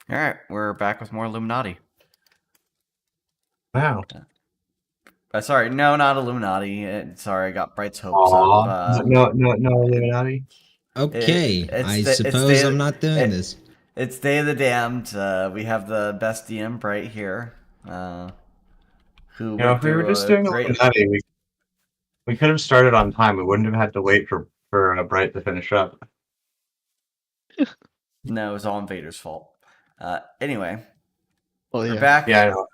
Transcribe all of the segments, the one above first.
All right, we're back with more Illuminati. Wow. Sorry, no, not Illuminati. Sorry, I got Bright's hopes Aw. up. No Illuminati. Okay, I it's suppose I'm not doing this. It's Day of the Damned. We have the best DM Bright here, who You know, would if we were do just a doing great. Illuminati, we could have started on time. We wouldn't have had to wait for Bright to finish up. No, it was all Invader's fault. Anyway, Well, we're yeah, back. Yeah, I know.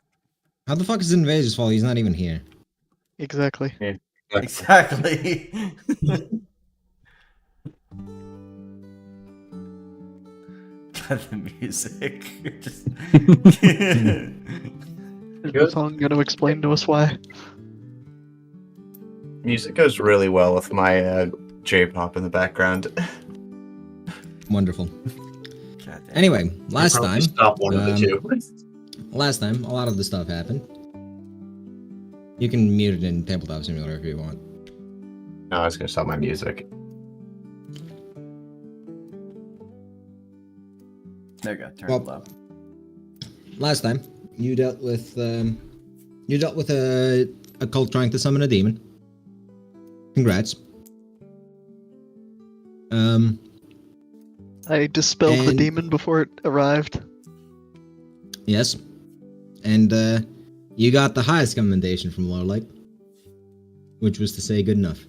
How the fuck is Invader's fault? He's not even here. exactly. Yeah, Exactly. The music. Just... Is the song going to explain to us why? Music goes really well with my J-pop in the background. Wonderful. God damn. Anyway, last I'll probably time, stop one of the two. a lot of the stuff happened. You can mute it in Tabletop Simulator if you want. No, I was gonna stop my music. There you go. Turn Well, it low. Last time, you dealt with a cult trying to summon a demon. Congrats. I dispelled the And- demon before it arrived. Yes. And you got the highest commendation from Lorelight, which was to say good enough.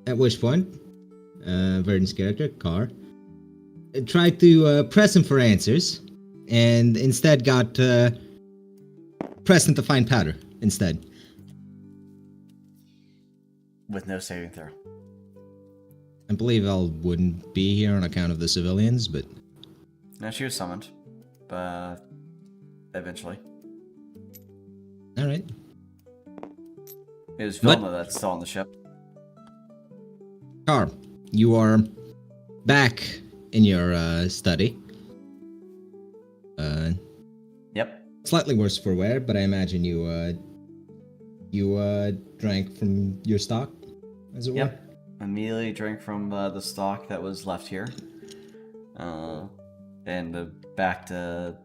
At which point, Verdon's character, Carr, tried to press him for answers, and instead got pressed into fine powder instead. With no saving throw. I believe Elle wouldn't be here on account of the civilians, but No, she was summoned. But eventually. alright. It was What? Vilna that's still on the ship. Carr, you are back in your study. Yep. Slightly worse for wear, but I imagine you drank from your stock, as it were. Yep. Immediately drank from the stock that was left here. And back to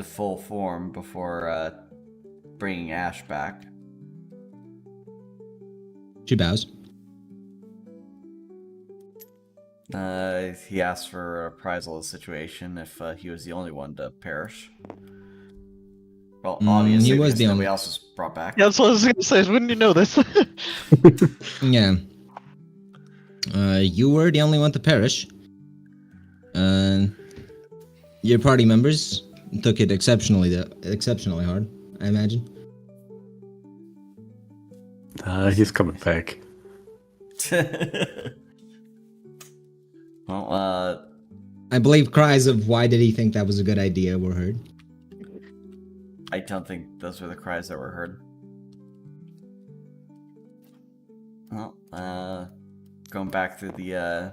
full form before bringing Ash back. She bows. He asked for appraisal of the situation if he was the only one to perish. Well, obviously, he was because the nobody only- else was brought back. Yeah, that's what I was going to say. Wouldn't you know this? Yeah. You were the only one to perish. Your party members took it exceptionally hard, I imagine. He's coming back. Well, I believe cries of "Why did he think that was a good idea?" were heard. I don't think those were the cries that were heard. Well, going back through the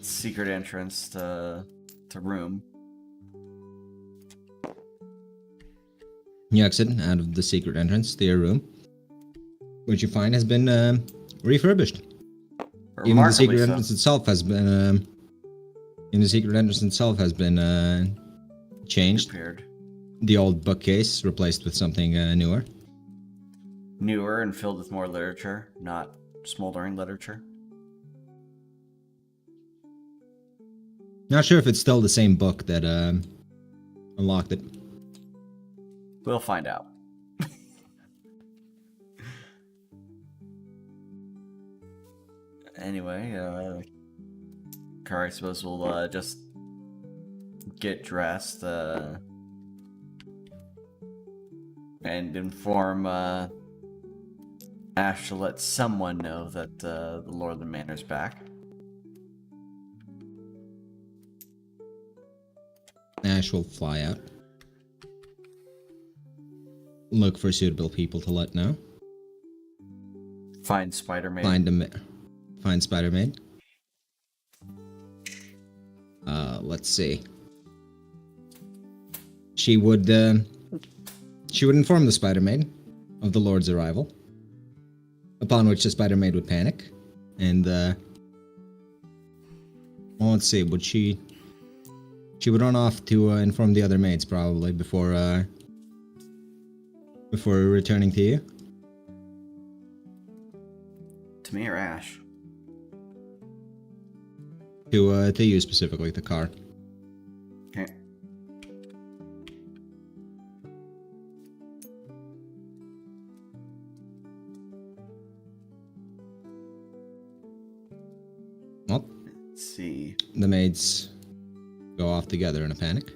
secret entrance to room. You exit out of the secret entrance to your room, which you find has been refurbished. Even the secret Remarkably so. entrance itself has been. Changed. Repaired. The old bookcase replaced with something newer. Newer and filled with more literature, not smoldering literature. Not sure if it's still the same book that unlocked it. We'll find out. Anyway, Kari, I suppose we'll just get dressed and inform Ash to let someone know that the Lord of the Manor's back. Ash will fly out. Look for suitable people to let know. Find Spider-Man. Find Spider-Man. Let's see. She would inform the Spider-Maid of the Lord's arrival, upon which the Spider-Maid would panic, and well, let's see, would she She would run off to inform the other maids probably before returning to you. To me or Ash? To you specifically, the car. Okay. Well, Let's see. the maids go off together in a panic.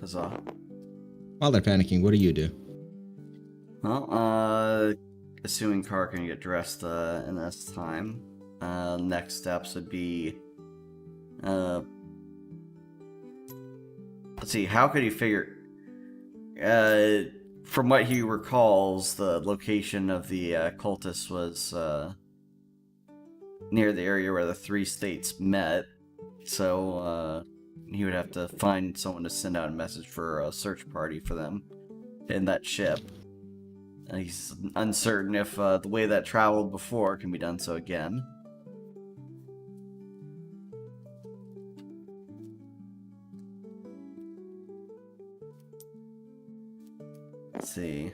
Huzzah. While they're panicking, what do you do? Well, assuming Car can get dressed in this time, next steps would be, let's see, how could he figure, from what he recalls, the location of the cultists was near the area where the three states met, so he would have to find someone to send out a message for a search party for them in that ship. He's uncertain if the way that traveled before can be done so again. Let's see.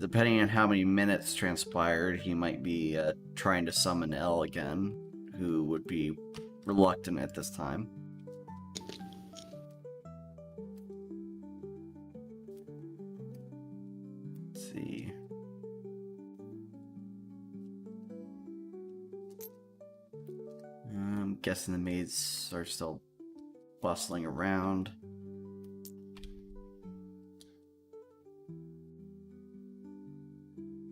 Depending on how many minutes transpired, he might be trying to summon Elle again, who would be reluctant at this time. Let's see. I'm guessing the maids are still bustling around.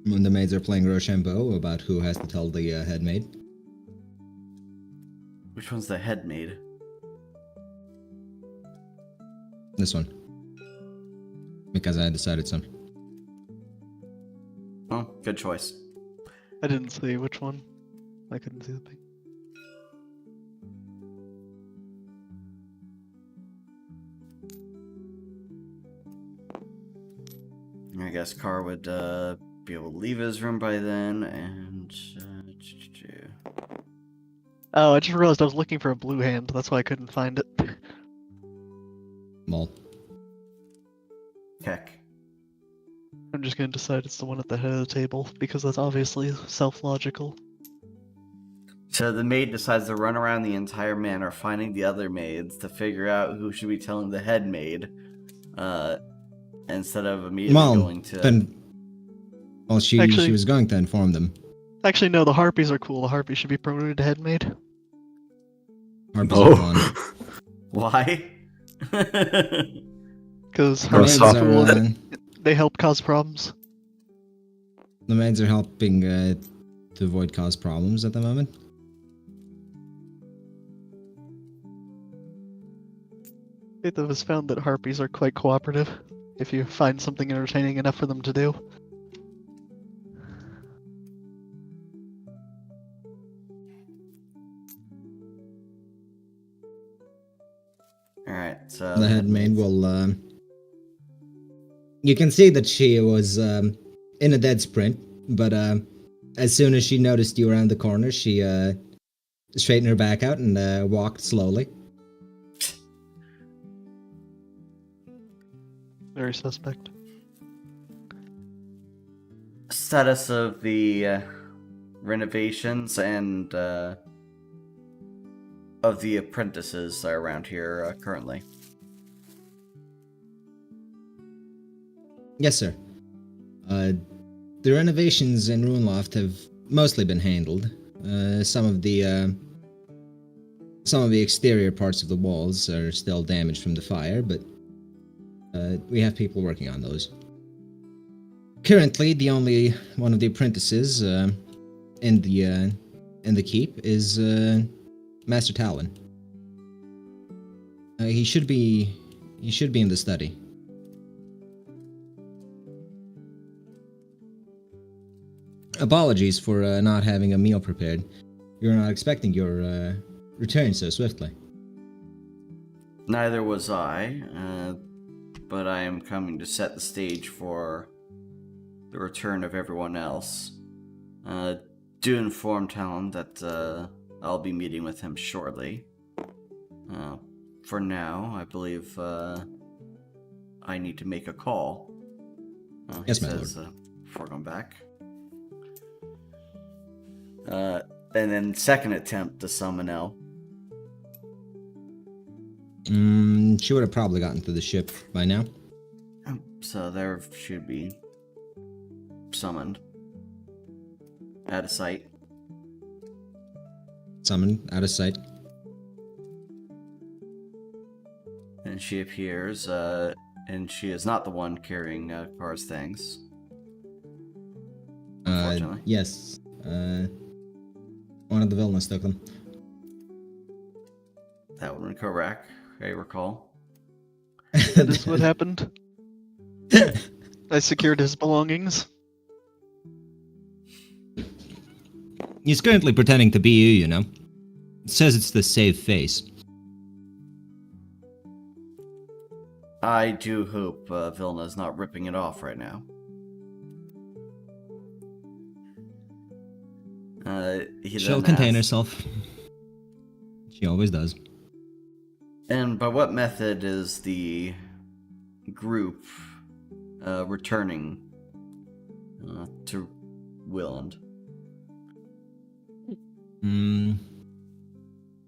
When the maids are playing Rochambeau about who has to tell the head maid. Which one's the head maid? This one. Because I decided so. Oh, good choice. I didn't see which one. I couldn't see the thing. I guess Carr would be able to leave his room by then, and Oh, I just realized I was looking for a blue hand. That's why I couldn't find it. Mol. heck. I'm just gonna decide it's the one at the head of the table, because that's obviously self-logical. So the maid decides to run around the entire manor, finding the other maids to figure out who should be telling the head maid, instead of immediately going to. Then, well, she was going to inform them. Actually, no, the harpies are cool. The harpies should be promoted to head maid. Harpies No. are fun. Why? Because No, harpies stop. are cool. uh, They help cause problems. the maids are helping to avoid cause problems at the moment. It has found that harpies are quite cooperative if you find something entertaining enough for them to do. Alright, so. The head maid will. You can see that she was in a dead sprint, but as soon as she noticed you around the corner, she straightened her back out and walked slowly. Very suspect. Status of the renovations and of the apprentices around here currently. Yes, sir. The renovations in Runeloft have mostly been handled. Some of the exterior parts of the walls are still damaged from the fire, but we have people working on those. Currently, the only one of the apprentices in the keep is Master Talon. He should be in the study. Apologies for not having a meal prepared. We were not expecting your return so swiftly. Neither was I, but I am coming to set the stage for the return of everyone else. Do inform Talon that I'll be meeting with him shortly. For now, I believe I need to make a call. Yes, he my says, before going back. And then second attempt to summon Elle. She would have probably gotten to the ship by now. So there should be summoned. Out of sight. Summoned, out of sight. And she appears, and she is not the one carrying Car's things. Unfortunately. Yes. One of the villains took them. That would be correct, I recall. That is what happened. I secured his belongings. He's currently pretending to be you know. It says it's the save face. I do hope Vilna's not ripping it off right now. She'll then contain asks, herself. She always does. And by what method is the group returning to Willand?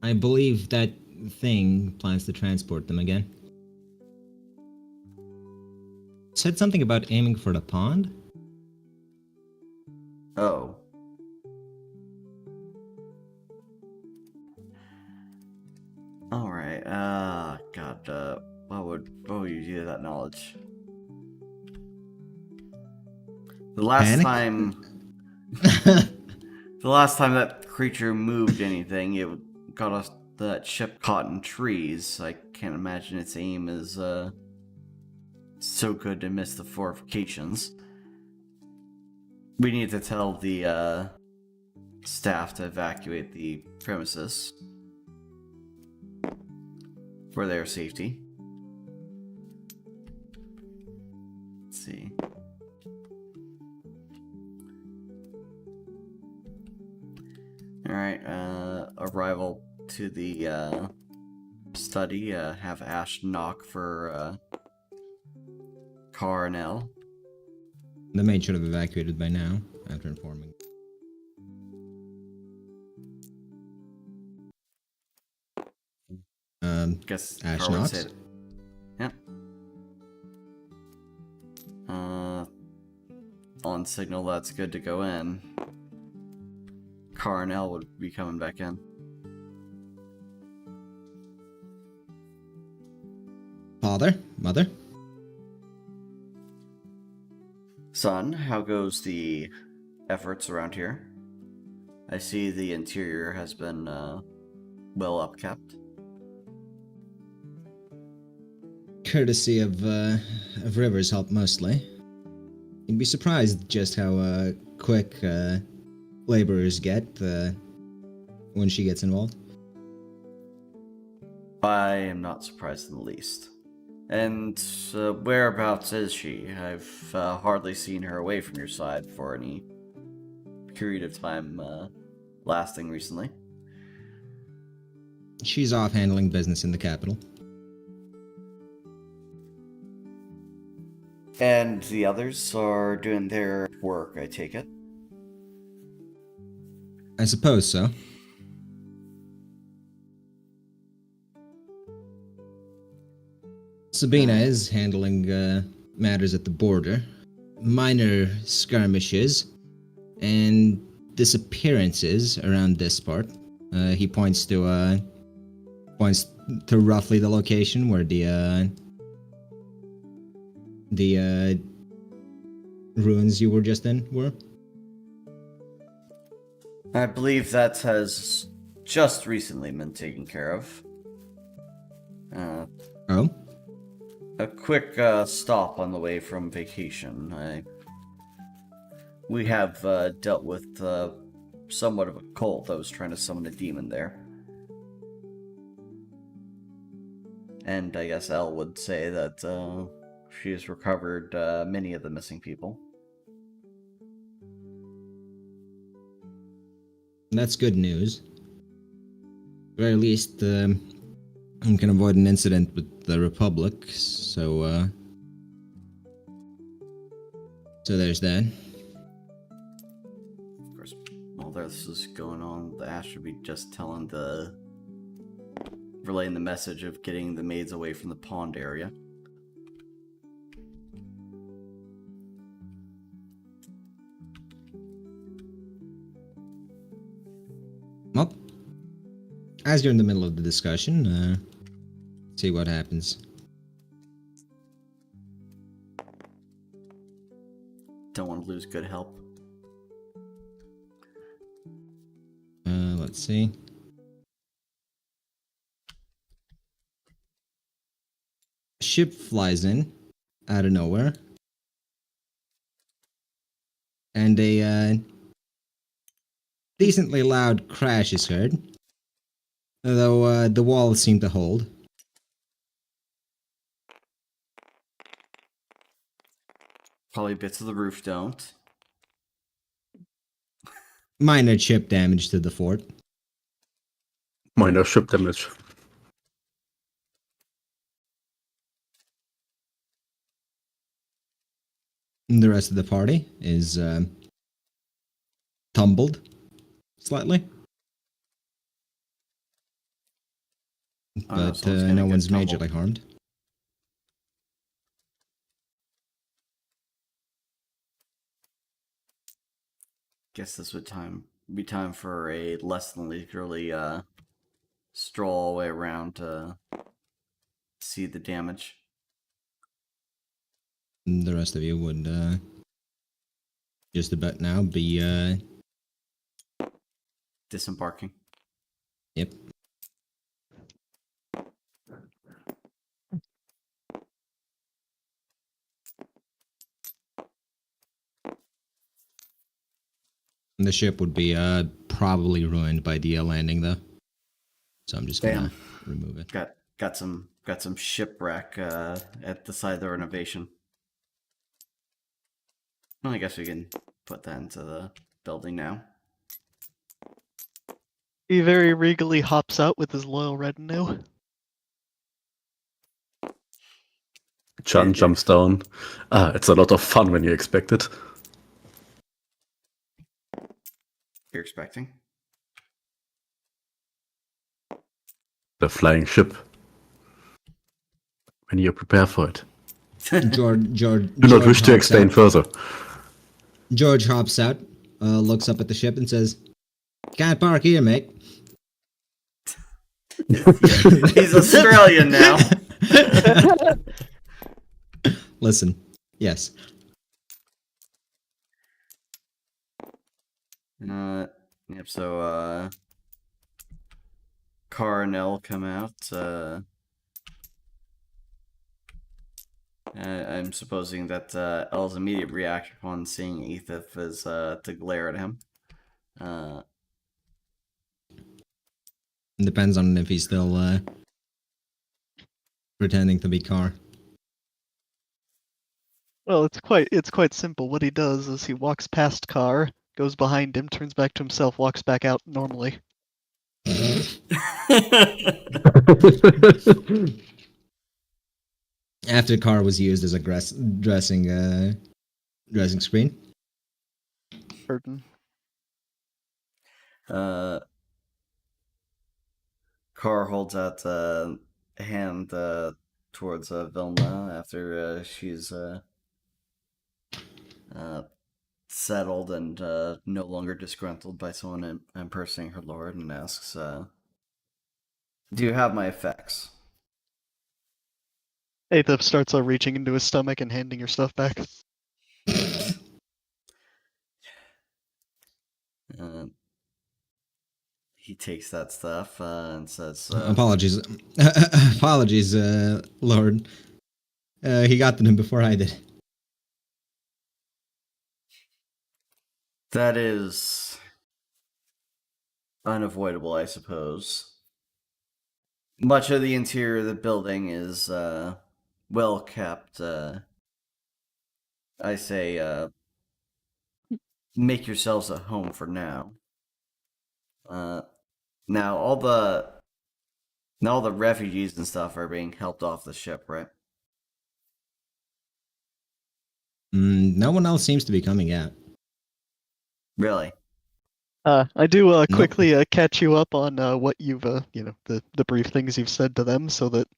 I believe that thing plans to transport them again. Said something about aiming for the pond? Oh. Alright, God, what would you do with that knowledge? The last Panic? time... the last time that creature moved anything, it got us that ship caught in trees. I can't imagine its aim is, so good to miss the fortifications. We need to tell the, staff to evacuate the premises for their safety. Let's see. Alright, arrival to the study. Have Ash knock for Car and Elle. The maid should have evacuated by now, after informing. Guess Ash Car would knocks? say it. Yep. On signal that's good to go in. Car and Elle would be coming back in. Father? Mother? Son, how goes the efforts around here? I see the interior has been well upkept. Courtesy of River's help mostly. You'd be surprised just how quick laborers get when she gets involved. I am not surprised in the least. And whereabouts is she? I've hardly seen her away from your side for any period of time lasting recently. She's off handling business in the capital. And the others are doing their work, I take it? I suppose so. Sabina is handling matters at the border, minor skirmishes, and disappearances around this part. He points to roughly the location where the ruins you were just in were. I believe that has just recently been taken care of. Oh? A quick stop on the way from vacation. We have dealt with somewhat of a cult that was trying to summon a demon there. And I guess Elle would say that she has recovered many of the missing people. That's good news. very least, you can avoid an incident with the Republic. So there's that. Of course, while this is going on, the Ash should be just relaying the message of getting the maids away from the pond area. Well, as you're in the middle of the discussion, see what happens. Don't want to lose good help. Let's see. Ship flies in out of nowhere, and a decently loud crash is heard, though the walls seem to hold. Probably bits of the roof don't. Minor chip damage to the fort. Minor ship damage. And the rest of the party is tumbled slightly. But someone's gonna no get one's tumbled. majorly harmed. Guess this would be time for a less than leisurely stroll all the way around to see the damage. And the rest of you would just about now be Disembarking. yep. The ship would be probably ruined by the landing though. So I'm just gonna remove it. Got some shipwreck at the side of the renovation. Well, I guess we can put that into the building now. He very regally hops out with his loyal retinue. John jumps down. It's a lot of fun when you expect it. You're expecting? The flying ship. When you prepare for it. George Do not wish to hops explain out. further. George hops out, looks up at the ship and says, "Can't park here, mate." He's Australian now. Listen, yes. Yep, so, Car and Elle come out, I'm supposing that, Elle's immediate reaction upon seeing Ethif is, to glare at him. Depends on if he's still pretending to be Car. Well, it's quite simple. What he does is he walks past Carr, goes behind him, turns back to himself, walks back out normally. After Car was used as a dressing screen. Curtain. Car holds out a hand towards Vilna after she's settled and no longer disgruntled by someone impersonating her lord, and asks, "Do you have my effects?" Aethip starts reaching into his stomach and handing your stuff back. He takes that stuff and says, Apologies. Apologies, Lord. He got to him before I did. "That is unavoidable, I suppose. Much of the interior of the building is well kept. I say, make yourselves at home for now. Now, all the Now all the refugees and stuff are being helped off the ship, right? No one else seems to be coming out. Really? I do Nope. quickly catch you up on what you've the brief things you've said to them, so that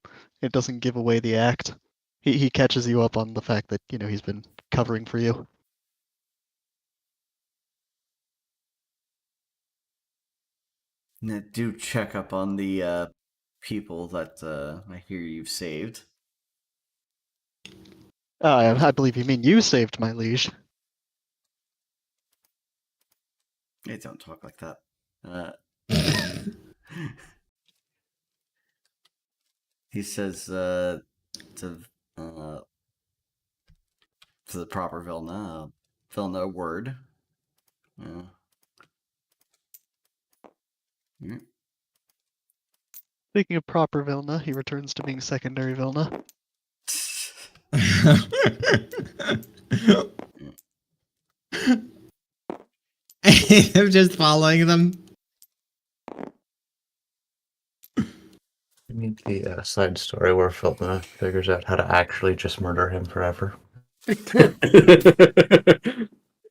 it doesn't give away the act. He catches you up on the fact that he's been covering for you. Now, do check up on the people that I hear you've saved. I believe you mean you saved my liege. Hey, don't talk like that. He says to the proper Vilna a word. Speaking of proper Vilna, he returns to being secondary Vilna. I'm just following them. We need the side story where Filtna figures out how to actually just murder him forever.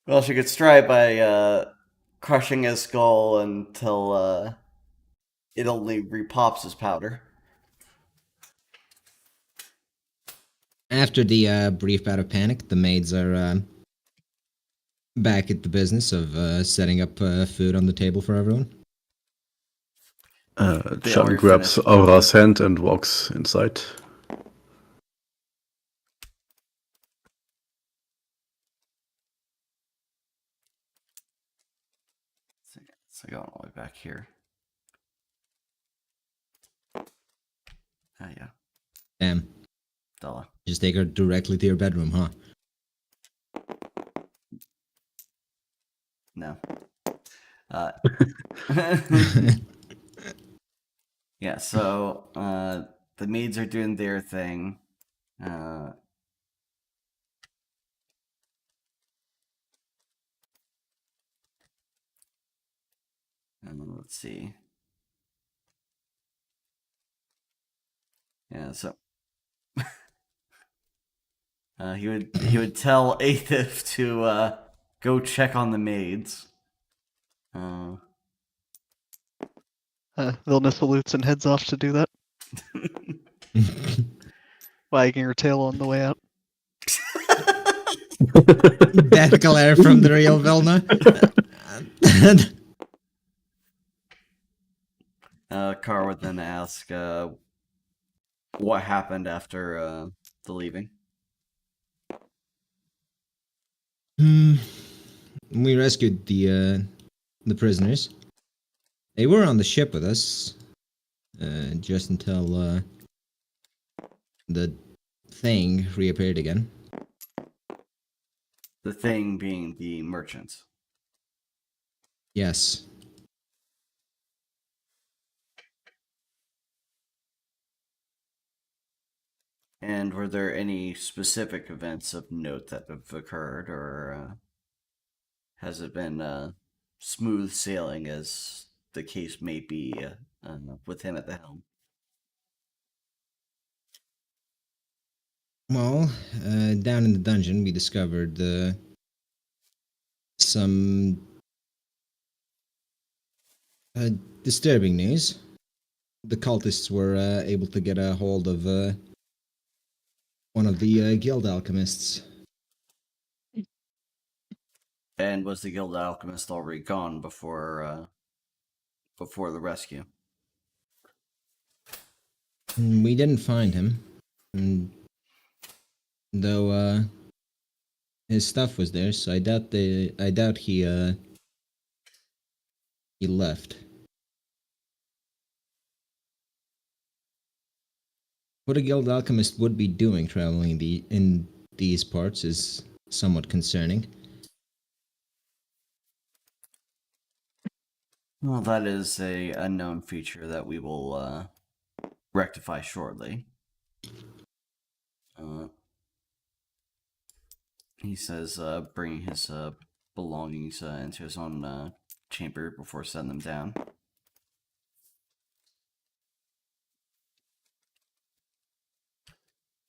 Well, she could start by crushing his skull until it only repops his powder. After the brief bout of panic, the maids are back at the business of setting up food on the table for everyone. They John are grabs finished. Aura's hand and walks inside. So going all the way back here. Ah, yeah. Damn. Della. Just take her directly to your bedroom, huh? No. Yeah, so the maids are doing their thing. And let's see. Yeah, so he would tell Athif to go check on the maids. Vilna salutes and heads off to do that, wagging her tail on the way out. That glare from the real Vilna. Carr would then ask what happened after the leaving. We rescued the prisoners. They were on the ship with us, just until the thing reappeared again. The thing being the merchants. Yes. And were there any specific events of note that have occurred, or has it been smooth sailing, as the case may be, with him at the helm? Well, down in the dungeon, we discovered some disturbing news. The cultists were able to get a hold of one of the guild alchemists. And was the guild alchemist already gone before the rescue? We didn't find him, and though his stuff was there, so I doubt he left. What a guild alchemist would be doing traveling in these parts is somewhat concerning. Well, that is a unknown feature that we will rectify shortly. He says, bringing his belongings into his own chamber before setting them down.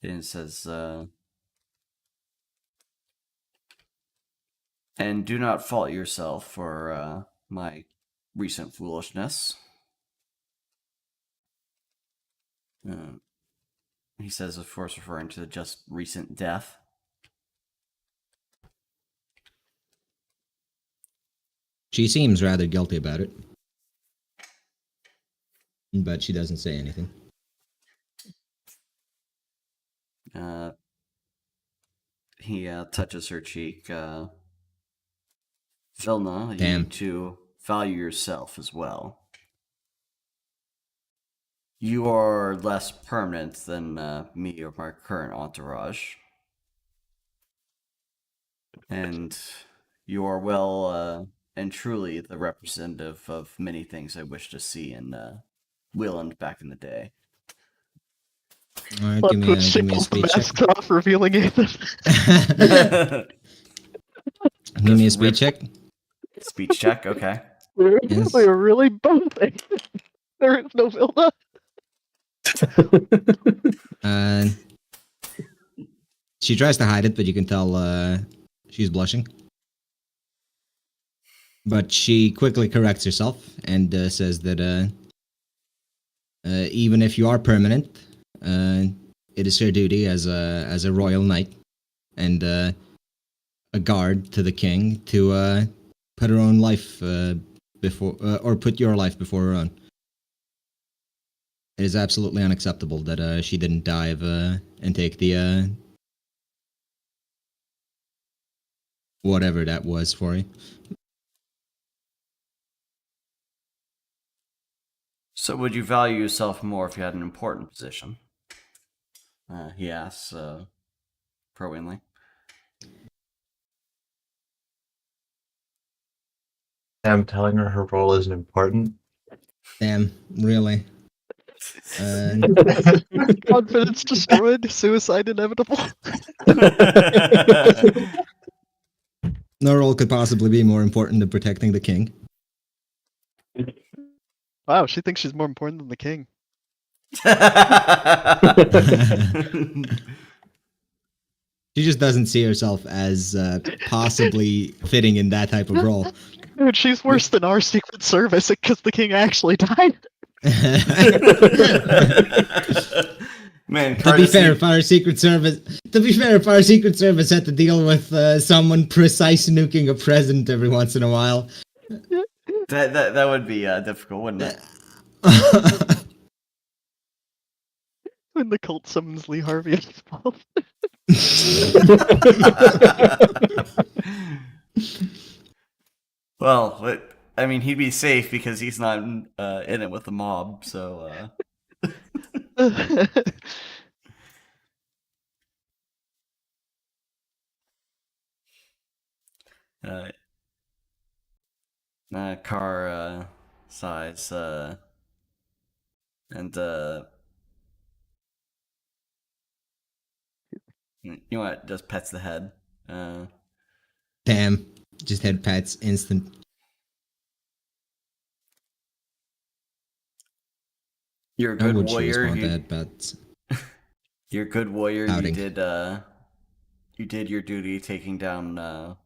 And it says, and do not fault yourself for my recent foolishness. He says, of course, referring to the just recent death. She seems rather guilty about it. But she doesn't say anything. He touches her cheek. Vilna, you Damn. need to value yourself as well. You are less permanent than me or my current entourage. And you are well and truly the representative of many things I wish to see in Willand back in the day. Alright, But give me a she pulls the speed check. mask off, revealing Ethan. Give me a speed check. Speech check, okay. Yes. We were really both. There is no Vilna. She tries to hide it, but you can tell she's blushing. But she quickly corrects herself and says that even if you are permanent, it is her duty as a royal knight and a guard to the king to put her own life before, or put your life before her own. It is absolutely unacceptable that she didn't dive and take the whatever that was for you. So would you value yourself more if you had an important position? He asks, probingly. I'm telling her her role isn't important. Damn, really? Confidence destroyed, suicide inevitable. No role could possibly be more important than protecting the king. Wow, she thinks she's more important than the king. She just doesn't see herself as possibly fitting in that type of role. Dude, she's worse than our Secret Service because the king actually died. Man, To be fair, if our Secret Service had to deal with someone precise nuking a president every once in a while, that would be difficult, wouldn't it? When the cult summons Lee Harvey as well. Well, I mean, he'd be safe because he's not in it with the mob, so... Car size, and you know what? Just pets the head. damn, just head pats instant. You're a How good would she warrior. respond to that, but You're a good warrior. Outing. You did your duty, taking down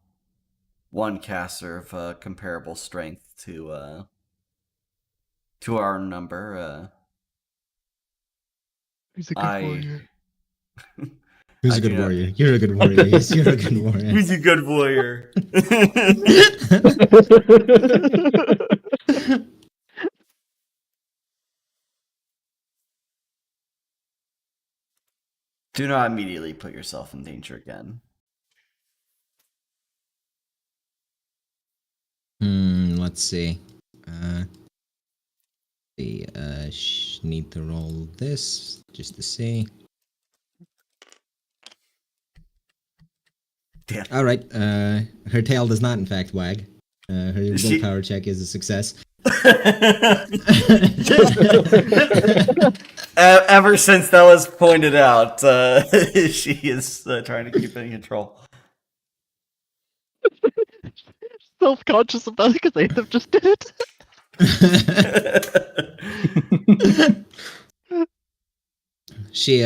one caster of comparable strength to our number. He's a good warrior. who's I a good do not- warrior? You're a good warrior. Yes, you're a good warrior. Who's a good warrior? Do not immediately put yourself in danger again. Let's see. Need to roll this just to see. Damn. All right. Her tail does not, in fact, wag. Her willpower check is a success. Ever since that was pointed out, she is trying to keep it in control. Self-conscious about it because Anthem just did it. She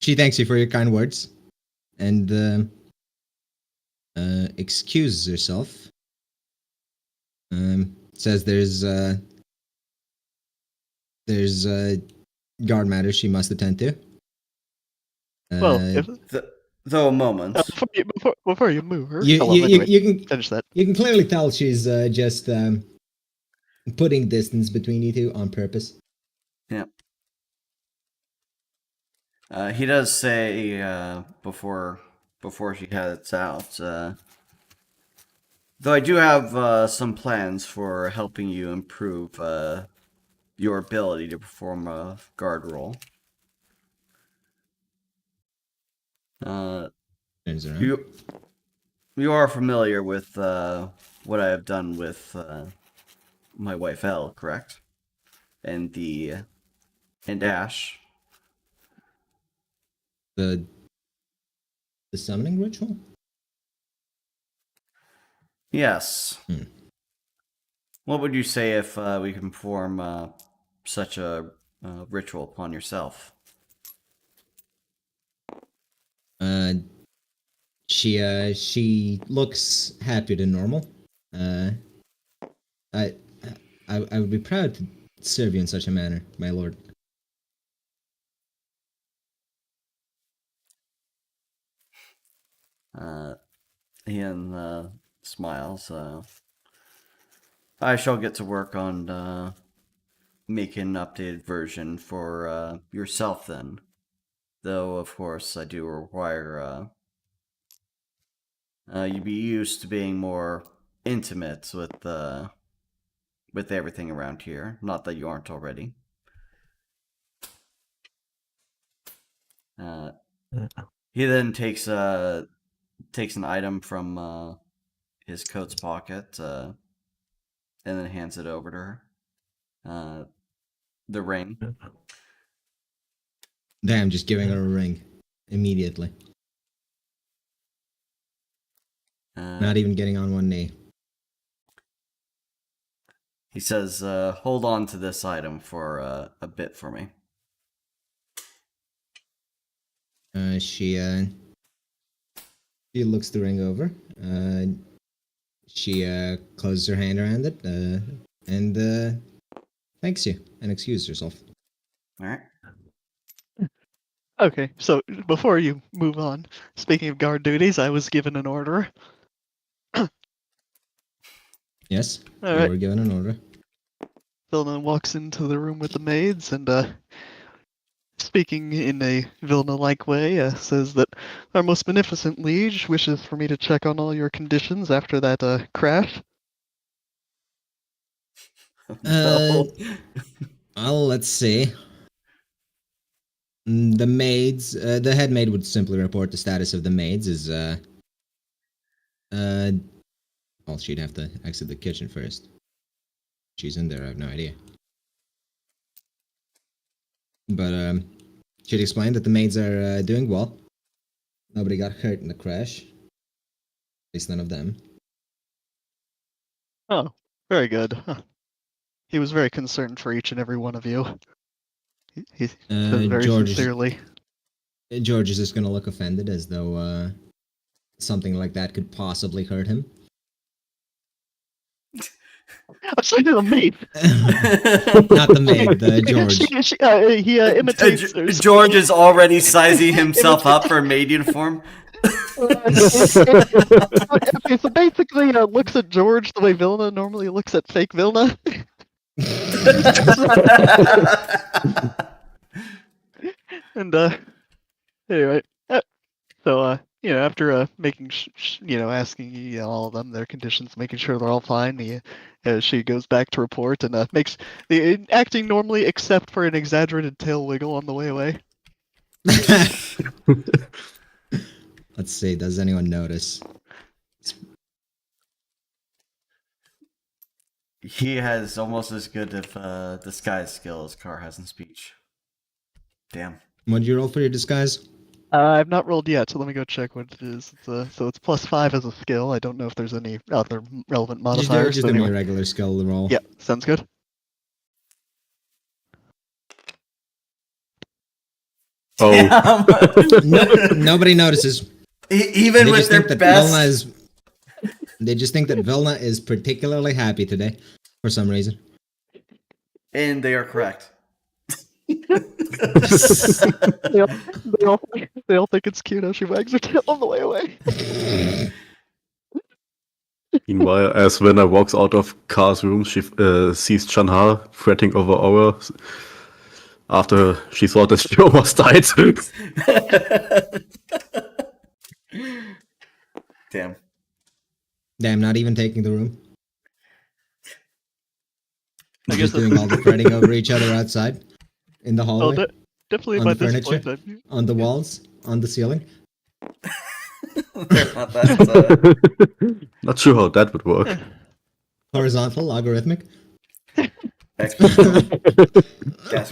She thanks you for your kind words and excuses herself. Says there's guard matters she must attend to. Well, if, Though a moment. before you move her, You, oh, well, you, anyway, you can finish that. you can clearly tell she's just putting distance between you two on purpose. Yeah. He does say before she heads out. Though I do have some plans for helping you improve your ability to perform a guard role. Turns around. You are familiar with what I have done with my wife Elle, correct? And Ash. The summoning ritual? Yes. Hmm. What would you say if we can perform such a ritual upon yourself? She looks happier than normal. I would be proud to serve you in such a manner, my lord. Ian smiles. I shall get to work on making an updated version for yourself then. Though, of course, I do require you be used to being more intimate with everything around here. Not that you aren't already. He then takes an item from his coat's pocket and then hands it over to her. The ring. Damn, just giving her a ring immediately. Not even getting on one knee. He says, hold on to this item for a bit for me. She looks the ring over. She closes her hand around it and thanks you and excuses herself. All right. Okay, so before you move on, speaking of guard duties, I was given an order. Yes, All you right. were given an order. Vilna walks into the room with the maids and, speaking in a Vilna-like way, says that our most beneficent liege wishes for me to check on all your conditions after that crash. No. Well, let's see. The maids, the head maid would simply report the status of the maids as, well, she'd have to exit the kitchen first. She's in there, I have no idea. But, she'd explain that the maids are doing well. Nobody got hurt in the crash. At least none of them. Oh, very good. Huh. He was very concerned for each and every one of you. He says very sincerely. George is just gonna look offended as though, something like that could possibly hurt him. I'm sorry to the maid. Not the maid, George. He imitates. George is already sizing himself up for maid uniform. Okay, so basically, looks at George the way Vilna normally looks at fake Vilna. And anyway, so after making asking all of them their conditions, making sure they're all fine, she goes back to report and makes acting normally except for an exaggerated tail wiggle on the way away. Let's see, does anyone notice? He has almost as good of disguise skill as Carr has in speech. Damn. What'd you roll for your disguise? I've not rolled yet, so let me go check what it is. So it's +5 as a skill. I don't know if there's any other relevant modifiers. Just do me a regular skill roll. Yeah, sounds good. Oh. Nobody notices. Even They with just their think that best. Vilna is. They just think that Vilna is particularly happy today, for some reason. And they are correct. They all, they all think it's cute how she wags her tail on the way away. Meanwhile, as Venna walks out of Car's room, she sees Chanha fretting over Aura after she thought that she almost died. Damn. Damn, not even taking the room. I Just guess doing all the fretting over each other outside, in the Oh, hallway, definitely on by the this furniture, point. on the walls, on the ceiling. They're not that Not sure how that would work. Horizontal, logarithmic. exponential. Yes,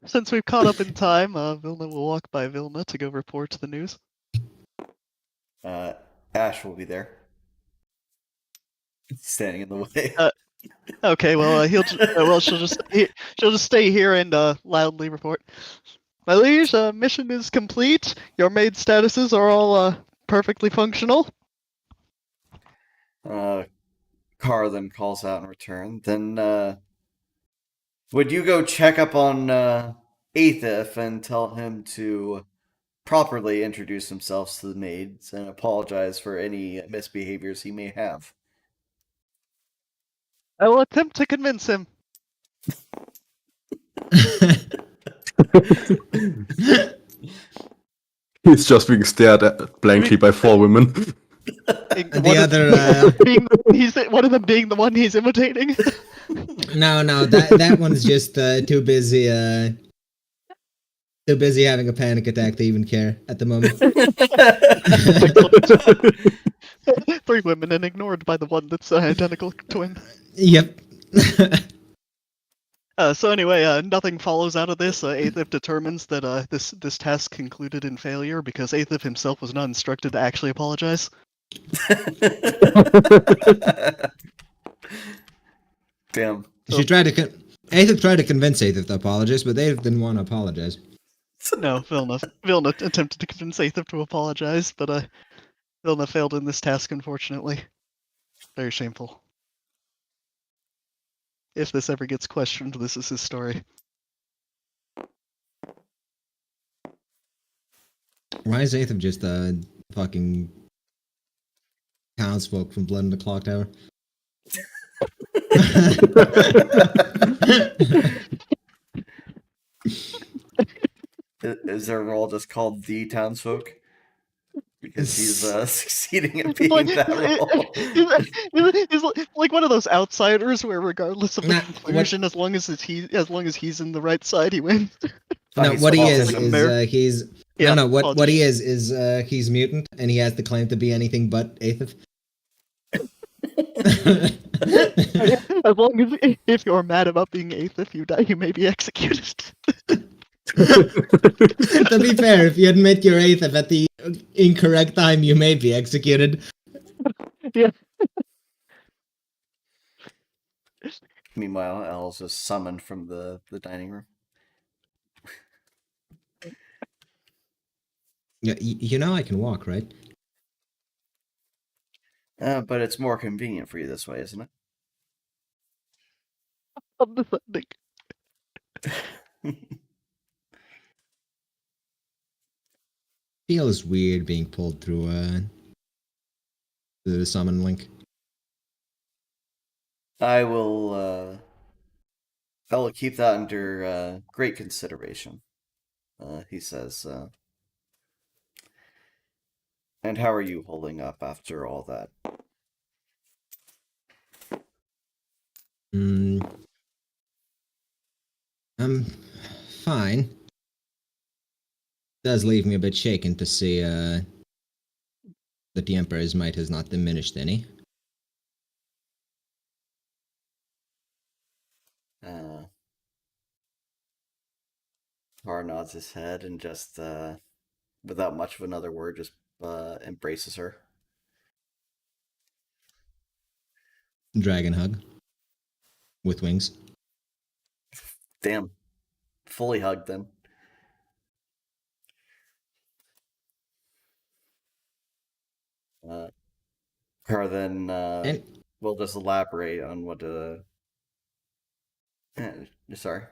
Since we've caught up in time, Vilna will walk by Vilna to go report the news. Ash will be there. Standing in the way. Okay, well, she'll just stay here and loudly report. My liege, mission is complete. Your maid statuses are all perfectly functional. Car then calls out in return. Then, would you go check up on Aethif and tell him to properly introduce himself to the maids and apologize for any misbehaviors he may have? I will attempt to convince him. He's just being stared at blankly by 4 women. One of them being the one he's imitating. No, that one's just too busy. Too busy having a panic attack to even care at the moment. 3 women and ignored by the one that's identical twin. Yep. So anyway, nothing follows out of this. Aethif determines that this task concluded in failure because Aethif himself was not instructed to actually apologize. Damn. She tried to. Aethif tried to convince Aethif to apologize, but Aethif didn't want to apologize. No, Vilna attempted to convince Aethif to apologize, but Vilna failed in this task, unfortunately. Very shameful. If this ever gets questioned, this is his story. Why is Aethif just a fucking townsfolk from Blood in the Clock Tower? Is their role just called the townsfolk? Because he's succeeding at being that role. He's like one of those outsiders where, regardless of the conclusion, as long as he's in the right side, he wins. No, what he is like he's yeah, no what he is he's mutant and he has the claim to be anything but Aethif. As long as if you're mad about being Aethif, you die, you may be executed. To be fair, if you admit you're Aethif at the incorrect time, you may be executed. Yeah. Meanwhile, Elle's just summoned from the dining room. Yeah, you know I can walk, right? But it's more convenient for you this way, isn't it? I'm descending. Feels weird being pulled through the summon link. I will keep that under great consideration, he says. And how are you holding up after all that? I'm fine. Does leave me a bit shaken to see that the Emperor's might has not diminished any. Har nods his head and just, without much of another word, just embraces her. Dragon hug. With wings. Damn. fully hugged him. Her then And we'll just elaborate on what sorry.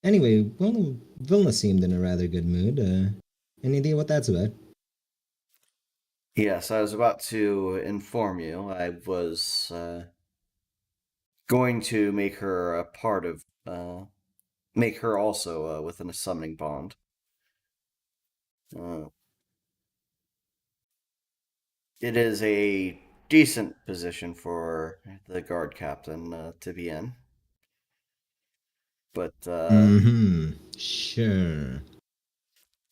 anyway, well, Vilna seemed in a rather good mood. Any idea what that's about? Yes, I was about to inform you. I was going to make her a part of, make her also within a summoning bond. It is a decent position for the guard captain to be in. But Sure.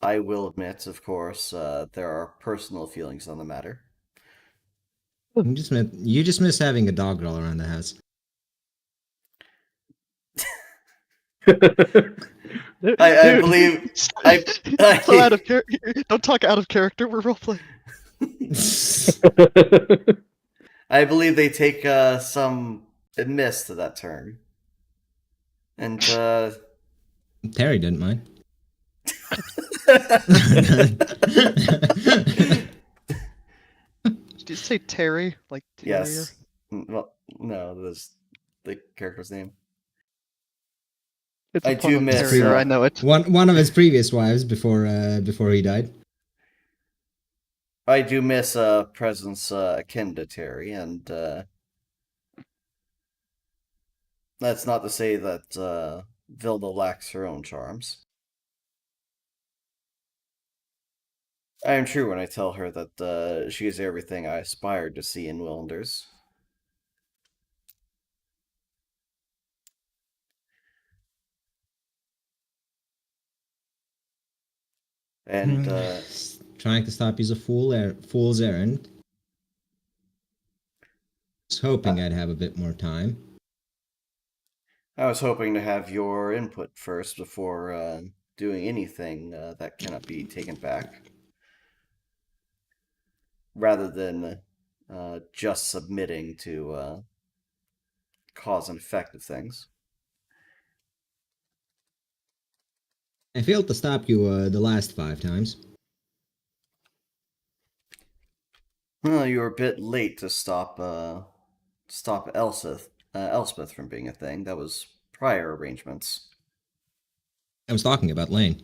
I will admit, of course, there are personal feelings on the matter. You just miss having a dog roll around the house. I believe I So out of don't talk out of character. We're roleplaying. I believe they take some amiss to that term. And Terry didn't mind. Did you say Terry? Like Terrier? yes. Well, no, that's the character's name. It's I a pun do on miss, Terrier. I know it. One of his previous wives before he died. I do miss a presence akin to Terry, and that's not to say that Vilda lacks her own charms. I am true when I tell her that she is everything I aspired to see in Willanders. And Trying to stop you's a fool's errand. Was hoping I'd have a bit more time. I was hoping to have your input first before doing anything that cannot be taken back. Rather than just submitting to cause and effect of things. I failed to stop you the last 5 times. Well, you were a bit late to stop Elspeth from being a thing. That was prior arrangements. I was talking about Lane.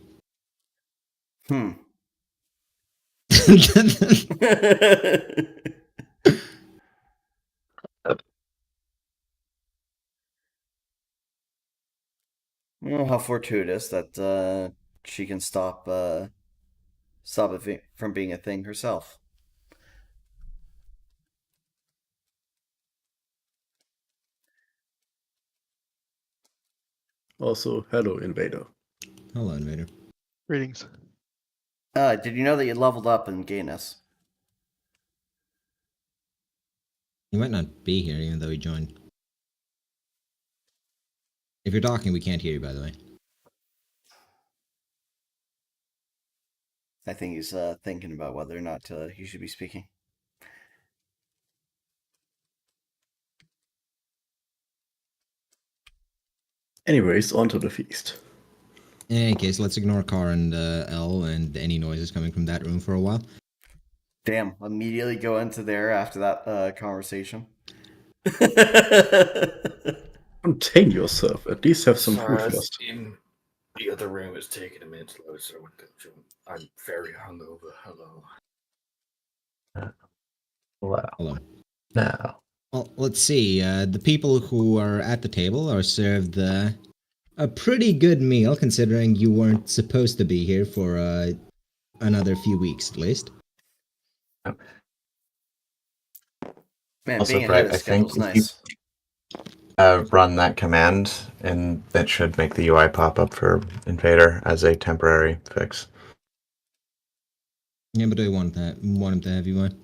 Well, how fortuitous that she can stop it from being a thing herself. Also, hello, Invader. Hello, Invader. Greetings. Did you know that you leveled up in gayness? He might not be here, even though he joined. If you're talking, we can't hear you, by the way. I think he's thinking about whether or not he should be speaking. Anyways, on to the feast. In any case, let's ignore Car and L and any noises coming from that room for a while. Damn, immediately go into there after that conversation. Contain yourself. At least have some food Sorry, first. in the other room is taking a minute to load, so I'm very hungover. Hello. Hello. Now. Well, let's see. The people who are at the table are served a pretty good meal, considering you weren't supposed to be here for another few weeks at least. Man, Also, being Brett, ahead of I think schedule's if you nice. run that command, and that should make the UI pop up for Invader as a temporary fix. Yeah, but I want him to have you on.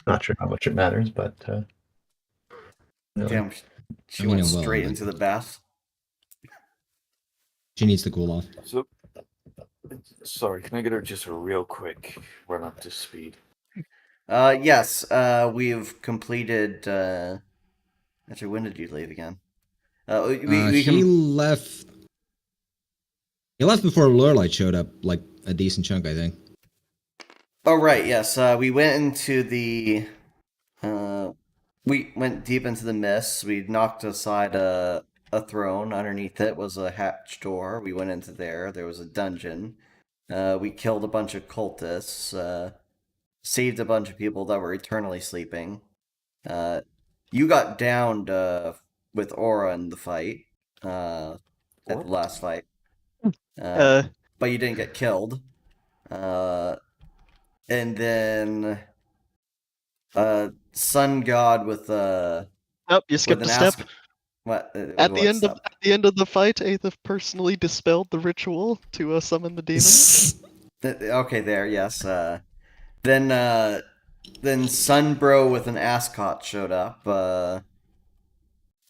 Not sure how much it matters, but really. Damn, she I mean, went it will, straight but- into the bath. She needs to cool off. So, sorry, can I get her just a real quick run up to speed? Yes, we've completed Actually, when did you leave again? He left. He left before Lurelight showed up, like a decent chunk, I think. Oh right, yes. We went into the. We went deep into the mist. We knocked aside a throne. Underneath it was a hatch door. We went into there. There was a dungeon. We killed a bunch of cultists. Saved a bunch of people that were eternally sleeping. You got downed with Aura in the fight. At the last fight. But you didn't get killed. And then Sun God with You skipped with a an step. What At what the end step? of the fight, Aether personally dispelled the ritual to summon the demon. Okay, there, yes. Then Sunbro with an ascot showed up.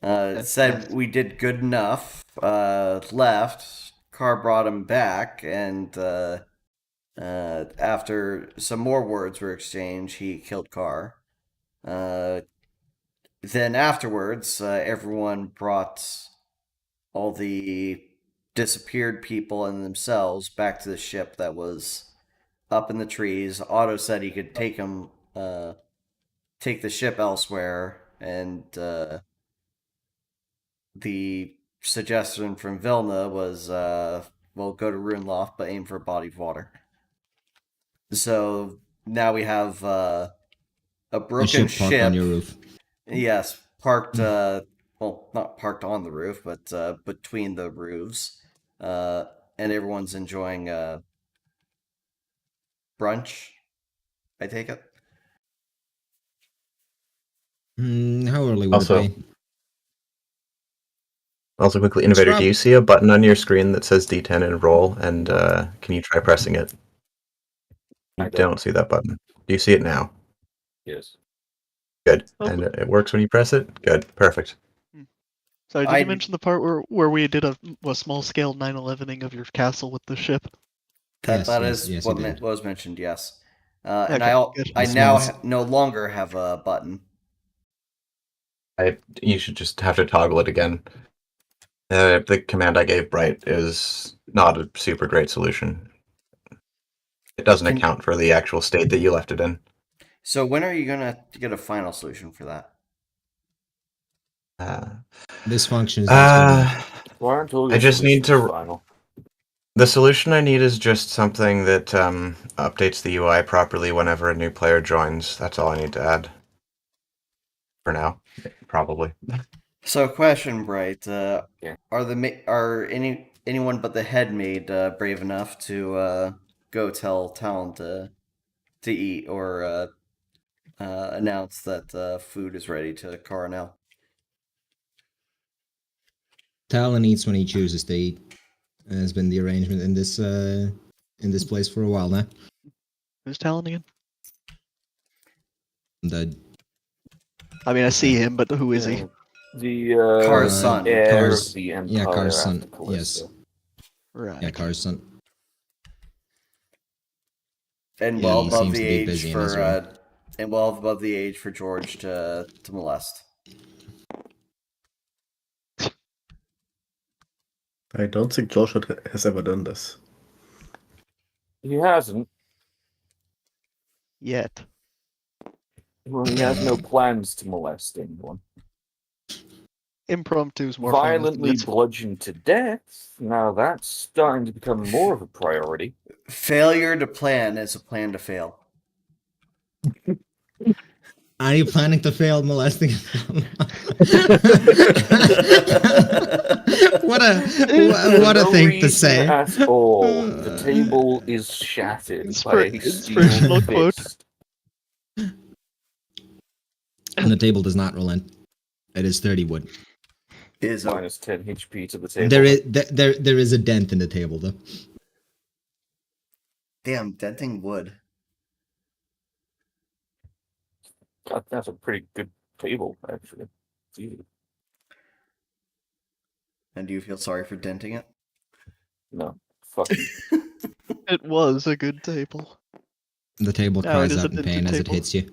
Said we did good enough. Left. Carr brought him back, and after some more words were exchanged, he killed Carr. Then afterwards, everyone brought all the disappeared people and themselves back to the ship that was up in the trees. Otto said he could take them, take the ship elsewhere, and the suggestion from Vilna was, well, go to Runeloft, but aim for a body of water. So now we have a broken ship parked on your roof. Yes, parked. Well, not parked on the roof, but between the roofs, and everyone's enjoying brunch. I take it. How early would Also- it be? Also, quickly, Innovator, Scrub. do you see a button on your screen that says D10 and roll? And can you try pressing it? I You don't. don't see that button. Do you see it now? Yes. Good. Oh. And it works when you press it? Good. Perfect. Sorry, did I- you mention the part where we did a small scale 9/11ing of your castle with the ship? Yes, That yes, is yes, what you did. was mentioned. Yes, and Okay, good. I The now smells. no longer have a button. You should just have to toggle it again. The command I gave Bright is not a super great solution. It doesn't Can- account for the actual state that you left it in. So when are you gonna get a final solution for that? This function is not Why aren't all I your just need solutions to- final? The solution I need is just something that updates the UI properly whenever a new player joins. That's all I need to add. For now, probably. So, question, Bright. Yeah. Are anyone but the head maid brave enough to go tell Talon to eat or announce that food is ready to Coronel? Talon eats when he chooses to eat. Has been the arrangement in this place for a while now. Who's Talon again? The I mean, I see him, but who is he? Yeah. The Car's son. heir Car's- of the Empire. yeah, Car's son, after Callisto. Right. yeah, Car's son. And He well above seems the to be age busy in his room. for George to molest. I don't think Josh has ever done this. He hasn't. Yet. Well, he has no plans to molest anyone. Impromptu is more fun. Violently bludgeoned to death. Now that's starting to become more of a priority. Failure to plan is a plan to fail. Are you planning to fail molesting? what a No thing to reason say. At all. The table is shattered by a Inspirational steel quote. fist. And the table does not relent. It is 30 wood. Is a Minus 10 HP to the table. There is a dent in the table though. damn denting wood. That's a pretty good table, actually. It's easy. And do you feel sorry for denting it? No. Fuck you. It was a good table. The table No, it cries is out a in dented pain as it table. hits you.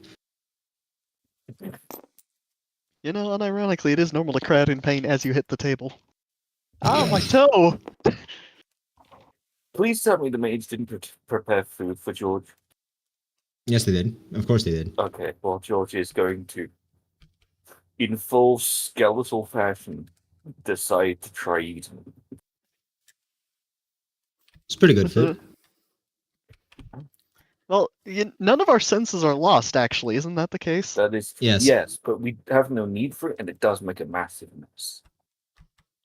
You know, unironically, it is normal to cry out in pain as you hit the table. Ah, my toe! Please tell me the maids didn't prepare food for George. Yes, they did. Of course they did. Okay, well, George is going to, in full skeletal fashion, decide to try eating. It's pretty good food. Well, none of our senses are lost, actually. Isn't that the case? That is, Yes. but we have no need for it, and it does make a massive mess.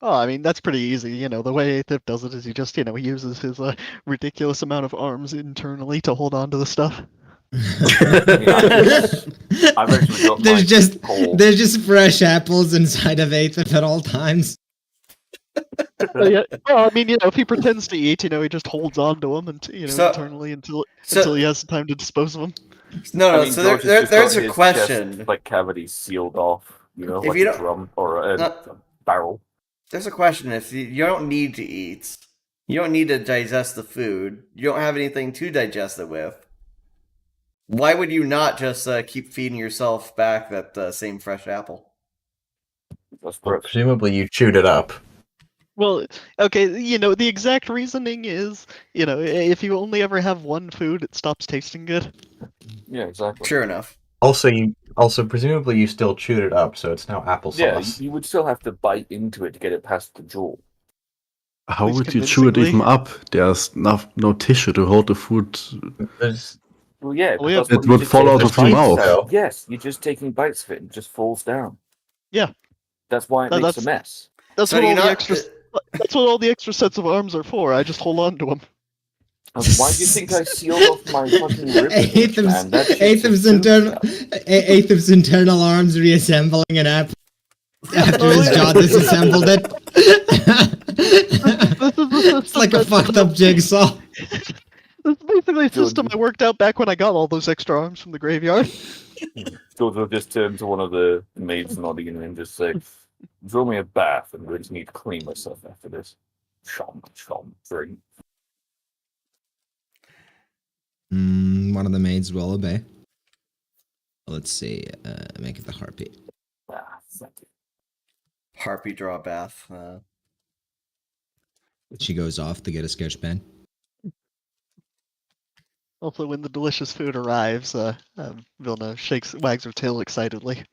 Oh, I mean, that's pretty easy. You know, the way Athip does it is he just, he uses his ridiculous amount of arms internally to hold on to the stuff. I've actually got there's just fresh apples inside of Athip at all times. Yeah. Well, I mean, if he pretends to eat, he just holds on to them and internally until he has time to dispose of them. No. So there's a question. Chest, like cavities sealed off, If like you a don't- drum or a barrel. There's a question. If you don't need to eat, you don't need to digest the food, you don't have anything to digest it with, why would you not just keep feeding yourself back that same fresh apple? That's Well, correct. presumably you chewed it up. Well, okay, the exact reasoning is, if you only ever have one food, it stops tasting good. Yeah, exactly. Sure enough. Also presumably you still chewed it up, so it's now applesauce. Yeah, you would still have to bite into it to get it past the jaw. How Least would you chew it even convincingly. up? There's no tissue to hold the food. There's- Well, yeah, Well, yeah, that's what It you would just fall take out the of your bites mouth. out. Yes, you're just taking bites of it and it just falls down. Yeah. That's why it makes That's- a mess. That's So what you're all the not- extra. That's what all the extra sets of arms are for. I just hold on to them. Why do you think I sealed off my fucking ribcage, man? That shit's Athip's just internal stuff. Athip's internal arms reassembling an apple after his jaw disassembled it. It's like a fucked up jigsaw. That's basically a system I worked out back when I got all those extra arms from the graveyard. George will just turn to one of the maids nodding and just say, "Draw me a bath, and I just need to clean myself after this." Chomp, drink. One of the maids will obey. Let's see. Make it the harpy. Ah, thank you. Harpy draw bath. She goes off to get a sketch pen. Also, when the delicious food arrives, Vilna wags her tail excitedly.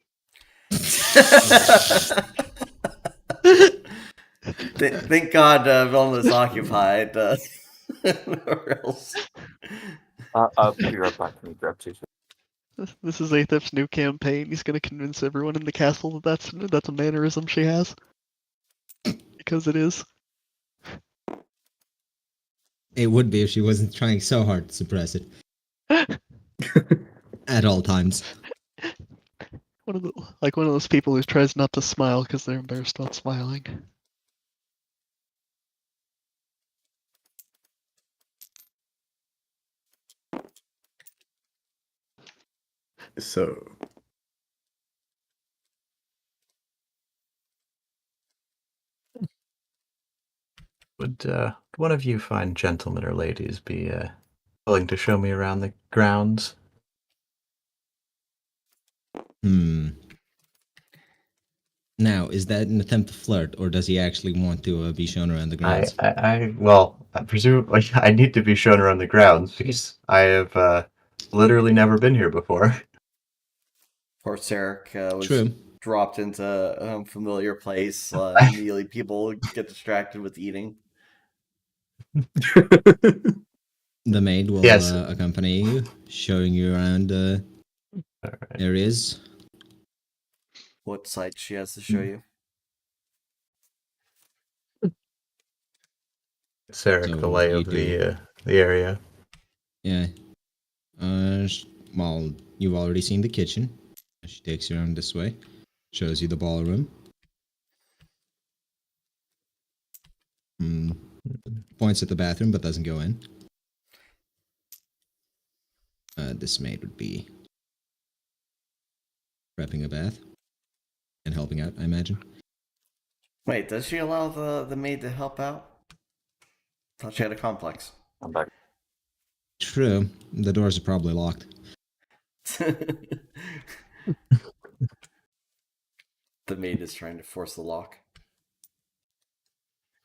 Thank God Vilna's occupied. Or else. I'll be right back. Let me grab tissue. This is Athip's new campaign. He's going to convince everyone in the castle that that's a mannerism she has. Because it is. It would be if she wasn't trying so hard to suppress it. At all times. One of those people who tries not to smile because they're embarrassed about smiling. So, Would one of you fine gentlemen or ladies be willing to show me around the grounds? Now, is that an attempt to flirt, or does he actually want to be shown around the grounds? I presume I need to be shown around the grounds because I have literally never been here before. Poor Sarek was True. dropped into a unfamiliar place. Immediately people get distracted with eating. The maid will Yes. accompany you, showing you around Alright. areas. What sites she has to show you? Sarek, So the lay you of do- the area. Yeah. Well, you've already seen the kitchen. She takes you around this way, shows you the ballroom. Points at the bathroom, but doesn't go in. This maid would be prepping a bath and helping out, I imagine. Wait, does she allow the maid to help out? Thought she had a complex. I'm back. True. The doors are probably locked. The maid is trying to force the lock.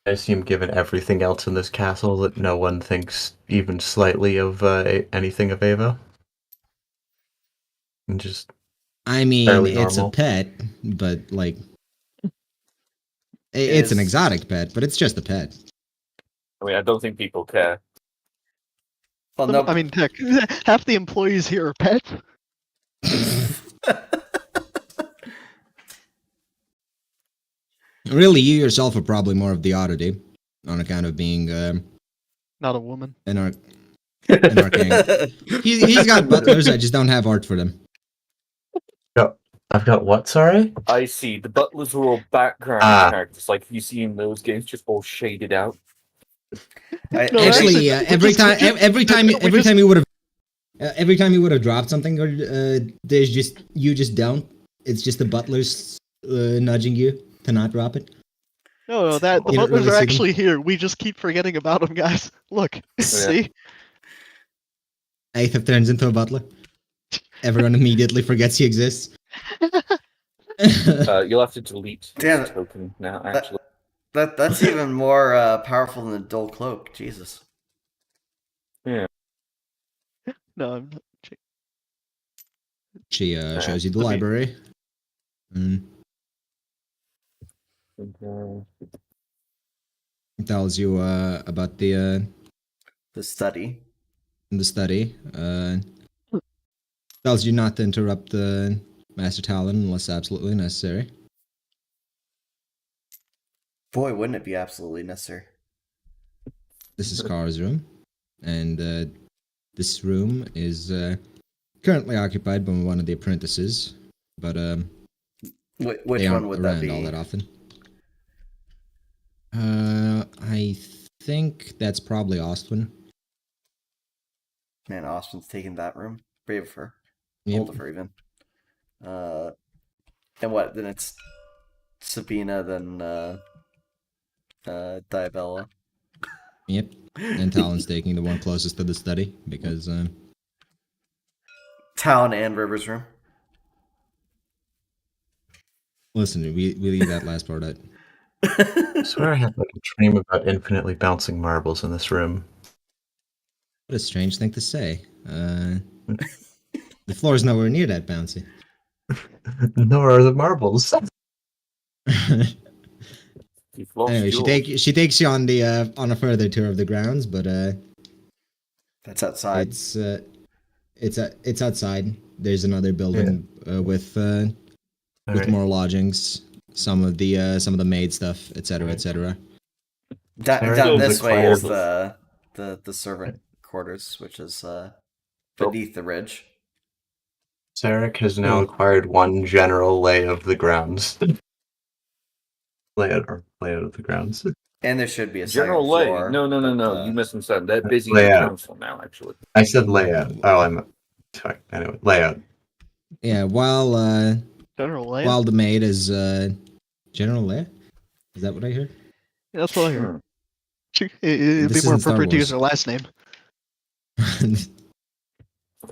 I assume, given everything else in this castle, that no one thinks even slightly of anything of Ava. And just I mean, fairly it's normal. a pet, but like, it's an Is- exotic pet, but it's just a pet. I mean, I don't think people care. Well, no. I mean, heck, half the employees here are pets. Really, you yourself are probably more of the oddity, on account of being Not a woman. an Arcane. He's got butlers, I just don't have art for them. I've got what, sorry? I see. The butlers are all background Ah. characters, like you see in those games, just all shaded out. No, Actually, every time you would have dropped something, or there's just you just don't. It's just the butlers nudging you to not drop it. No, the You don't butlers really are see them? actually here. We just keep forgetting about them, guys. Look, see? Aether turns into a butler. Everyone immediately forgets he exists. You'll have to delete Damn this it. token now, actually. That's even more powerful than a dull cloak. Jesus. No, I'm not. She shows you the library. Okay. Tells you about the study. study. Tells you not to interrupt Master Talon unless absolutely necessary. Boy, wouldn't it be absolutely necessary? This is Kara's room, and this room is currently occupied by one of the apprentices, but Which they aren't one would that around be? all that often. I think that's probably Ostwin. Man, Austin's taking that room. Brave of her. Yep. Bold of her, even. And what? Then it's Sabina, then Diabella. Yep. And Talon's taking the one closest to the study because Talon and River's room. listen, we leave that last part out. I swear I had like a dream about infinitely bouncing marbles in this room. What a strange thing to say. The floor's nowhere near that bouncy. Nor are the marbles. You've lost Anyway, yours. she takes you on the on a further tour of the grounds, but That's outside. it's outside. There's another building with Alright. more lodgings, some of the maid stuff, etc., etc. Down Sorry, this the way is clouds. the servant quarters, which is beneath the ridge. Sarek has now acquired one general lay of the grounds. layout of the grounds. And there should be a General second Lay. floor, No. but, You misunderstood. They're busy in the layout. council now, actually. I said layout. Oh, I'm sorry. Anyway, layout. Yeah, while General Leia? while the maid is General Leia? Is that what I heard? Yeah, that's what I heard. Hmm. It'd This be more isn't Star appropriate to use Wars. her last name.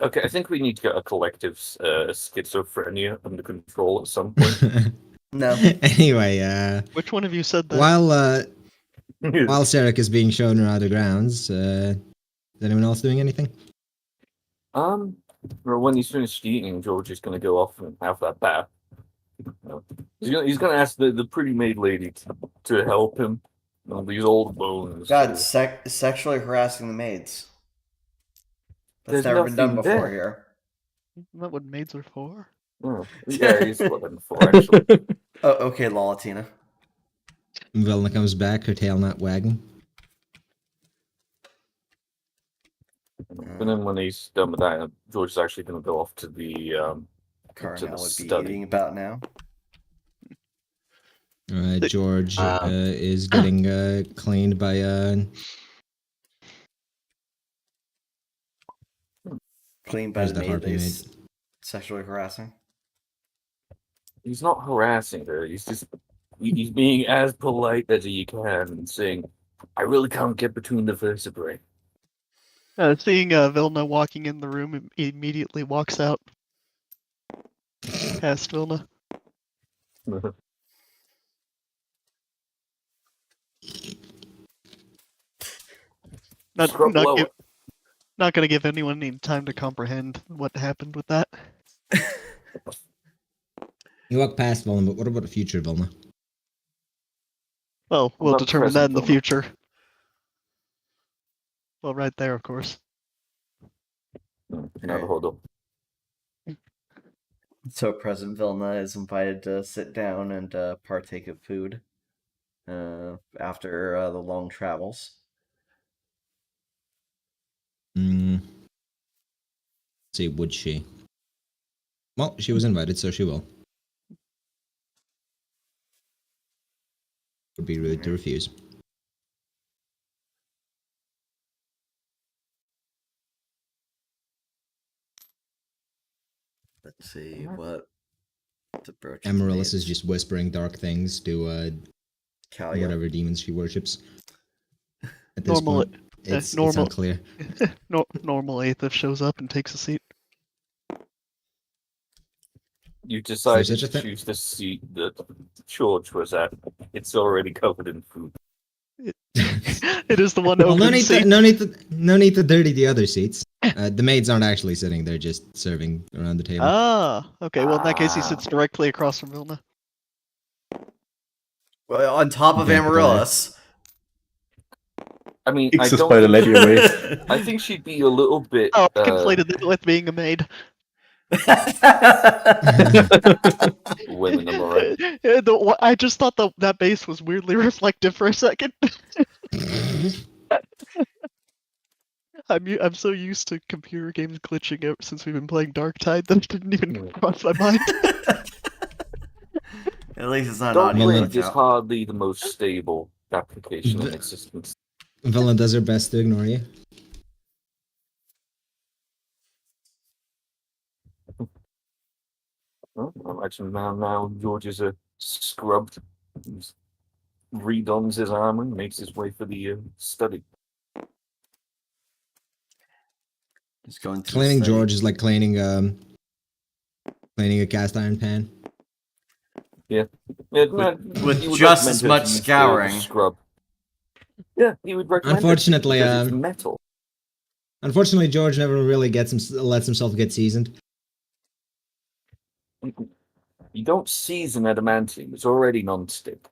Okay, I think we need to get a collective schizophrenia under control at some point. no. Anyway, Which one of you said that? while Sarek is being shown around the grounds, is anyone else doing anything? Well, when he's finished eating, George is going to go off and have that bath. He's gonna ask the pretty maid lady to help him on these old bones. God, sexually harassing the maids. That's There's never been done nothing before there. here. Isn't that what maids are for? Oh, yeah, he's looking for actually. Oh, okay, Lalatina. Velna comes back, her tail not wagging. And then when he's done with that, George is actually going to go off to the Carnell to the would be study. eating about now. George is getting cleaned by Clean by Where's the the maid harpy that he's sexually harassing. He's not harassing her. He's just he's being as polite as he can and saying, "I really can't get between the vertebrae." Seeing Vilna walking in the room, he immediately walks out past Vilna. Not Scrub not lower. give, not gonna give anyone any time to comprehend what happened with that. You walk past Vilna, but what about the future Vilna? Well, we'll about determine that in the present Vilna? future. Well, right there, of course. Now hold up. So President Vilna is invited to sit down and partake of food after the long travels. See, would she? Well, she was invited, so she will. Would be rude to refuse. Let's see what the brooch. Amaryllis is just whispering dark things to Kalia. whatever demons she worships. At this Normal- point, it's normal- unclear. Normal Aethith shows up and takes a seat. You decided such a to thing? choose the seat that George was at. It's already covered in food. It is the one Well, open no need seat. to dirty the other seats. The maids aren't actually sitting; they're just serving around the table. Ah, okay. Well, in that case, he Ah. sits directly across from Vilna. Well, on top of Yeah, but, Amaryllis. I mean, Kicks I us don't. by the lady away. I think she'd be a little bit. Oh, I conflated that with being a maid. Women am I right? I just thought that base was weirdly reflective for a second. I'm so used to computer games glitching ever since we've been playing Dark Tide that it didn't even cross my mind. At least it's not Dark audio. Well, Link is hardly the most stable application in existence. Vilna does her best to ignore you. Well, I imagine now George is scrubbed. He's redons his armor and makes his way for the study. Just going to Cleaning the site. George is like cleaning a cast iron pan. Yeah, with he would just recommend as her to much use the scouring. Scrub. Yeah, he would recommend. Unfortunately, because it's metal. Unfortunately, George never really lets himself get seasoned. You don't season adamantium; it's already non-stick.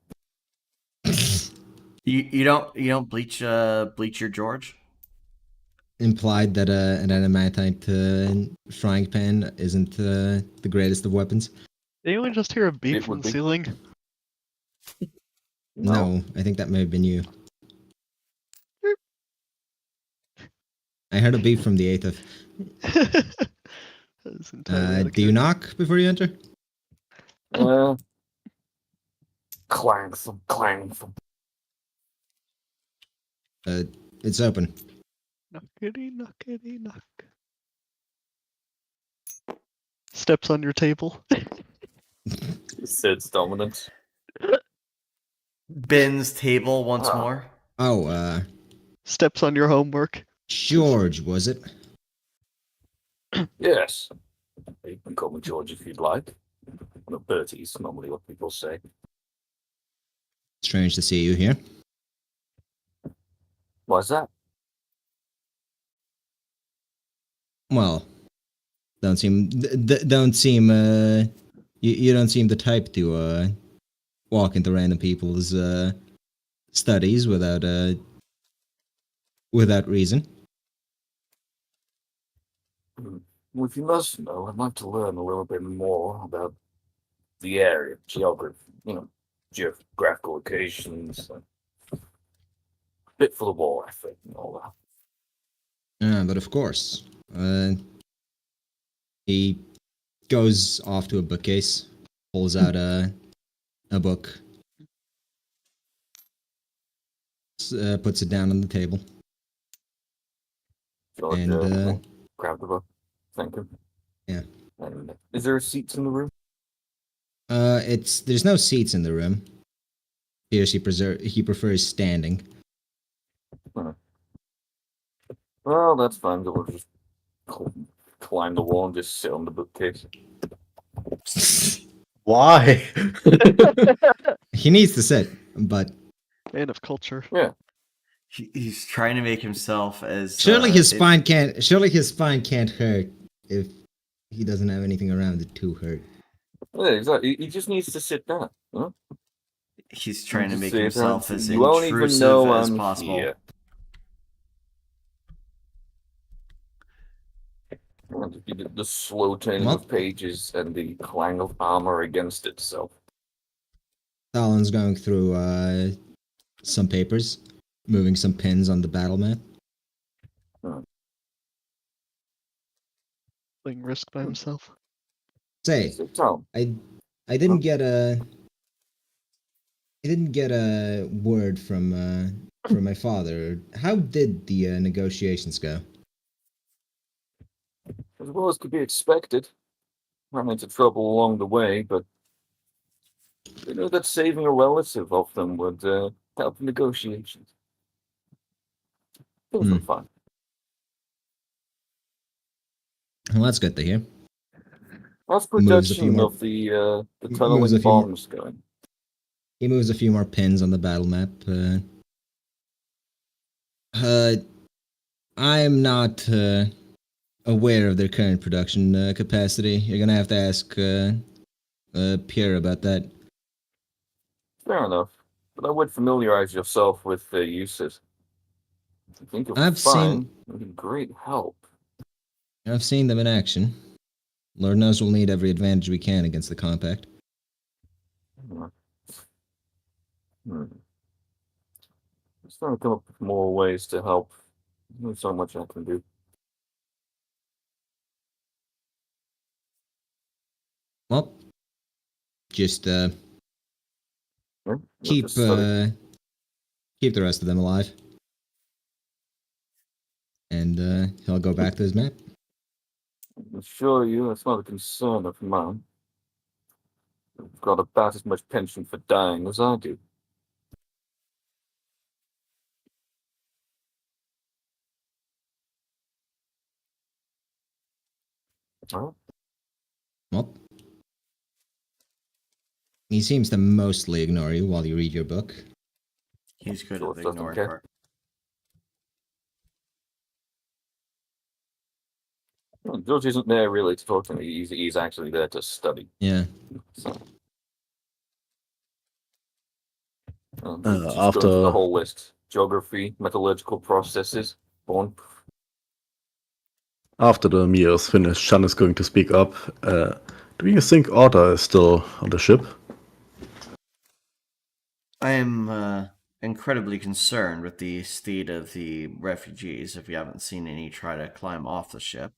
You don't bleach your George? Implied that an adamantite frying pan isn't the greatest of weapons. Did anyone just hear a beep It from would the be. ceiling? No, I think that may have been you. I heard a beep from the 8th. That is entirely out of Do you character. knock before you enter? Clang some, clang some. It's open. Knockity, knockity, knock. Steps on your table. Sid's dominance. Ben's table once Ah. more. Oh, Steps on your homework. George, was it? Yes. You can call me George if you'd like. No, Bertie is normally what people say. Strange to see you here. Why's that? Well, you don't seem the type to walk into random people's studies without reason. Well, if you must know, I'd like to learn a little bit more about the area, geography, geographical locations, a bit for the war effort and all that. But of course, he goes off to a bookcase, pulls out a book, puts it down on the table, George, and grab the book. Thank you. Yeah. And is there seats in the room? there's no seats in the room. He prefers standing. Well, that's fine. We'll just climb the wall and just sit on the bookcase. Why? He needs to sit, but Man of culture. Yeah. He's trying to make himself as Surely his spine can't. Surely his spine can't hurt if he doesn't have anything around it to hurt. Yeah, exactly. He just needs to sit down. Huh? He's trying to Just make sit down. himself as You won't even intrusive know as I'm possible. here. The slow turning Well- of pages and the clang of armor against itself. Talon's going through some papers, moving some pins on the battle map. Playing Risk by himself. Say, Sit down. I didn't get a word from my father. How did the negotiations go? As well as could be expected. Ran into trouble along the way, but we knew that saving a relative of them would help the negotiations. Things were fine. Well, that's good to hear. How's Moves a few production more- of the moves a tunneling few more- bombs going? He moves a few more pins on the battle map. I'm not aware of their current production capacity. You're gonna have to ask Pierre about that. Fair enough. But I would familiarize yourself with their uses. If you think I've it's fine, seen- it'd be great help. I've seen them in action. Lord knows we'll need every advantage we can against the compact. Just trying to come up with more ways to help. There's so much I can do. Well, just Yeah? keep Just study. keep the rest of them alive, and he'll go back to his map. I assure you, that's not a concern of mine. You've got about as much penchant for dying as I do. Well, Well, he seems to mostly ignore you while you read your book. He's good George at the doesn't ignoring care. part. George isn't there really to talk to me. He's actually there to study. Yeah. So, he's Uh, just after- going through the whole list: geography, metallurgical processes, born. After the meal is finished, Shan is going to speak up. Do you think Orta is still on the ship? I am incredibly concerned with the state of the refugees. If you haven't seen any try to climb off the ship.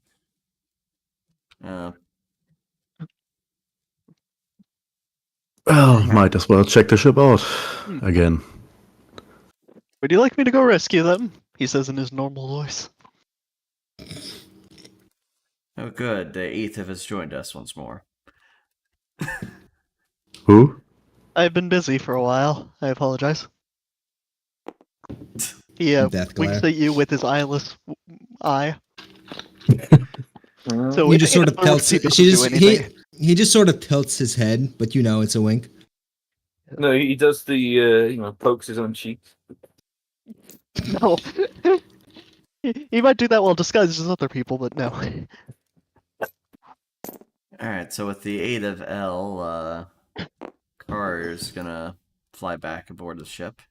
Well, might as well check the ship out again. Would you like me to go rescue them? He says in his normal voice. Oh, good. The Aether has joined us once more. Who? I've been busy for a while. I apologize. He Death winks glare. at you with his eyeless eye. Mm. So He in just sort of other words, tilts. he doesn't do anything. He just sort of tilts his head, but you know it's a wink. No, he does the pokes his own cheek. No. He might do that while disguised as other people, but no. Alright, so with the aid of L, Carr's gonna fly back aboard the ship.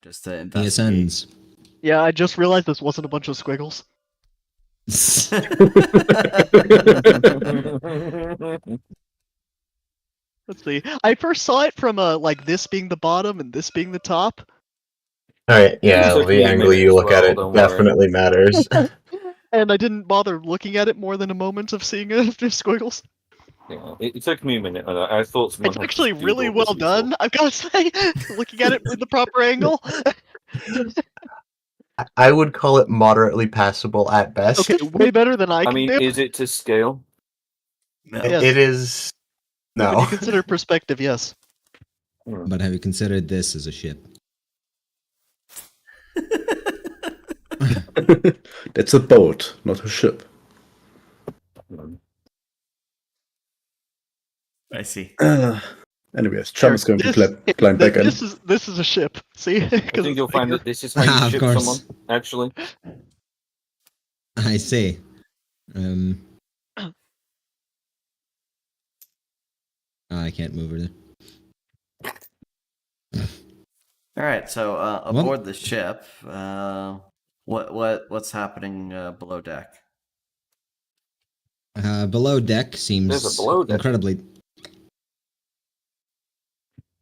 Just to He investigate. ascends. Yeah, I just realized this wasn't a bunch of squiggles. Let's see. I first saw it from like this being the bottom and this being the top. Alright, yeah, It took me the a angle minute you as look at well, it don't worry. definitely matters. And I didn't bother looking at it more than a moment of seeing it after squiggles. Yeah, it took me a minute. And I thought someone It's had actually just really Googled well this before. done, I've got to say. Looking at it in the proper angle. I would call it moderately passable at best. Okay, way better than I I can mean, do. is it to scale? No. Yes. It is. When No. you consider perspective, yes. But have you considered this as a ship? That's a boat, not a ship. Hmm. I see. Anyways, Chum is going to This- climb back in. This is a ship. See? I think you'll find that this is how you Of ship course. someone, actually. I see. I can't move her there. All right, so aboard the ship, what's happening below deck? Below deck seems There's a below deck. incredibly.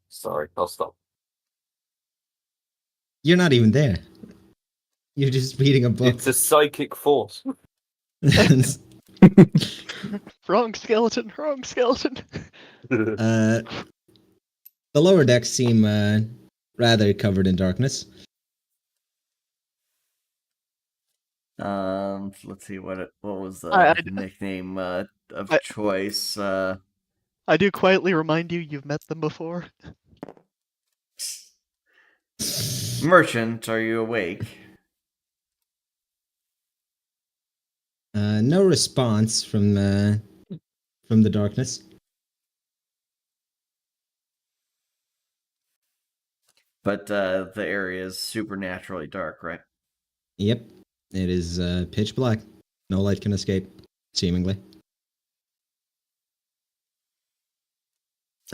Sorry, I'll stop. You're not even there. You're just reading a book. It's a psychic force. Wrong skeleton. Wrong skeleton. The lower decks seem rather covered in darkness. Let's see what was the I- nickname of I- choice. I do quietly remind you, you've met them before. Merchant, are you awake? No response from the darkness. But the area is supernaturally dark, right? Yep, it is pitch black. No light can escape, seemingly.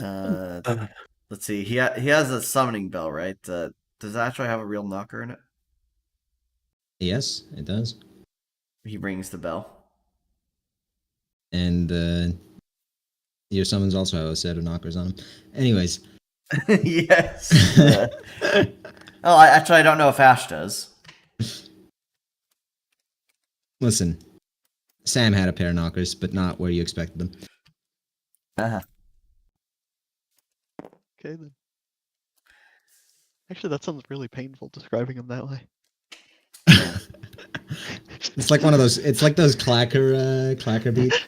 Let's see. He has a summoning bell, right? Does it actually have a real knocker in it? Yes, it does. He rings the bell. And your summons also have a set of knockers on them. Anyways, Yes. I don't know if Ash does. listen. Sam had a pair of knockers, but not where you expected them. Uh-huh. Okay then. Actually, that sounds really painful describing him that way. It's like one of those. It's like those clacker beats.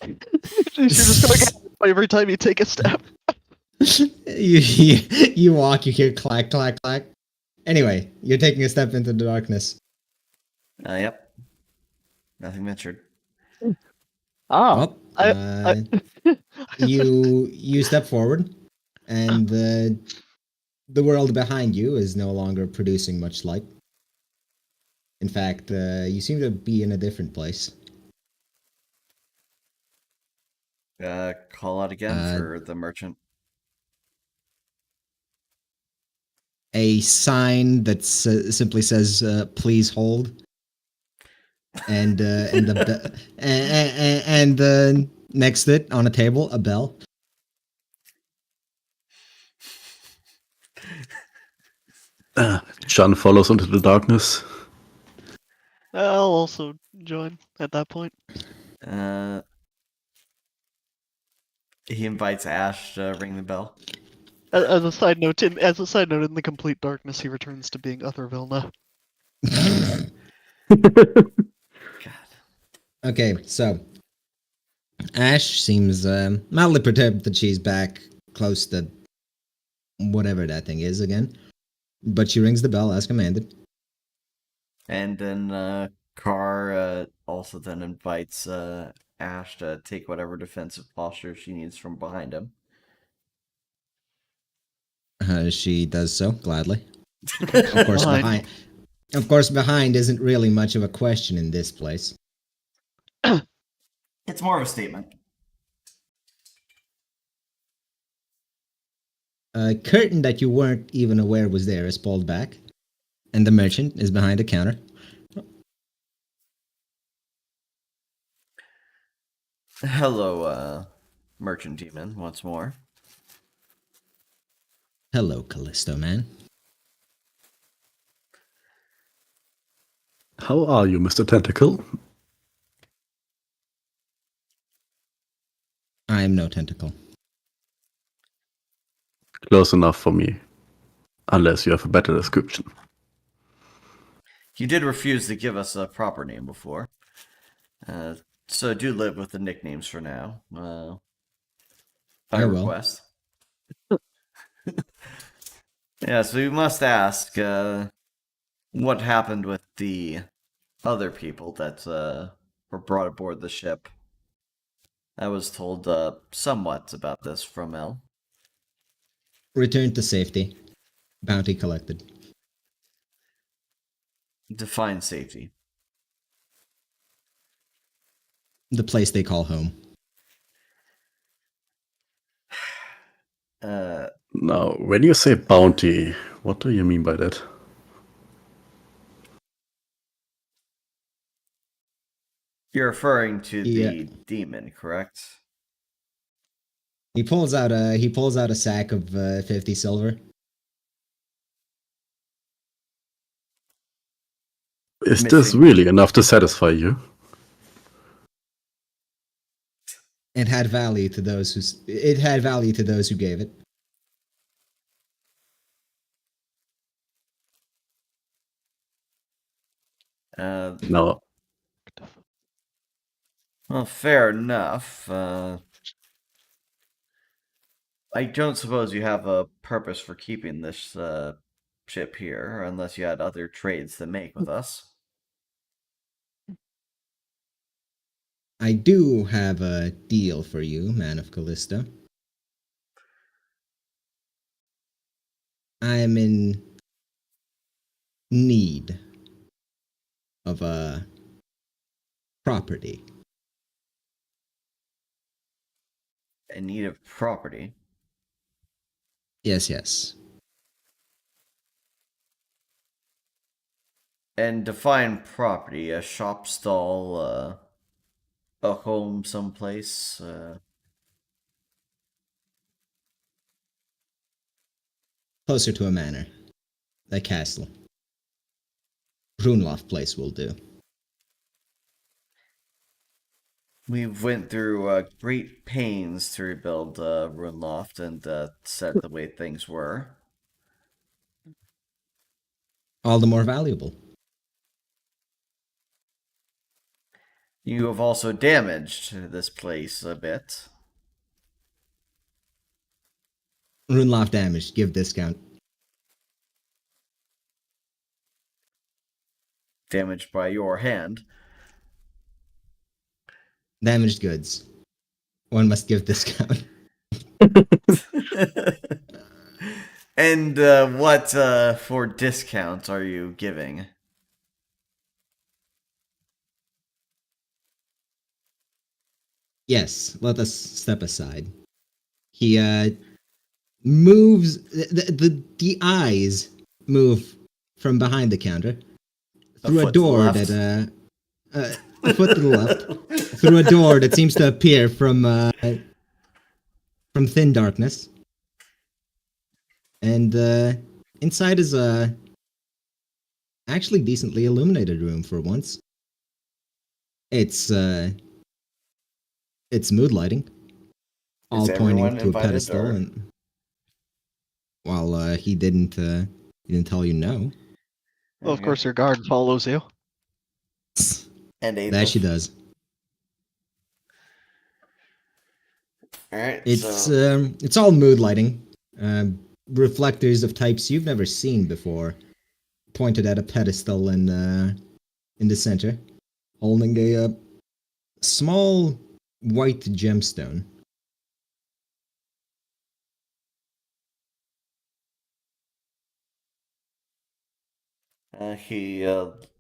You're just gonna get every time you take a step. you walk, you hear clack, clack, clack. Anyway, you're taking a step into the darkness. Yep. Nothing ventured. Ah, Well, you step forward, and the world behind you is no longer producing much light. In fact, you seem to be in a different place. Call out again for the merchant. A sign that simply says "Please hold," and next to it on a table a bell. Chun follows into the darkness. I'll also join at that point. He invites Ash to ring the bell. As a side note, in the complete darkness, he returns to being Other Vilna. God. Okay, so Ash seems mildly perturbed that she's back close to whatever that thing is again, but she rings the bell as commanded. And then Carr also then invites Ash to take whatever defensive posture she needs from behind him. She does so gladly. Of course, behind. Of course, behind isn't really much of a question in this place. It's more of a statement. A curtain that you weren't even aware was there is pulled back, and the merchant is behind a counter. Hello, merchant demon, once more. Hello, Callisto man. How are you, Mr. Tentacle? I am no tentacle. Close enough for me. Unless you have a better description. You did refuse to give us a proper name before. So do live with the nicknames for now. By I will. request. Yes, we must ask, what happened with the other people that were brought aboard the ship? I was told somewhat about this from El. Return to safety. Bounty collected. Define safety. The place they call home. Now, when you say bounty, what do you mean by that? You're referring to Yeah. the demon, correct? He pulls out a sack of 50 silver. Is this Missing. really enough to satisfy you? It had value to those who gave it. No. Well, fair enough. I don't suppose you have a purpose for keeping this ship here, unless you had other trades to make with us. I do have a deal for you, Man of Callisto. I am in need of a property. In need of property. Yes. And define property, a shop stall, a home someplace. Closer to a manor. A castle. Runeloft place will do. We went through great pains to rebuild Runeloft and set the way things were. All the more valuable. You have also damaged this place a bit. Runeloft damage, give discount. Damaged by your hand. Damaged goods. One must give discount. And what for discount are you giving? Yes, let us step aside. He moves the eyes move from behind the counter through a foot to the door left. that a foot to the left through a door that seems to appear from thin darkness, and inside is a actually decently illuminated room for once. It's mood lighting, all Is pointing everyone to a invited, pedestal, or- and while he didn't tell you no. Well, of course, your guard follows you. And That she does. Alright, It's all mood lighting. Reflectors of types you've never seen before, pointed at a pedestal in the center, holding a small white gemstone. He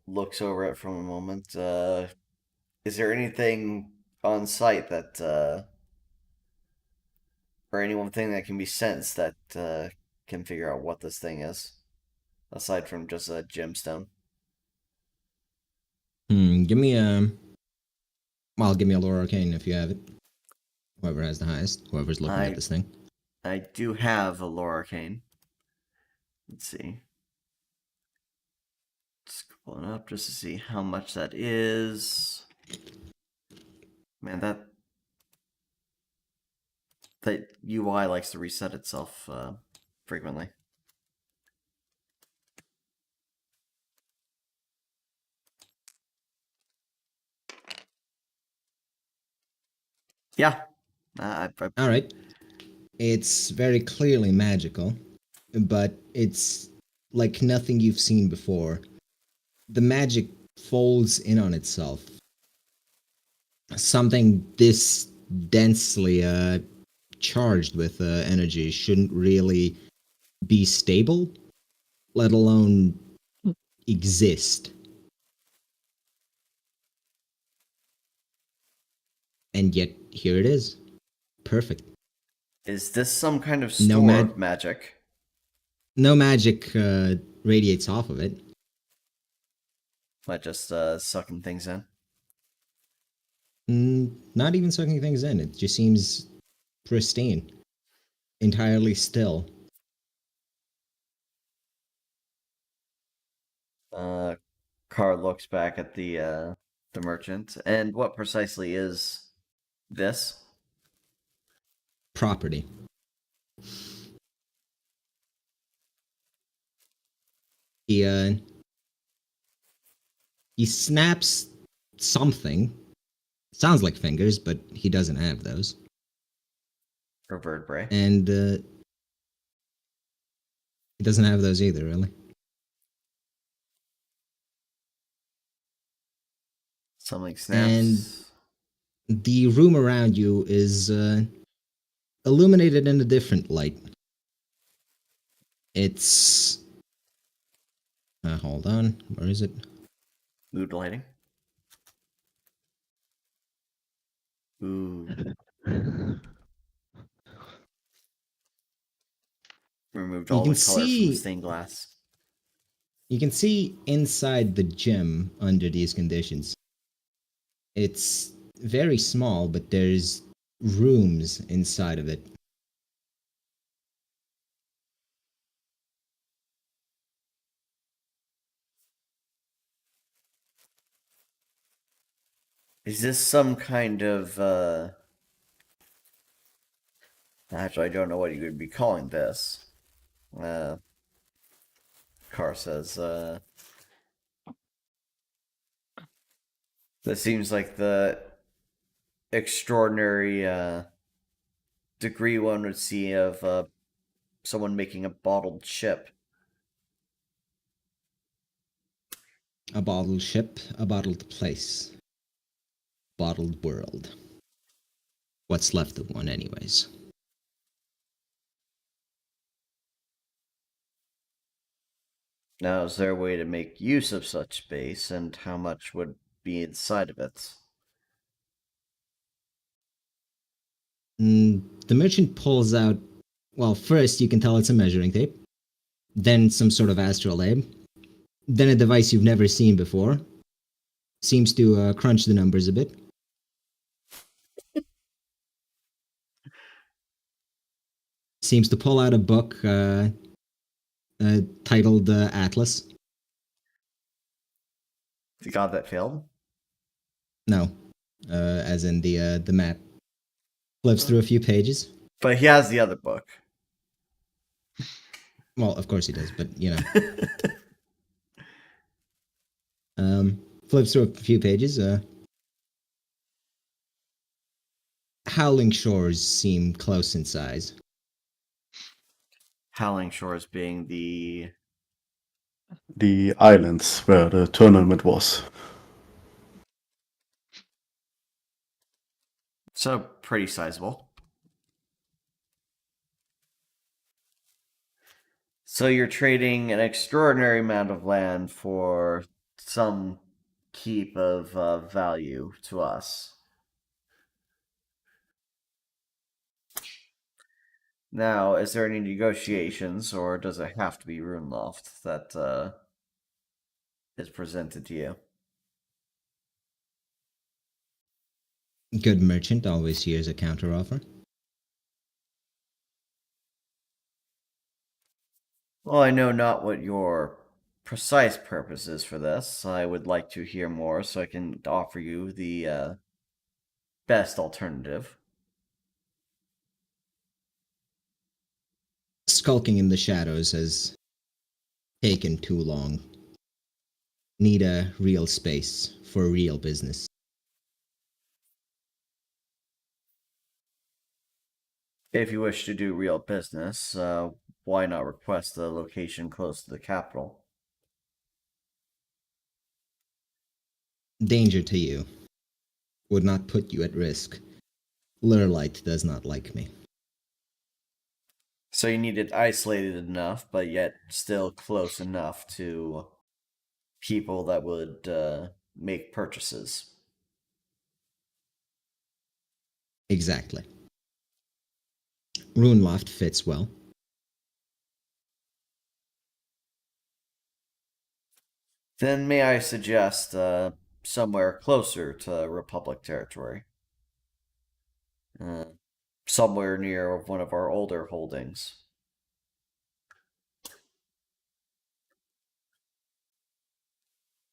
looks over it from a moment. Is there anything on site that, or anything that can be sensed that can figure out what this thing is, aside from just a gemstone? Give me a lore arcane if you have it. Whoever has the highest, whoever's looking at this thing. I do have a lore arcane. Let's see. Scrolling up just to see how much that is. Man, that UI likes to reset itself frequently. Yeah. All right. It's very clearly magical, but it's like nothing you've seen before. The magic folds in on itself. Something this densely charged with energy shouldn't really be stable, let alone exist. And yet, here it is. Perfect. Is this some kind of No store of magic? No magic radiates off of it. Like just sucking things in? Not even sucking things in. It just seems pristine. Entirely still. Carr looks back at the merchant. And what precisely is this? Property. He snaps something. Sounds like fingers, but he doesn't have those. Or vertebrae? And he doesn't have those either, really. Something snaps. And the room around you is illuminated in a different light. It's... hold on. Where is it? Mood lighting. Ooh. Removed all the color from the stained glass. You can see inside the gym under these conditions. It's very small, but there's rooms inside of it. Is this some kind of actually, I don't know what you would be calling this. Carr says, this seems like the extraordinary degree one would see of someone making a bottled ship. A bottled ship, a bottled place. Bottled world. What's left of one, anyways. Now, is there a way to make use of such space, and how much would be inside of it? The merchant pulls out... Well, first you can tell it's a measuring tape. Then some sort of astrolabe. Then a device you've never seen before. Seems to crunch the numbers a bit. Seems to pull out a book titled Atlas. The god that failed? No, as in the map. Flips through a few pages. But he has the other book. Well, of course he does, but you know. Flips through a few pages. Howling Shores seem close in size. Howling Shores being the islands where the tournament was. so pretty sizable. So you're trading an extraordinary amount of land for some keep of value to us. Now, is there any negotiations, or does it have to be Runeloft that is presented to you? Good merchant always hears a counteroffer. Well, I know not what your precise purpose is for this. I would like to hear more so I can offer you the best alternative. Skulking in the shadows has taken too long. Need a real space for real business. If you wish to do real business, why not request a location close to the capital? Danger to you. Would not put you at risk. Lurlight does not like me. So you need it isolated enough, but yet still close enough to people that would make purchases. Exactly. Runeloft fits well. Then may I suggest somewhere closer to Republic territory? Somewhere near one of our older holdings.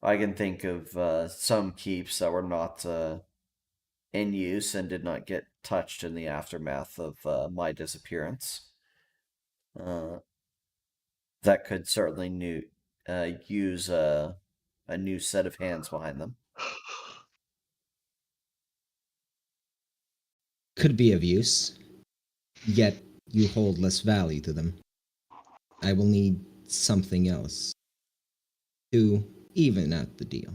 I can think of some keeps that were not in use and did not get touched in the aftermath of my disappearance. That could certainly use a new set of hands behind them. Could be of use, yet you hold less value to them. I will need something else to even out the deal.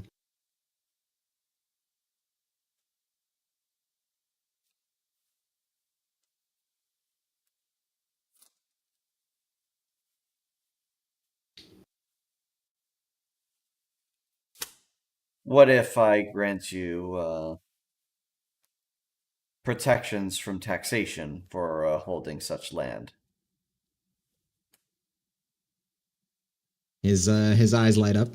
What if I grant you protections from taxation for holding such land? His eyes light up.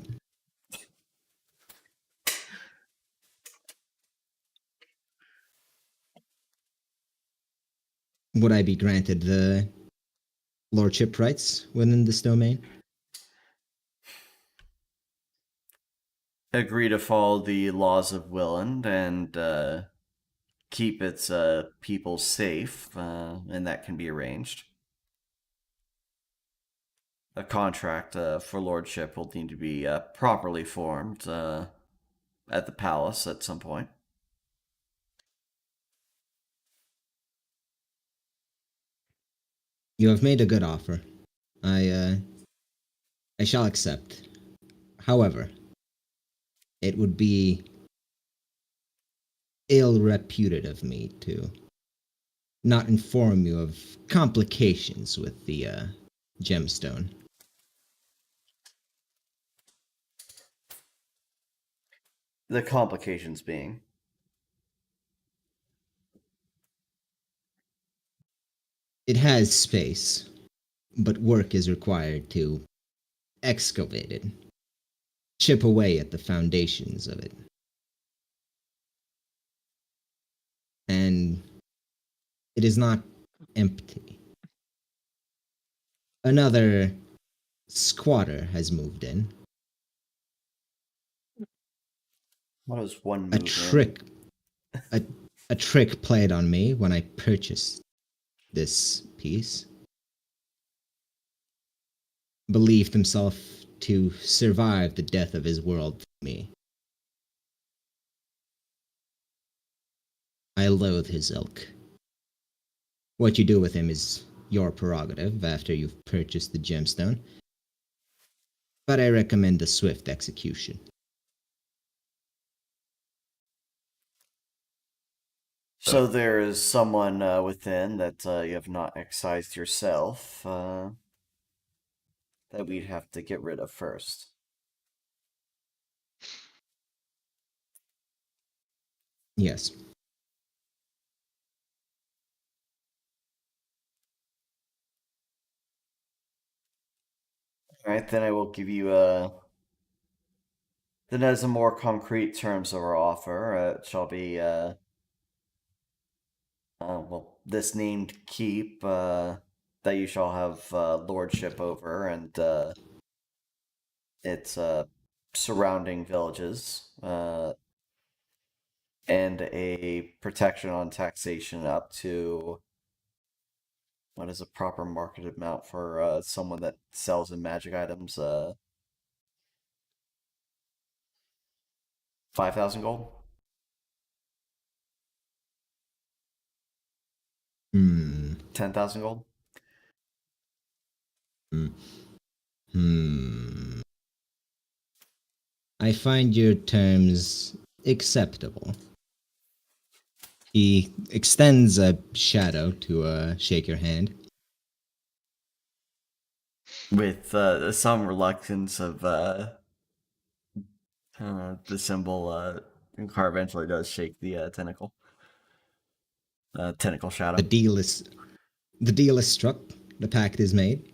Would I be granted the lordship rights within this domain? Agree to follow the laws of Willand and keep its people safe, and that can be arranged. A contract for lordship will need to be properly formed at the palace at some point. You have made a good offer. I shall accept. However, it would be ill-reputed of me to not inform you of complications with the gemstone. The complications being? It has space, but work is required to excavate it, chip away at the foundations of it. And it is not empty. Another squatter has moved in. What was one A move trick, a trick played on me when I purchased this piece. Believed himself to survive the death of his world for me. I loathe his ilk. What you do with him is your prerogative after you've purchased the gemstone, but I recommend a swift execution. So there is someone within that you have not excised yourself that we'd have to get rid of first. Yes. Alright, then I will give you then as a more concrete terms of our offer, it shall be well, this named keep that you shall have lordship over, and its surrounding villages, and a protection on taxation up to what is a proper market amount for someone that sells in magic items? 5,000 gold. Hmm. 10,000 gold. I find your terms acceptable. He extends a shadow to shake your hand. With some reluctance of the symbol, Car eventually does shake the tentacle. Tentacle shadow. The deal is struck. The pact is made.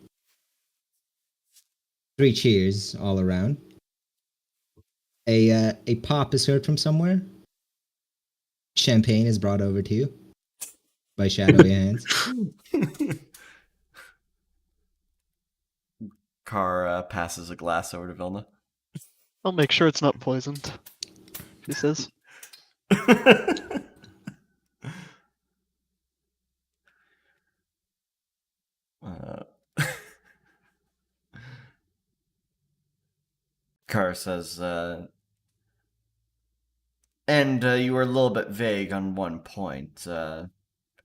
3 cheers all around. A pop is heard from somewhere. Champagne is brought over to you by shadowy hands. Car passes a glass over to Vilna. I'll make sure it's not poisoned. She says. Car says, and you were a little bit vague on one point.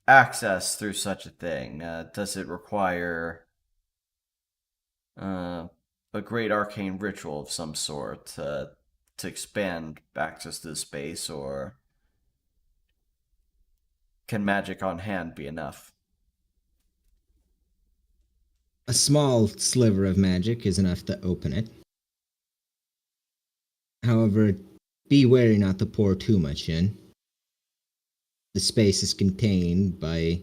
Access through such a thing, does it require a great arcane ritual of some sort to expand access to the space, or can magic on hand be enough? A small sliver of magic is enough to open it. However, be wary not to pour too much in. The space is contained by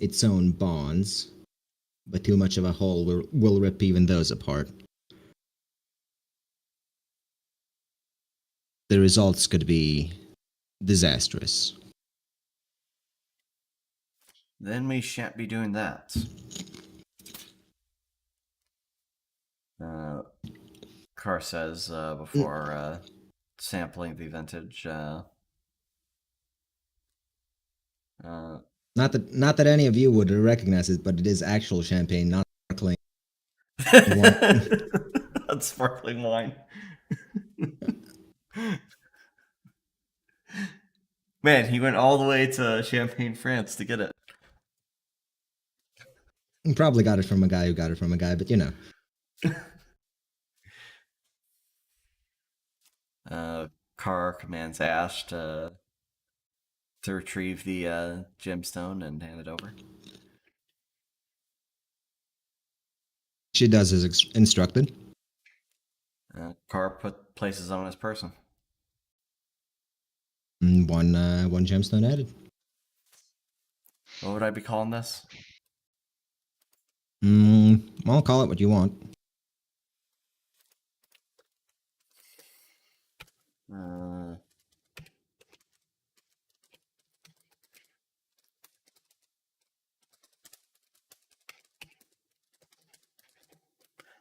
its own bonds, but too much of a hole will rip even those apart. The results could be disastrous. Then we shan't be doing that. Carr says before sampling the vintage. Not that any of you would recognize it, but it is actual champagne, not sparkling. That's sparkling wine. Man, he went all the way to Champagne, France to get it. You probably got it from a guy who got it from a guy, but you know. Carr commands Ash to retrieve the gemstone and hand it over. She does as instructed. Carr places on his person. One gemstone added. What would I be calling this? I'll call it what you want.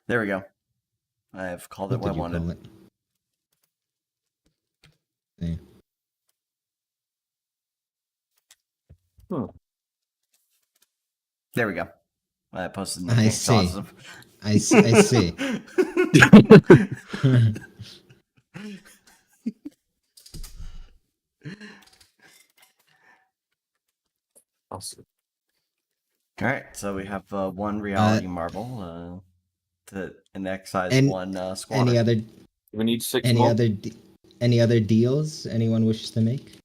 There we go. I have called it what I wanted. Call it? Yeah. There we go. I posted. I see. Awesome. I see. Awesome. All right, so we have one reality marble and excise one squatter. Any other? We need 6 more. Any other deals anyone wishes to make?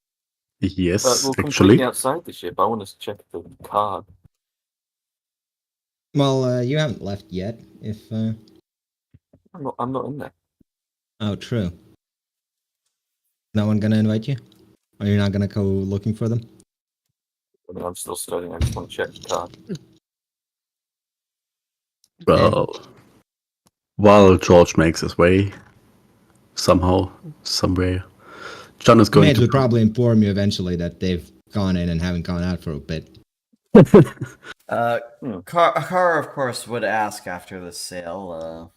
Yes, Well, actually. completely outside the ship, I want to check the card. Well, you haven't left yet. If I'm not in there. oh, true. No one gonna invite you? Or you're not gonna go looking for them? I mean, I'm still studying. I just want to check the card. Well, while George makes his way, somehow, somewhere, John is going Mage to would probably inform you eventually that they've gone in and haven't gone out for a bit. Carr, of course, would ask after the sale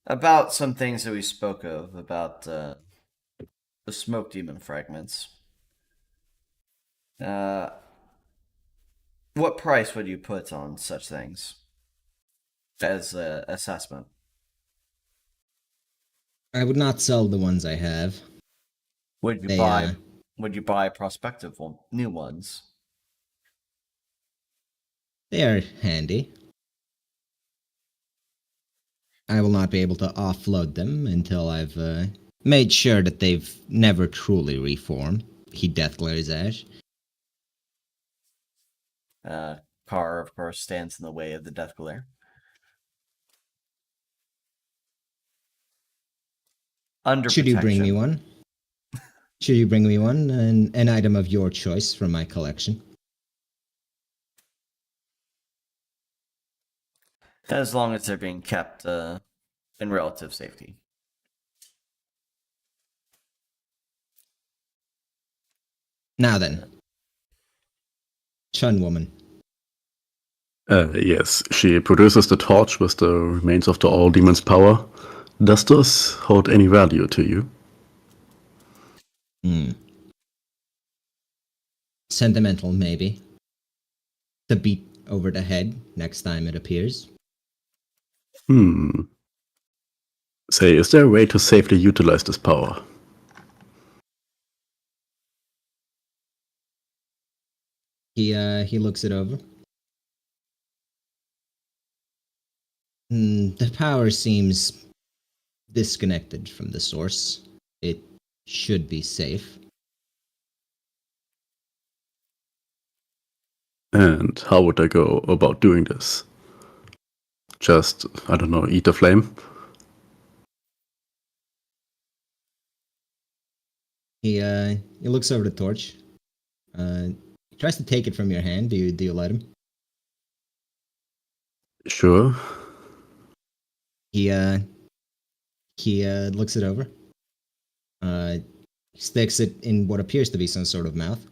about some things that we spoke of, about the smoke demon fragments. What price would you put on such things as an assessment? I would not sell the ones I have. Would you buy? Would you buy prospective new ones? They are handy. I will not be able to offload them until I've made sure that they've never truly reformed. He death glares Ash. Carr, of course, stands in the way of the death glare. Under Should you bring me protection. one? Should you bring me one? An item of your choice from my collection. As long as they're being kept in relative safety. Now then. Chun woman. Yes, she produces the torch with the remains of the All Demon's power. Does this hold any value to you? Sentimental, maybe. To beat over the head next time it appears. Say, is there a way to safely utilize this power? He looks it over. The power seems disconnected from the source. It should be safe. And how would I go about doing this? Just, I don't know, eat a flame? He looks over the torch. He tries to take it from your hand. Do you let him? Sure. He looks it over. Sticks it in what appears to be some sort of mouth.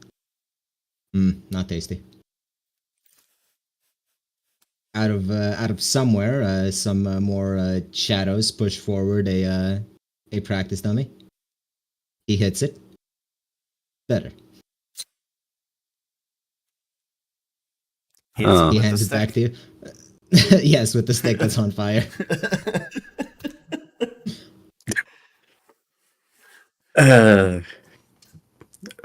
Not tasty. Out of somewhere, some more shadows push forward a practice dummy. He hits it. Better. He hits it He with hands the it back stick. to you. Yes, with the stick that's on fire.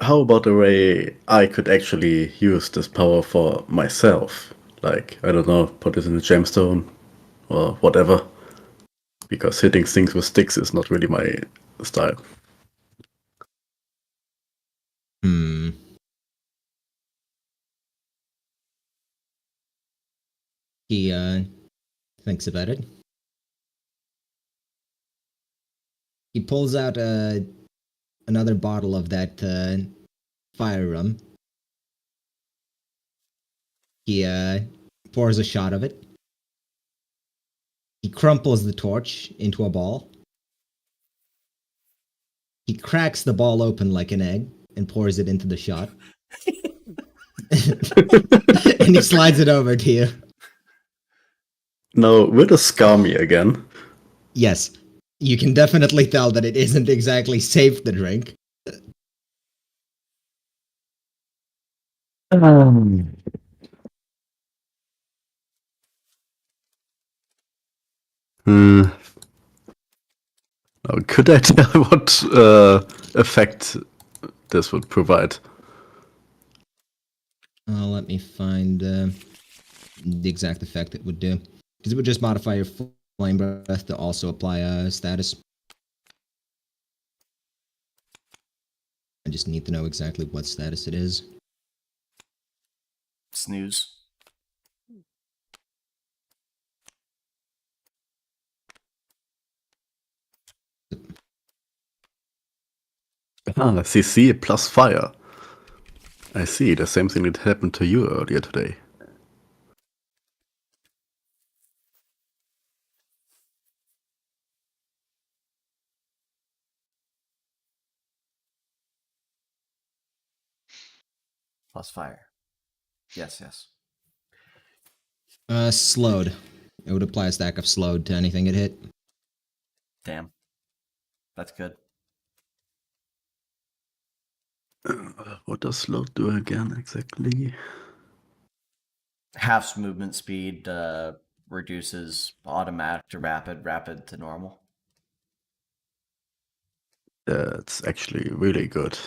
How about a way I could actually use this power for myself? Like, I don't know, put it in a gemstone or whatever. Because hitting things with sticks is not really my style. He thinks about it. He pulls out another bottle of that fire rum. He pours a shot of it. He crumples the torch into a ball. He cracks the ball open like an egg and pours it into the shot. And he slides it over to you. Now, will this scar me again? Yes, you can definitely tell that it isn't exactly safe to drink. Now, could I tell what effect this would provide? Let me find the exact effect it would do. Because it would just modify your flame breath to also apply a status. I just need to know exactly what status it is. Snooze. CC plus fire. I see, the same thing that happened to you earlier today. Plus fire. Yes, yes. Slowed. It would apply a stack of slowed to anything it hit. Damn. That's good. What does slow do again exactly? Half movement speed reduces automatic to rapid to normal. That's actually really good.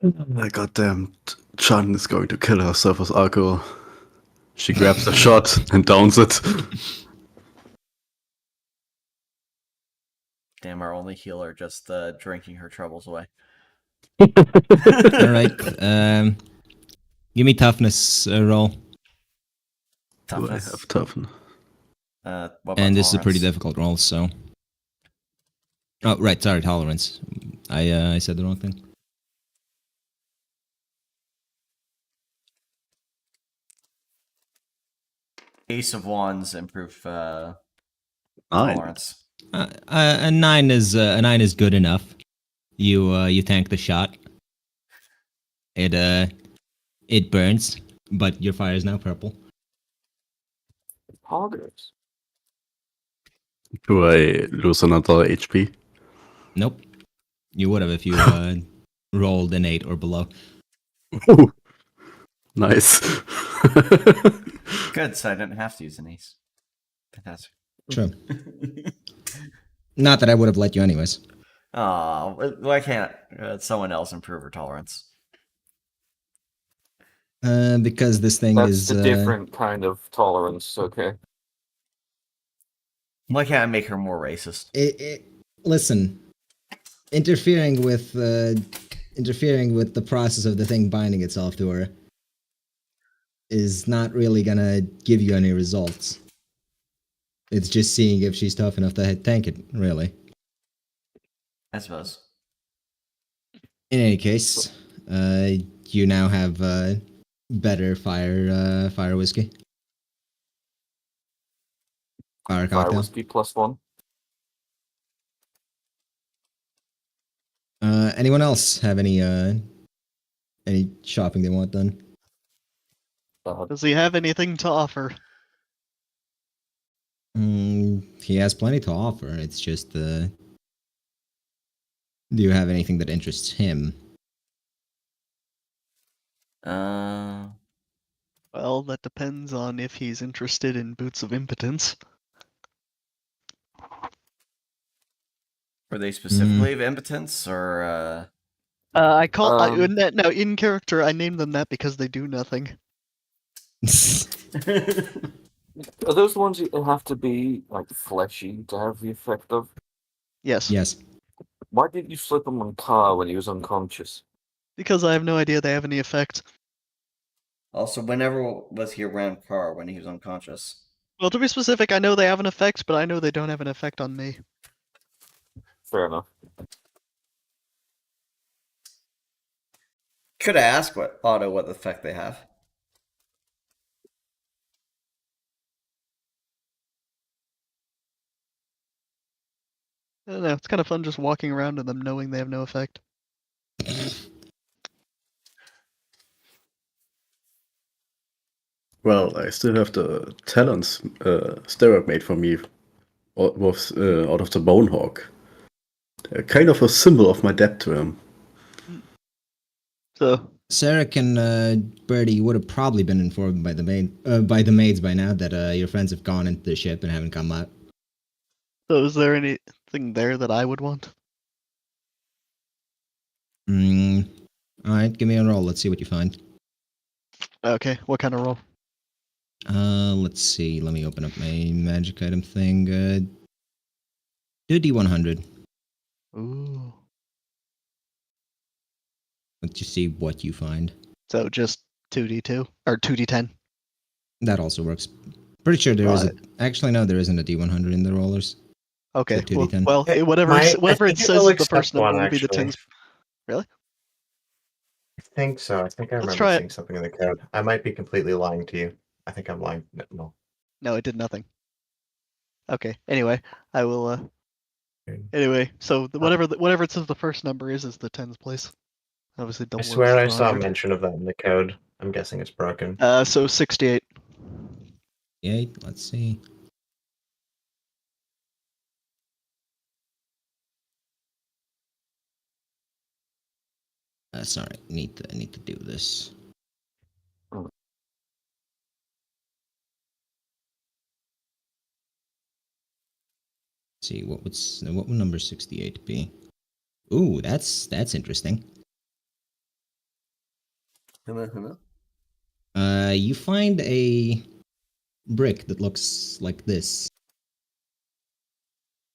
Goddamn, Chan is going to kill herself with alcohol. She grabs a shot and downs it. Damn, our only healer just drinking her troubles away. Alright, give me toughness roll. Do I Toughness. have toughen? What about And this is a pretty tolerance? difficult roll, so Oh, right. Sorry, tolerance. I said the wrong thing. Ace of Wands improve Nine. tolerance. A 9 is a 9 is good enough. You tank the shot. It burns, but your fire is now purple. Poggers. Do I lose another HP? Nope. You would have if you rolled an 8 or below. Ooh. Nice. Good, so I didn't have to use an ace. Fantastic. True. Not that I would have let you anyways. Oh, why can't someone else improve her tolerance? Because this thing That's is a different kind of tolerance, okay? Why can't I make her more racist? Listen, interfering with the process of the thing binding itself to her is not really gonna give you any results. It's just seeing if she's tough enough to tank it, really. I suppose. In any case, you now have better fire whiskey. Fire Fire cocktail. whiskey +1. Anyone else have any shopping they want done? Does he have anything to offer? He has plenty to offer. It's just, do you have anything that interests him? Uh, Well, that depends on if he's interested in boots of impotence. were they specifically of impotence, or I call Um, no in character. I named them that because they do nothing. Are those the ones you have to be like fleshy to have the effect of? Yes. Yes. Why didn't you slip him on Car when he was unconscious? Because I have no idea they have any effect. Also, whenever was he around Carr when he was unconscious? Well, to be specific, I know they have an effect, but I know they don't have an effect on me. Fair enough. Could I ask what effect they have? I don't know. It's kind of fun just walking around and them knowing they have no effect. Well, I still have the talents Sterek made for me. Was out of the Bone Hawk. Kind of a symbol of my debt to him. So, Sarek and Birdie would have probably been informed by the maids by now that your friends have gone into the ship and haven't come out. so is there anything there that I would want? Alright, give me a roll. Let's see what you find. Okay, what kind of roll? Let's see. Let me open up my magic item thing. Do a D100. Ooh. Let's just see what you find. So just 2d2 or 2d10. That also works. Pretty sure there is a... Actually, no, there isn't a D100 in the rollers. Okay, So 2d10. well, Hey, whatever I whatever it think it says will is the first accept number one, will be the actually. tens. Really? I think so. I think I Let's remember try it. seeing something in the code. I might be completely lying to you. I think I'm lying. No. No, it did nothing. Okay. Anyway, I will. Anyway, so whatever it says the first number is the tens place. Obviously, I double. swear I is saw a 100. mention of that in the code. I'm guessing it's broken. So 68. Yay, let's see. Sorry, I need to do this. See what would number 68 be? Ooh, that's interesting. You find a brick that looks like this.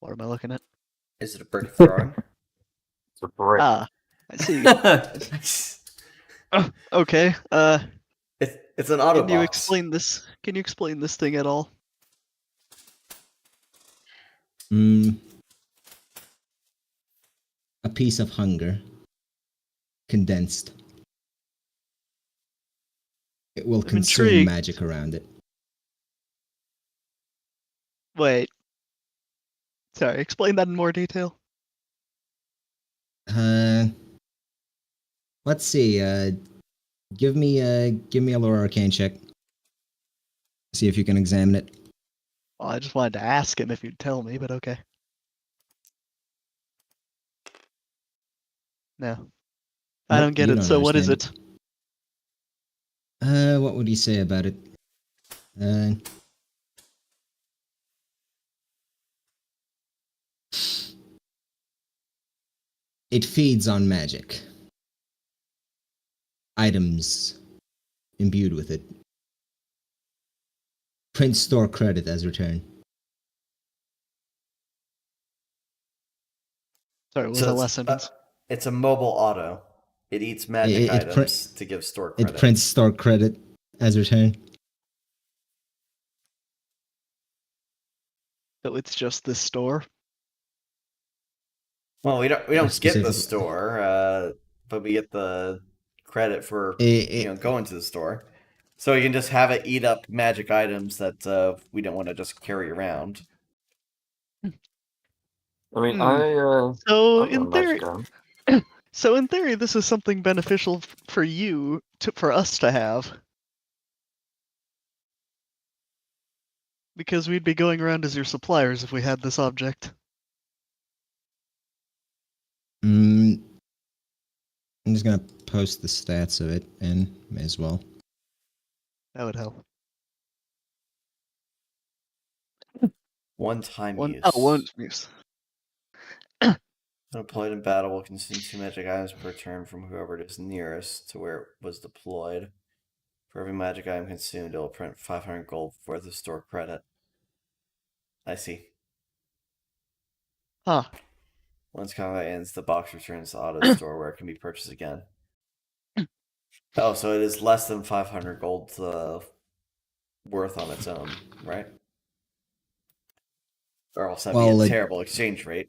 What am I looking at? Is it a brick throwing? It's a brick. Ah, I see. Okay. It's an auto Can you box. explain this? Can you explain this thing at all? a piece of hunger condensed. It will I'm consume intrigued. magic around it. Wait. Sorry, explain that in more detail. Let's see. Give me a lower arcane check. See if you can examine it. Well, I just wanted to ask him if you'd tell me, but okay. No. I Nope, don't get you it, don't so what is understand it? What would you say about it? It feeds on magic. Items imbued with it. Print store credit as return. Sorry, what was So that it's, last sentence? It's a mobile auto. It eats magic It print- items to give store credit. It prints store credit as return. So it's just this store? Well, we don't Or get the specifically- store, but we get the credit for It- going to the store. So you can just have it eat up magic items that we don't want to just carry around. I mean, So I'm in a theory, magic item. so in theory, this is something beneficial for you, for us to have, because we'd be going around as your suppliers if we had this object. I'm just gonna post the stats of it, and may as well. That would help. One-time use. One use. When deployed in battle, will consume 2 magic items per turn from whoever it is nearest to where it was deployed. For every magic item consumed, it will print 500 gold worth of store credit. I see. Huh. Once combat ends, the box returns to auto store where it can be purchased again. Oh, so it is less than 500 gold worth on its own, right? Or else that'd be a terrible exchange rate.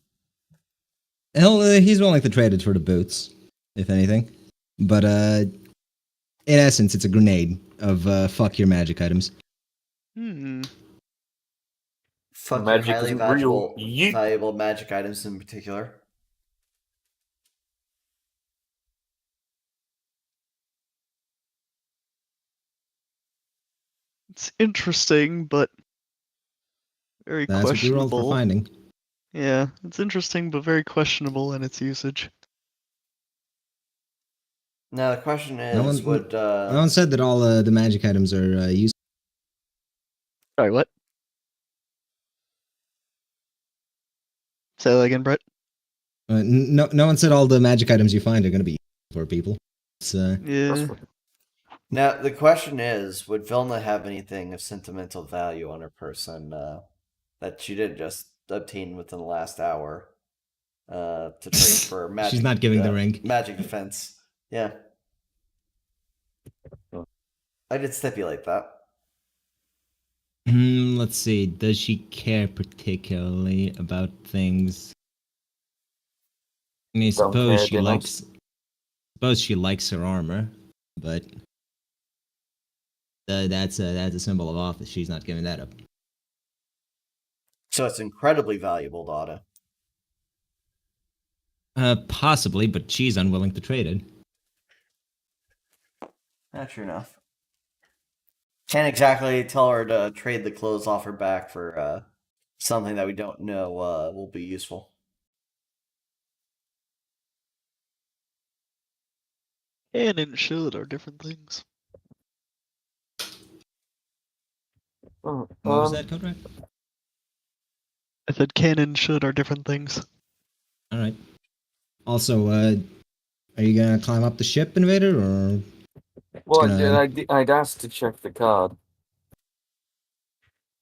He's willing to trade it for the boots, if anything. But in essence, it's a grenade of fuck your magic items. Fuck Magic your highly isn't valuable, real. Yeet. valuable magic items in particular. It's interesting, but very That's what we rolled questionable. for finding. Yeah, it's interesting, but very questionable in its usage. Now the question is, No one- would No one said that all the magic items are used. Sorry, what? Say that again, Brett. No one said all the magic items you find are going to be used for people. It's Yeah. now the question is, would Vilna have anything of sentimental value on her person that she did just obtain within the last hour to trade for magic? She's not giving the ring. Magic defense. Yeah. I did stipulate that. Let's see. Does she care particularly about things? I mean, Don't suppose care she enough. likes. Suppose she likes her armor, but that's a symbol of office. She's not giving that up. So it's incredibly valuable, Dada. Possibly, but she's unwilling to trade it. True enough. Can't exactly tell her to trade the clothes off her back for something that we don't know will be useful. Can and should are different things. What was that, Conrad? I said can and should are different things. All right. Also, are you gonna climb up the ship, Invader, or? Well, gonna- I'd asked to check the card.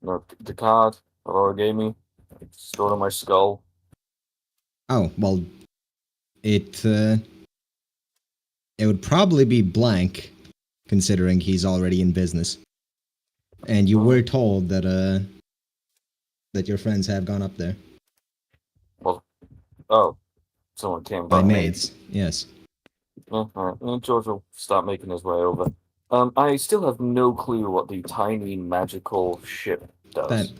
No, the card Aurora gave me. It's stored on my skull. Oh well, it would probably be blank, considering he's already in business. And you were told that that your friends have gone up there. Well, oh. someone came By by. maids, yes. All right. Well, George will start making his way over. I still have no clue what the tiny magical ship does.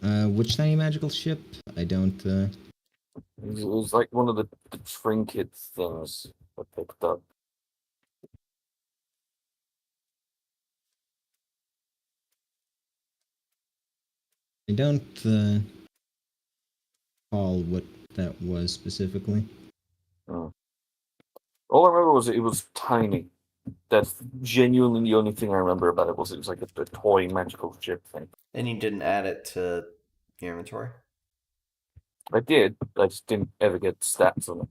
Which tiny magical ship? I don't. It was like one of the trinket things I picked up. I don't recall what that was specifically. Oh. All I remember was it was tiny. That's genuinely the only thing I remember about it. Was like a toy magical ship thing. And you didn't add it to your inventory? I did. I just didn't ever get stats on it.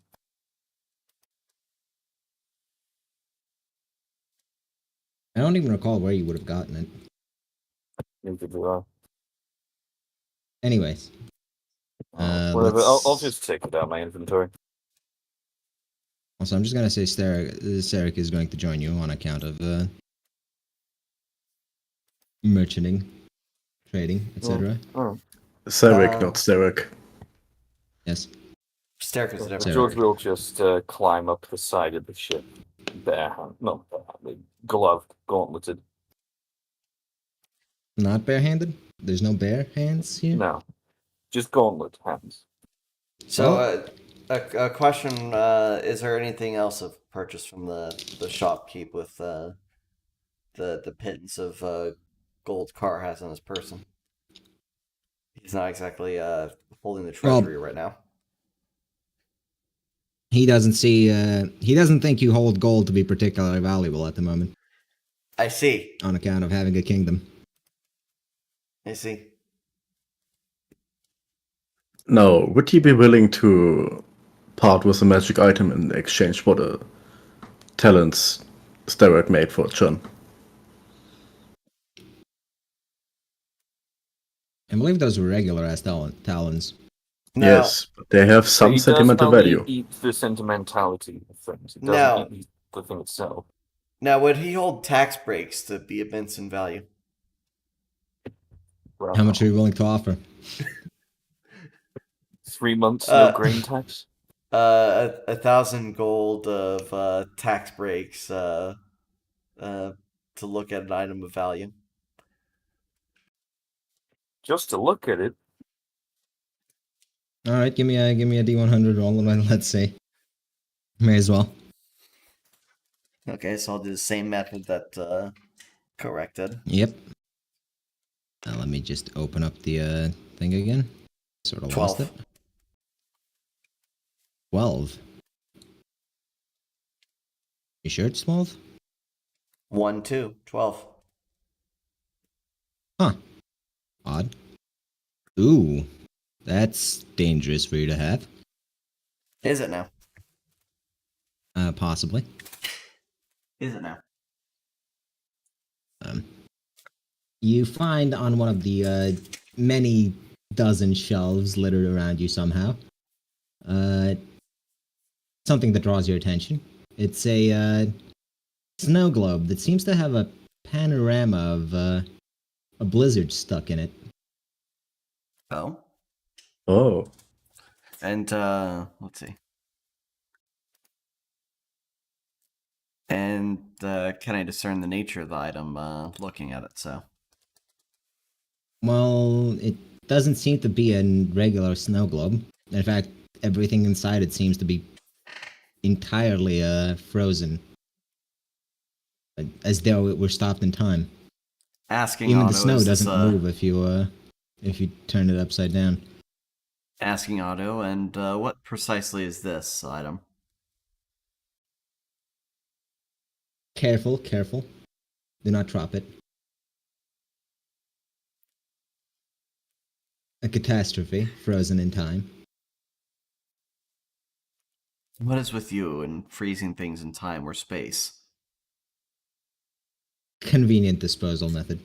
I don't even recall where you would have gotten it. Neither do I. Anyways. Whatever. I'll just take it out of my inventory. Also, I'm just gonna say Sarek is going to join you on account of merchanting, trading, etc. Oh. Sarek, not Sarek. Yes. Sterk is different. George will just climb up the side of the ship, gloved, gauntleted. Not barehanded? There's no bare hands here? No, just gauntlet hands. So, a question: is there anything else of purchase from the shopkeep with the pittance of gold Carr has on his person? He's not exactly holding the treasury right now. He doesn't see. He doesn't think you hold gold to be particularly valuable at the moment. I see. On account of having a kingdom. I see. Now, would he be willing to part with a magic item in exchange for the talents Starrett made for John? I believe those were regular ass talons. No. Yes, but they have some sentimental value. He eats the sentimentality of things. He doesn't No. eat the thing itself. Now, would he hold tax breaks to be immense in value? Well, How much are you willing to offer? 3 months, no grain tax? 1,000 gold of tax breaks to look at an item of value. Just to look at it. All right, give me a D100 roll, and let's see. May as well. Okay, so I'll do the same method that corrected. Yep. Now let me just open up the thing again. Sort of 12. lost it. 12. You sure it's 12? 1, 2, 12. Huh. Odd. Ooh. That's dangerous for you to have. Is it now? Possibly. Is it now? You find on one of the many dozen shelves littered around you somehow something that draws your attention. It's a snow globe that seems to have a panorama of a blizzard stuck in it. Oh. Oh. And let's see. And can I discern the nature of the item looking at it? So. Well, it doesn't seem to be a regular snow globe. In fact, everything inside it seems to be entirely frozen, as though it were stopped in time. Asking even Otto, the snow is doesn't this, move if you turn it upside down. Asking Otto, and what precisely is this item? Careful, careful. Do not drop it. A catastrophe, frozen in time. What is with you and freezing things in time or space? Convenient disposal method.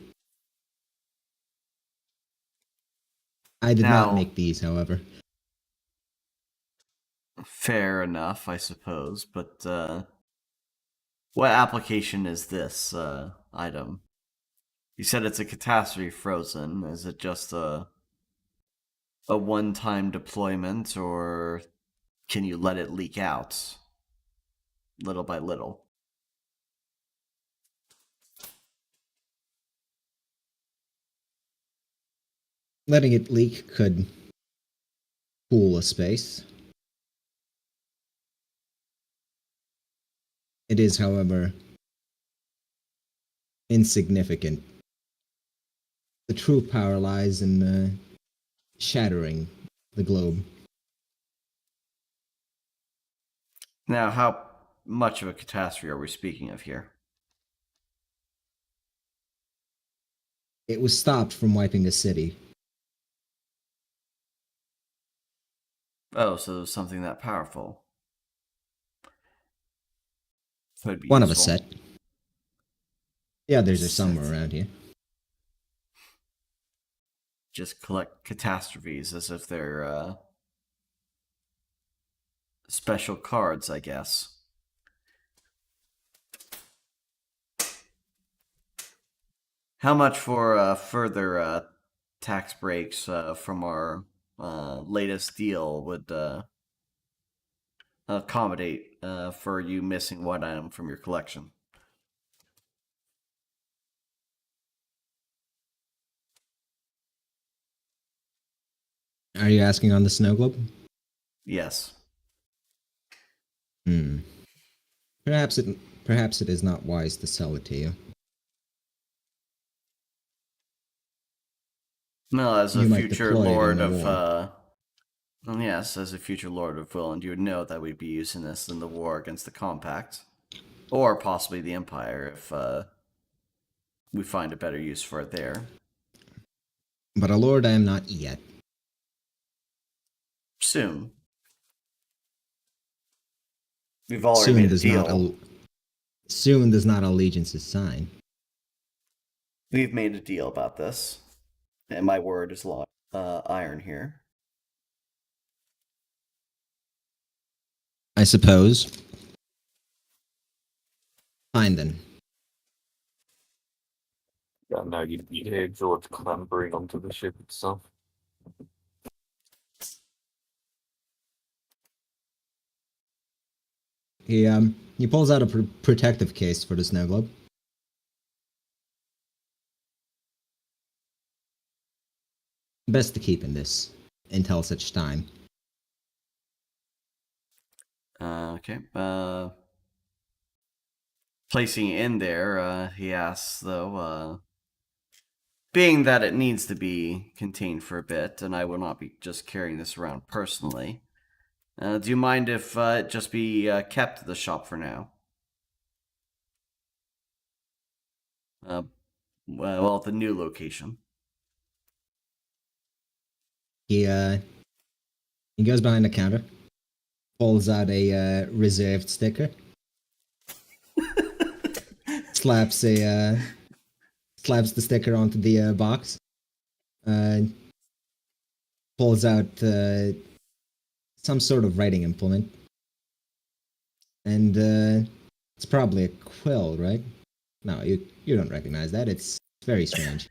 I did not make these, however. Fair enough, I suppose, but what application is this item? You said it's a catastrophe frozen. Is it just a one-time deployment, or can you let it leak out little by little? Letting it leak could cool a space. It is, however, insignificant. The true power lies in shattering the globe. Now, how much of a catastrophe are we speaking of here? It was stopped from wiping a city. Oh, so it was something that powerful. Could be One of a useful. set. The others are somewhere around here. Just collect catastrophes as if they're special cards, I guess. How much for further tax breaks from our latest deal would accommodate for you missing one item from your collection? Are you asking on the snow globe? Yes. Perhaps it is not wise to sell it to you. Well, as a You might future deploy it in lord the of war. yes, as a future lord of Willand, you would know that we'd be using this in the war against the Compact, or possibly the Empire if we find a better use for it there. But a lord I am not yet. Soon. We've already made a deal. Soon does not allegiances sign. We've made a deal about this, and my word is law. Iron here. I suppose. Fine then. Yeah, now you hear George clambering onto the ship itself. He pulls out a protective case for the snow globe. Best to keep in this until such time. Okay. Placing it in there, he asks, though, being that it needs to be contained for a bit, and I will not be just carrying this around personally, do you mind if it just be kept at the shop for now? Well, the new location. He goes behind the counter, pulls out a reserved sticker, slaps the sticker onto the box, pulls out some sort of writing implement, and it's probably a quill, right? No, you don't recognize that. It's very strange.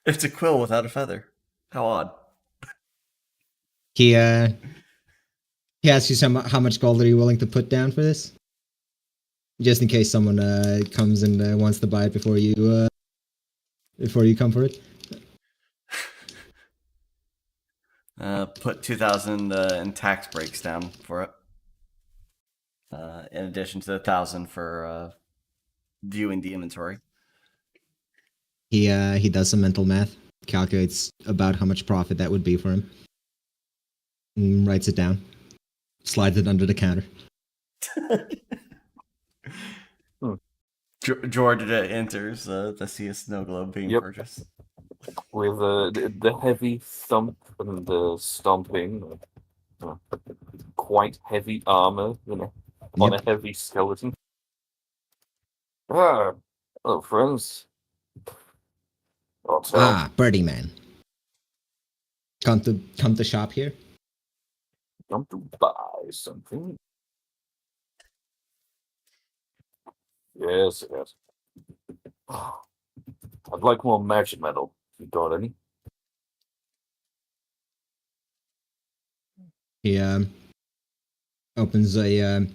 It's a quill without a feather. How odd. He asks you how much gold are you willing to put down for this, just in case someone comes and wants to buy it before you come for it. Put 2,000 in tax breaks down for it. In addition to the 1,000 for viewing the inventory. He does some mental math, calculates about how much profit that would be for him, and writes it down, slides it under the counter. George enters to see a snow globe being purchased. With the heavy thump and the stomping, quite heavy armor, on a heavy skeleton. Ah, hello, friends. Birdie Man. Come to shop here? Come to buy something. Yes. I'd like more magic metal. You got any? Opens a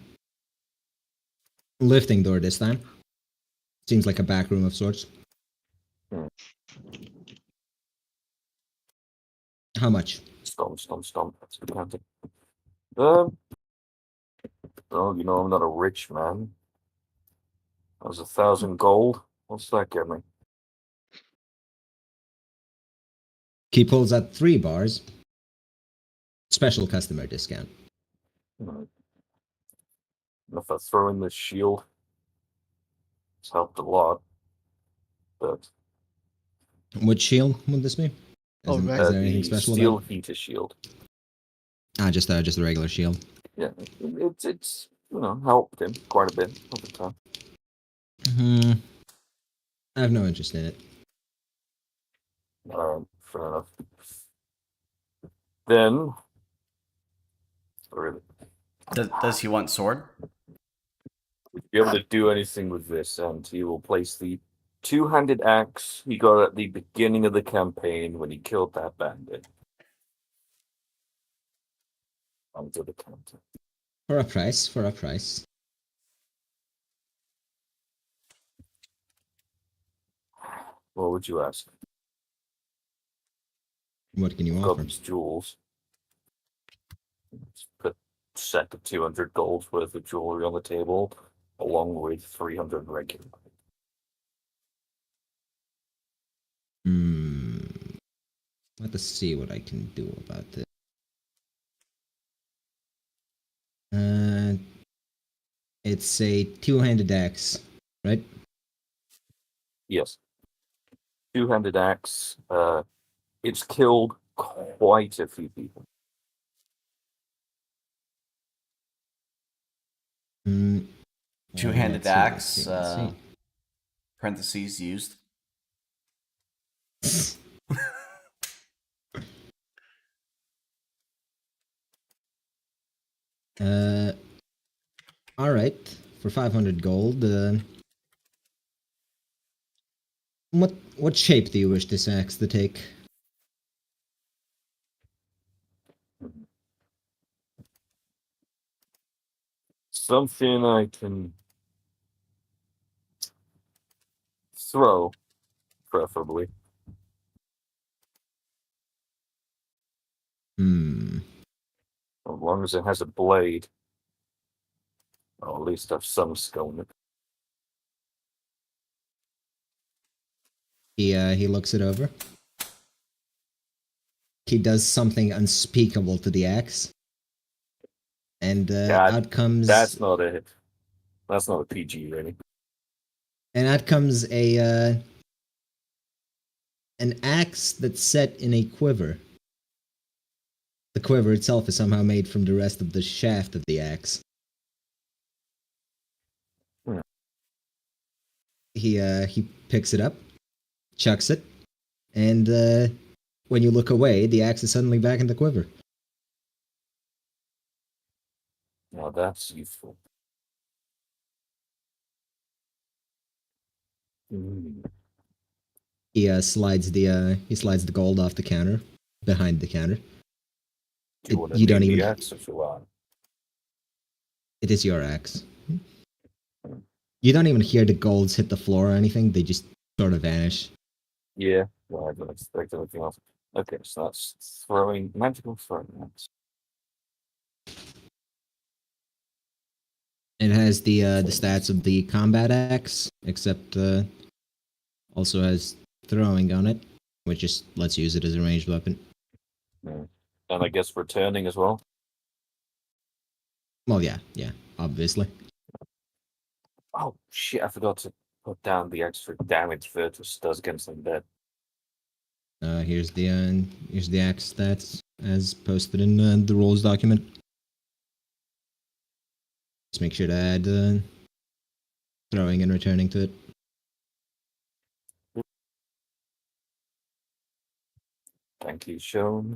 lifting door this time. Seems like a back room of sorts. How much? Stomp, stomp, stomp. That's good counting. Oh, you know, I'm not a rich man. That was 1,000 gold. What's that get me? He pulls out 3 bars. Special customer discount. And if I throw in this shield, it's helped a lot. But What shield would this be? Oh, Is, right. is there anything the special steel about it? heater shield. Just a regular shield. Yeah, it's helped him quite a bit over time. I have no interest in it. Fair enough. Then, really, Does he want sword? be able to do anything with this, and he will place the two-handed axe he got at the beginning of the campaign when he killed that bandit onto the counter. For a price. What would you ask? What can you Got offer? these jewels. Let's put a set of 200 gold worth of jewelry on the table, along with 300 regular. Let us see what I can do about this. It's a two-handed axe, right? Yes. Two-handed axe. It's killed quite a few people. Two-handed Let's see, axe. let's see. Parentheses used. All right, for 500 gold. What shape do you wish this axe to take? Something I can throw, preferably. As long as it has a blade. I'll at least have some skill in it. He looks it over. He does something unspeakable to the axe, and out comes That's not a PG rating. and out comes a an axe that's set in a quiver. The quiver itself is somehow made from the rest of the shaft of the axe. He picks it up, chucks it, and when you look away, the axe is suddenly back in the quiver. Now that's useful. He slides the gold off the counter, behind the counter. Do you want to You don't name even- the axe if you want? It is your axe. You don't even hear the golds hit the floor or anything. They just sort of vanish. Yeah, well, I don't expect anything else. Okay, so that's throwing magical throwing axe. It has the stats of the combat axe, except also has throwing on it, which just lets you use it as a ranged weapon. Yeah. And I guess returning as well. Well, yeah, obviously. Oh shit! I forgot to put down the extra damage Virtus does against undead. Here's the axe stats as posted in the rules document. Just make sure to add throwing and returning to it. Thank you, Sean.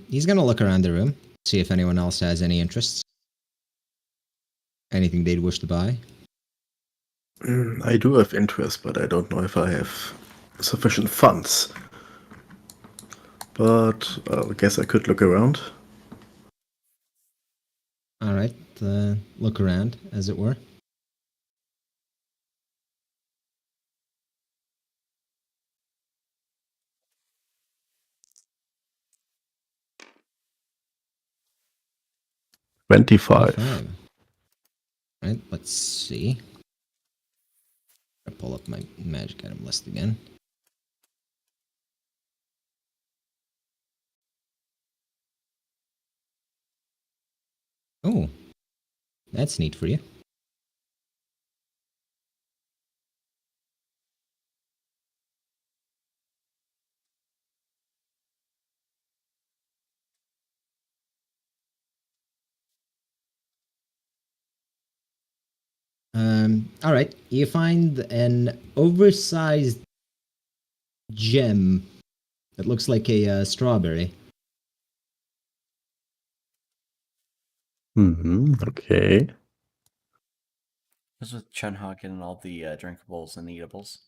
He's gonna look around the room, see if anyone else has any interests. Anything they'd wish to buy. I do have interest, but I don't know if I have sufficient funds. But I guess I could look around. All right, look around, as it were. $25. 25. Right, let's see. I pull up my magic item list again. Oh, that's neat for you. All right. You find an oversized gem that looks like a strawberry. Okay. This was Chunha getting all the drinkables and eatables.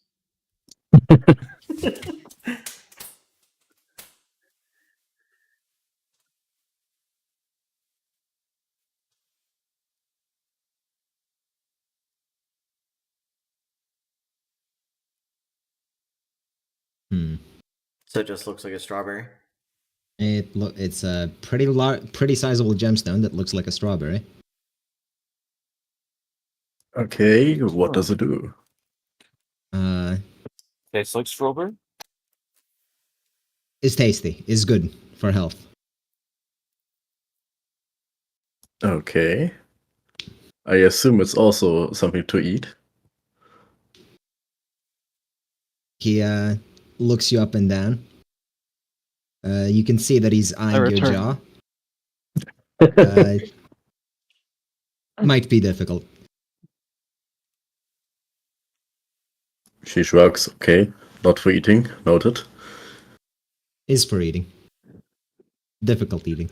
Hmm. So it just looks like a strawberry? It's a pretty sizable gemstone that looks like a strawberry. Okay, what does it do? Tastes like strawberry. It's tasty. It's good for health. Okay. I assume it's also something to eat. He looks you up and down. You can see that he's eyeing your return. jaw. Might be difficult. She shrugs. Okay, not for eating. Noted. Is for eating. Difficult eating.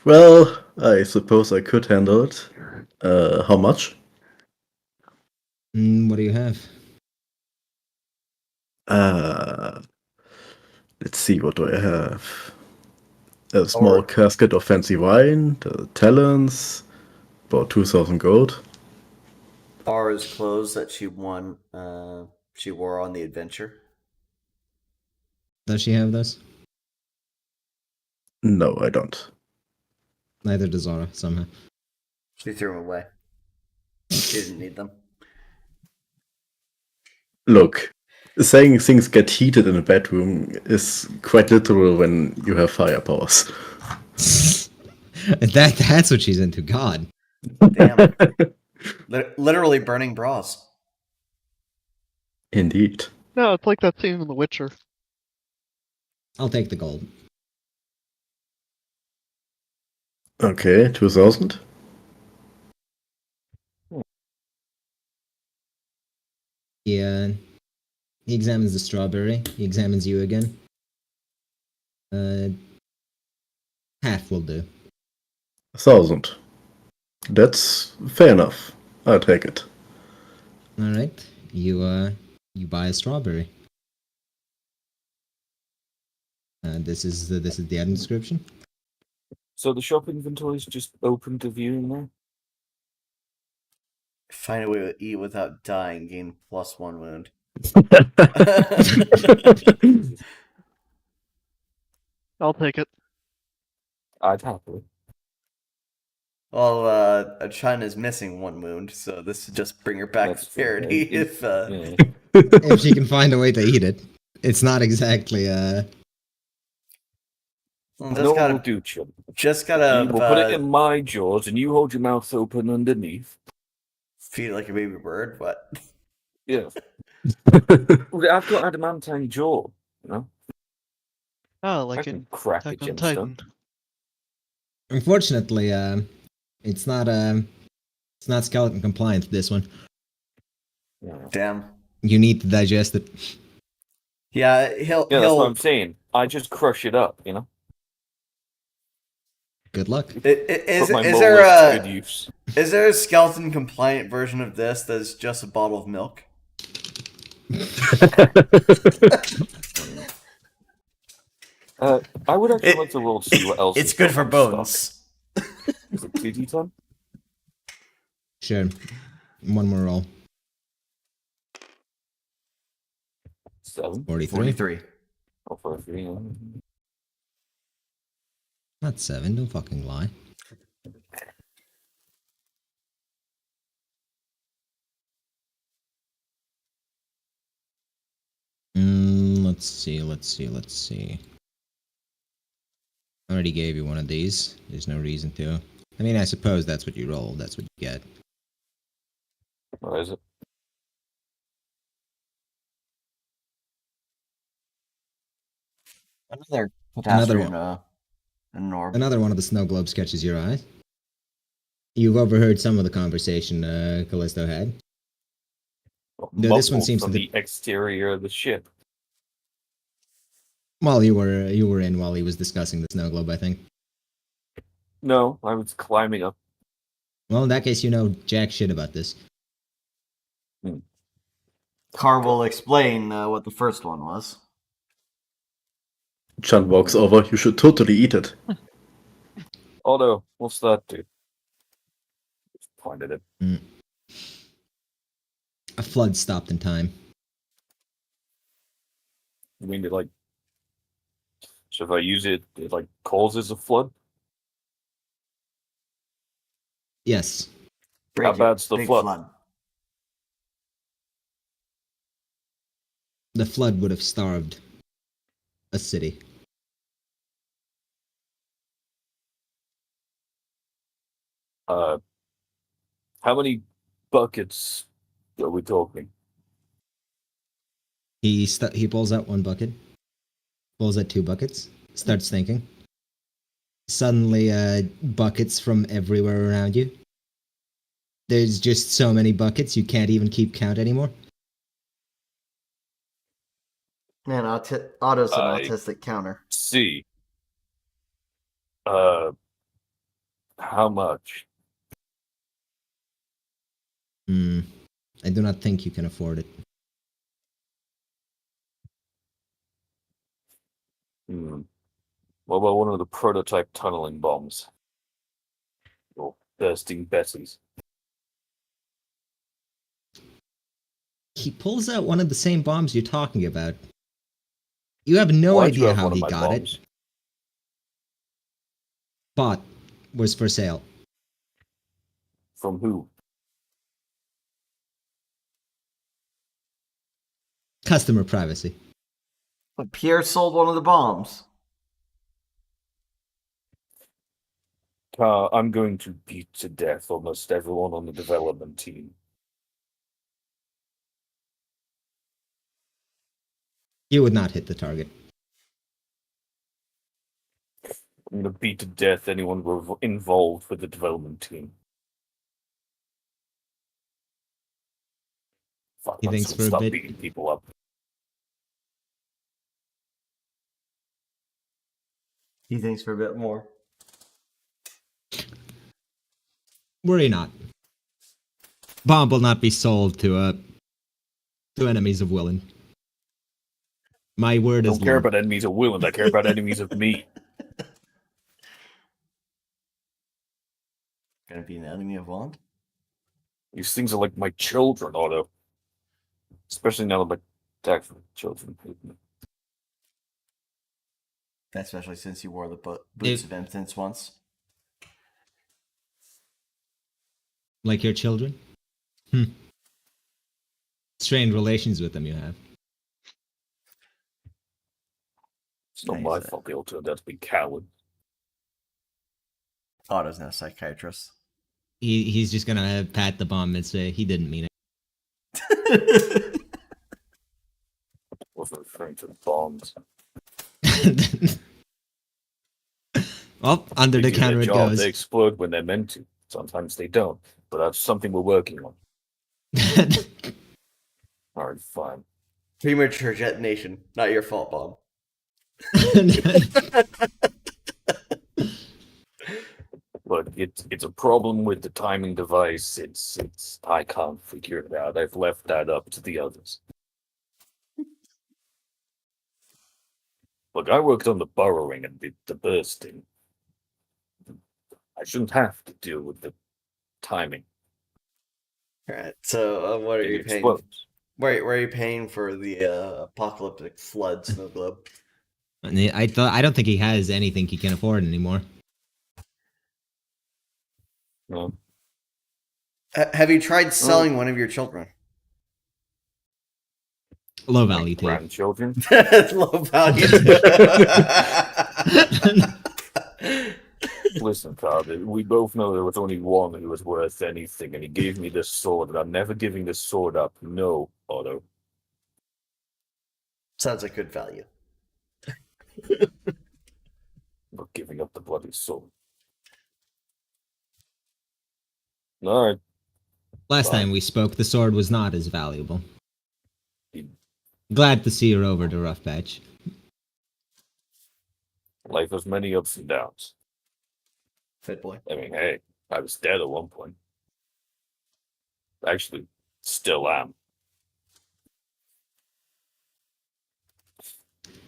Well, I suppose I could handle it. How much? What do you have? Let's see, what do I have? A small casket of fancy wine, talents, about 2,000 gold. Ara's clothes that she won, she wore on the adventure. Does she have those? No, I don't. Neither does Zara, somehow. She threw them away. She didn't need them. Look, saying things get heated in a bedroom is quite literal when you have fire powers. That's what she's into. God. Damn. Literally burning bras. Indeed. No, it's like that scene in The Witcher. I'll take the gold. Okay, 2,000. He examines the strawberry. He examines you again. Half will do. 1,000. That's fair enough. I'll take it. All right. You buy a strawberry. This is the item description. So the shop inventory is just open to viewing now. Find a way to eat without dying. Gain +1 wound. I'll take it. I'd happily. Well, China's missing 1 wound, so this would just bring her back That's to parity. fair. If If she can find a way to eat it, it's not exactly just No, gotta will do, chum. just gotta We'll put it in my jaws, and you hold your mouth open underneath. feed it like a baby bird. What? Yeah. I've got adamantine jaw, you know? Oh, I like can in crack a Attack on gemstone. Titan. Unfortunately, it's not skeleton compliant. This one, Yeah. Damn. you need to digest it. Yeah, he'll Yeah, that's what I'm saying. I just crush it up, you know? Good luck. Is Put my is molars there to good a use. is there a skeleton compliant version of this that's just a bottle of milk? I would actually It- like to roll to see what else. It's is good got for on stock. bones. Is it 2d10? Sure. One more roll. 7. 43. 43. Oh, 43. Yeah. Not 7. Don't fucking lie. Let's see. I already gave you one of these. There's no reason to. I mean, I suppose that's what you roll. That's what you get. What is it? Another Another potassium one. an orb. Another one of the snow globes catches your eye. You've overheard some of the conversation Callisto had. No, this one Muffled seems from to the exterior of the ship. Well, you were in while he was discussing the snow globe, I think. No, I was climbing up. Well, in that case, you know jack shit about this. Car will explain what the first one was. Chan walks over. You should totally eat it. Although, what's that do? Just pointed it. A flood stopped in time. You mean it like? So if I use it, it like causes a flood? Yes. How bad's the Big flood? The flood would have starved a city. How many buckets are we talking? He pulls out one bucket, pulls out 2 buckets, starts thinking. Suddenly, buckets from everywhere around you. There's just so many buckets you can't even keep count anymore. Man, Otto's an I- autistic counter. See. How much? I do not think you can afford it. What about one of the prototype tunneling bombs? Or bursting Bessies? He pulls out one of the same bombs you're talking about. You have no Why'd you idea have how one of he my got bombs? it. Bought. Was for sale. From who? Customer privacy. But Pierre sold one of the bombs. I'm going to beat to death almost everyone on the development team. You would not hit the target. I'm going to beat to death anyone involved with the development team. Fuck, He I'm thinks just for a gonna stop bit. beating people up. He thinks for a bit more. Worry not. Bomb will not be sold to enemies of Willen. My word I is don't care law. about enemies of Willand, I care about enemies of me. Gonna be an enemy of Wand? These things are like my children, Otto. Especially now that my actual children hate me. Especially since you wore the boots If- of impotence once. Like your children? Strained relations with them you have. It's not Nice. my fault they all turned out to be cowards. Otto's not a psychiatrist. He's just gonna pat the bomb and say he didn't mean it. Wasn't referring to the bombs. Well, under They the do their counter it job, goes. They explode when they're meant to. Sometimes they don't. But that's something we're working on. Alright, fine. Premature detonation. Not your fault, Bob. problem with the timing device. It's I can't figure it out. I've left that up to the others. Look, I worked on the burrowing and the bursting. I shouldn't have to deal with the timing. Alright, so what are It you paying? explodes. Where are you paying for the apocalyptic flood snow globe? And I don't think he has anything he can afford anymore. No. Have you tried selling one of your children? Low My value too. grandchildren. It's low value. Listen, Carter, we both know there was only one who was worth anything, and he gave me this sword, and I'm never giving this sword up. No, Otto. Sounds like good value. I'm not giving up the bloody sword. Alright. Last Fine. time we spoke, the sword was not as valuable. You- Glad to see you're over the rough patch. Life has many ups and downs. Fit boy. I mean, hey, I was dead at one point. Actually, still am.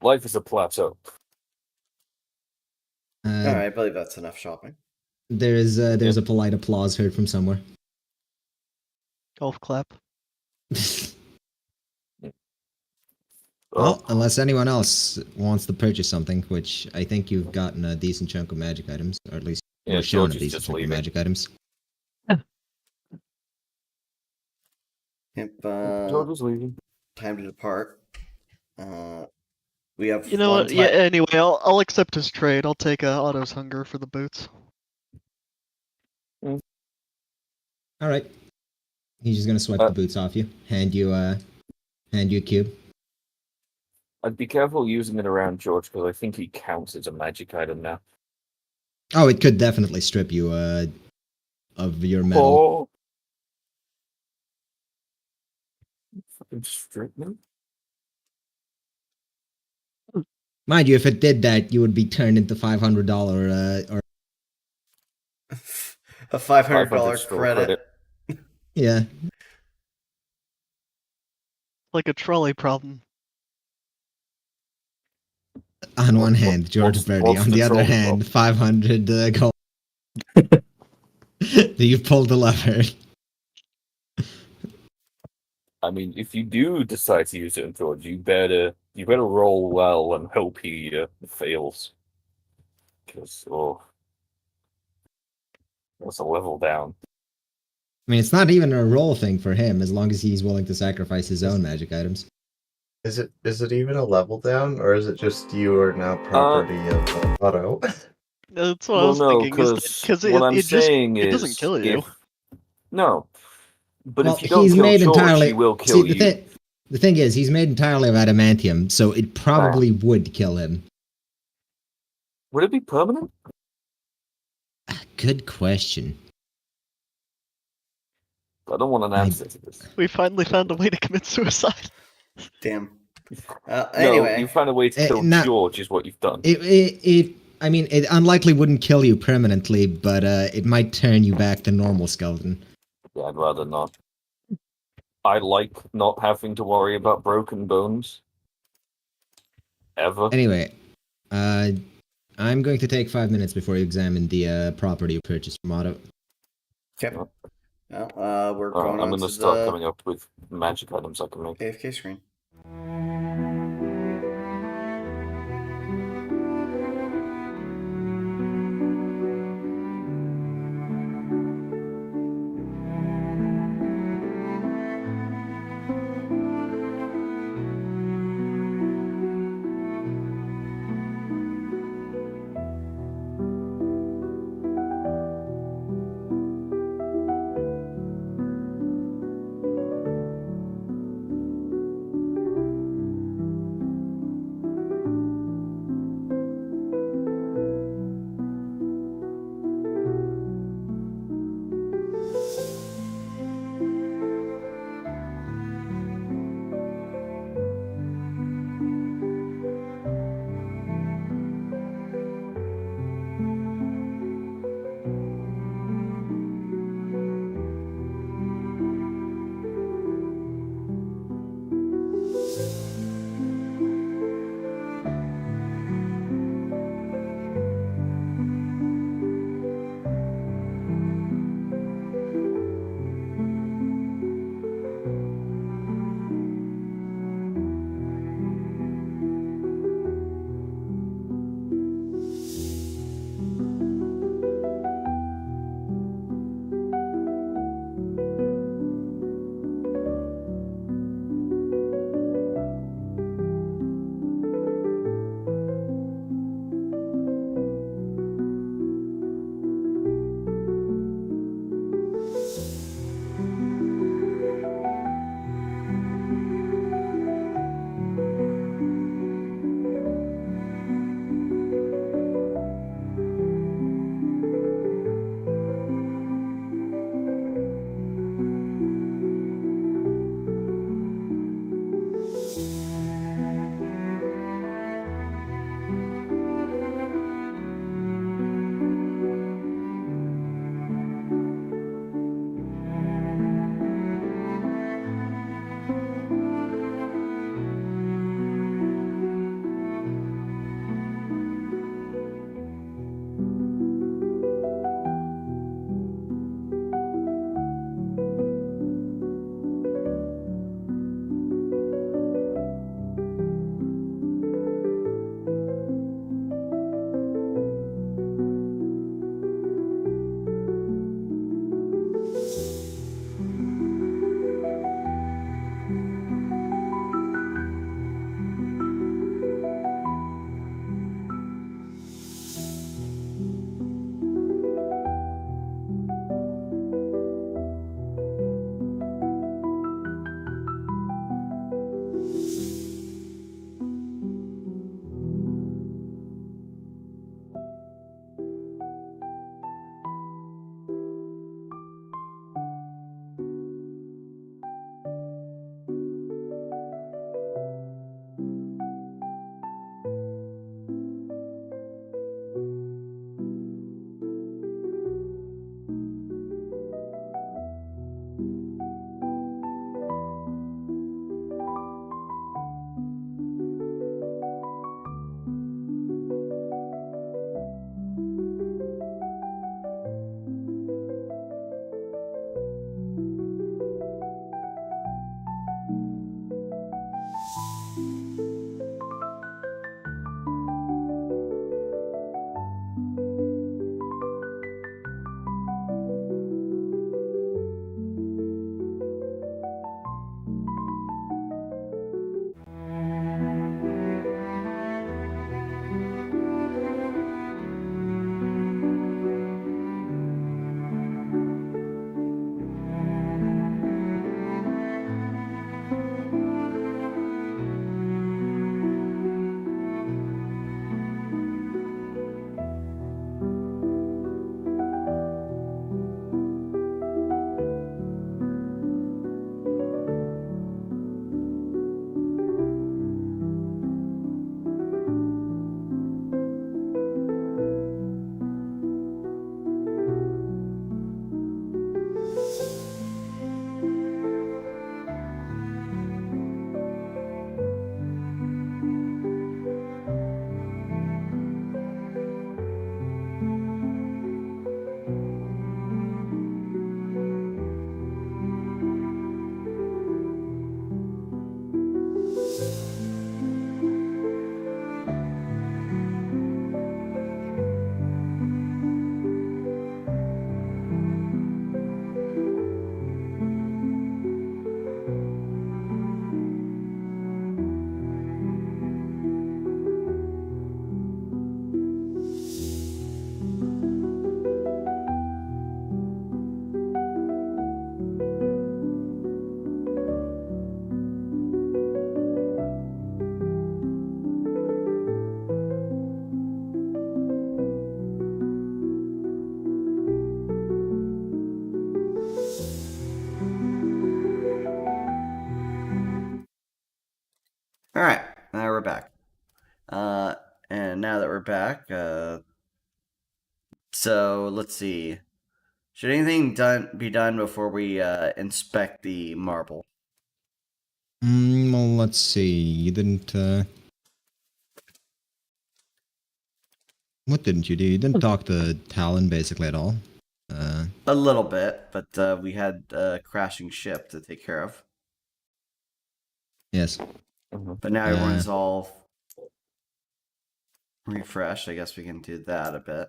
Life is a plateau. Alright, I believe that's enough shopping. There's a polite applause heard from somewhere. Golf clap. Well, unless anyone else wants to purchase something, which I think you've gotten a decent chunk of magic items, or at least Yeah, were shown a George is decent just chunk of leaving. magic items. Yep, George is leaving. time to depart. We have You know one what? Yeah. Anyway, I'll accept his trade. I'll take Otto's hunger for the boots. All right. He's just gonna swipe the boots off you. Hand you a cube. I'd be careful using it around George because I think he counts as a magic item now. Oh, it could definitely strip you of your metal. Oh. Fucking strip me? Mind you, if it did that, you would be turned into $500 or a $500 $500 credit. yeah. Like a trolley problem. On one hand, George Birdie. what's On the the other trolley hand, 500 gold. You pulled the lever. I mean, if you do decide to use it on George, you better roll well and hope he fails. Because that's a level down. I mean, it's not even a roll thing for him, as long as he's willing to sacrifice his own magic items. Is it even a level down, or is it just you are now property of Otto? That's what I was thinking. Because what I'm it saying it is, doesn't kill you. No, but Well, if you don't he's kill made George, entirely. he will kill See, you. the thing is, he's made entirely of adamantium, so it probably would kill him. Would it be permanent? Good question. I don't want an answer to this. We finally found a way to commit suicide. Damn. No, Anyway. you found a way to kill George, is what you've done. I mean, it unlikely wouldn't kill you permanently, but it might turn you back to normal skeleton. Yeah, I'd rather not. I like not having to worry about broken bones. Ever. Anyway, I'm going to take 5 minutes before you examine the property you purchased from Otto. Okay. Well, we're going I'm on gonna to start the coming up with magic items I can make. AFK screen. back. So let's see. Should anything be done before we inspect the marble? Well, let's see. You didn't. What didn't you do? You didn't talk to Talon basically at all. A little bit, but we had a crashing ship to take care of. Yes. But now everyone's all refreshed. I guess we can do that a bit.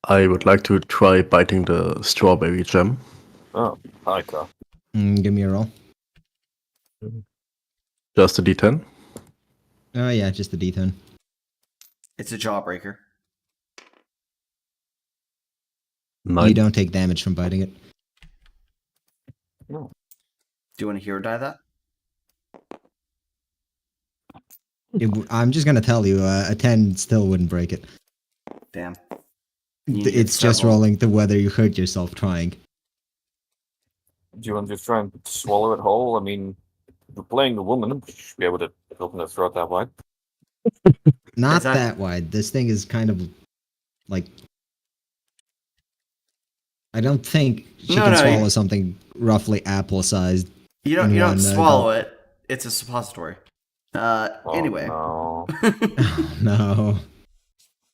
I would like to try biting the strawberry gem. Oh, Arkaine. Give me a roll. Just a D10. Oh yeah, just a D10. It's a jawbreaker. 9. You don't take damage from biting it. Do you want to hero die that? I'm just gonna tell you, a 10 still wouldn't break it. Damn. You get It's just several. rolling to whether you hurt yourself trying. Do you want to just try and swallow it whole? I mean, if you're playing the woman, you should be able to open her throat that wide. Not that- that wide. This thing is kind of like. I don't think she No, can no, swallow you- something roughly apple-sized. You don't in one, swallow it. It's a suppository. Oh, Anyway. no. Oh, no.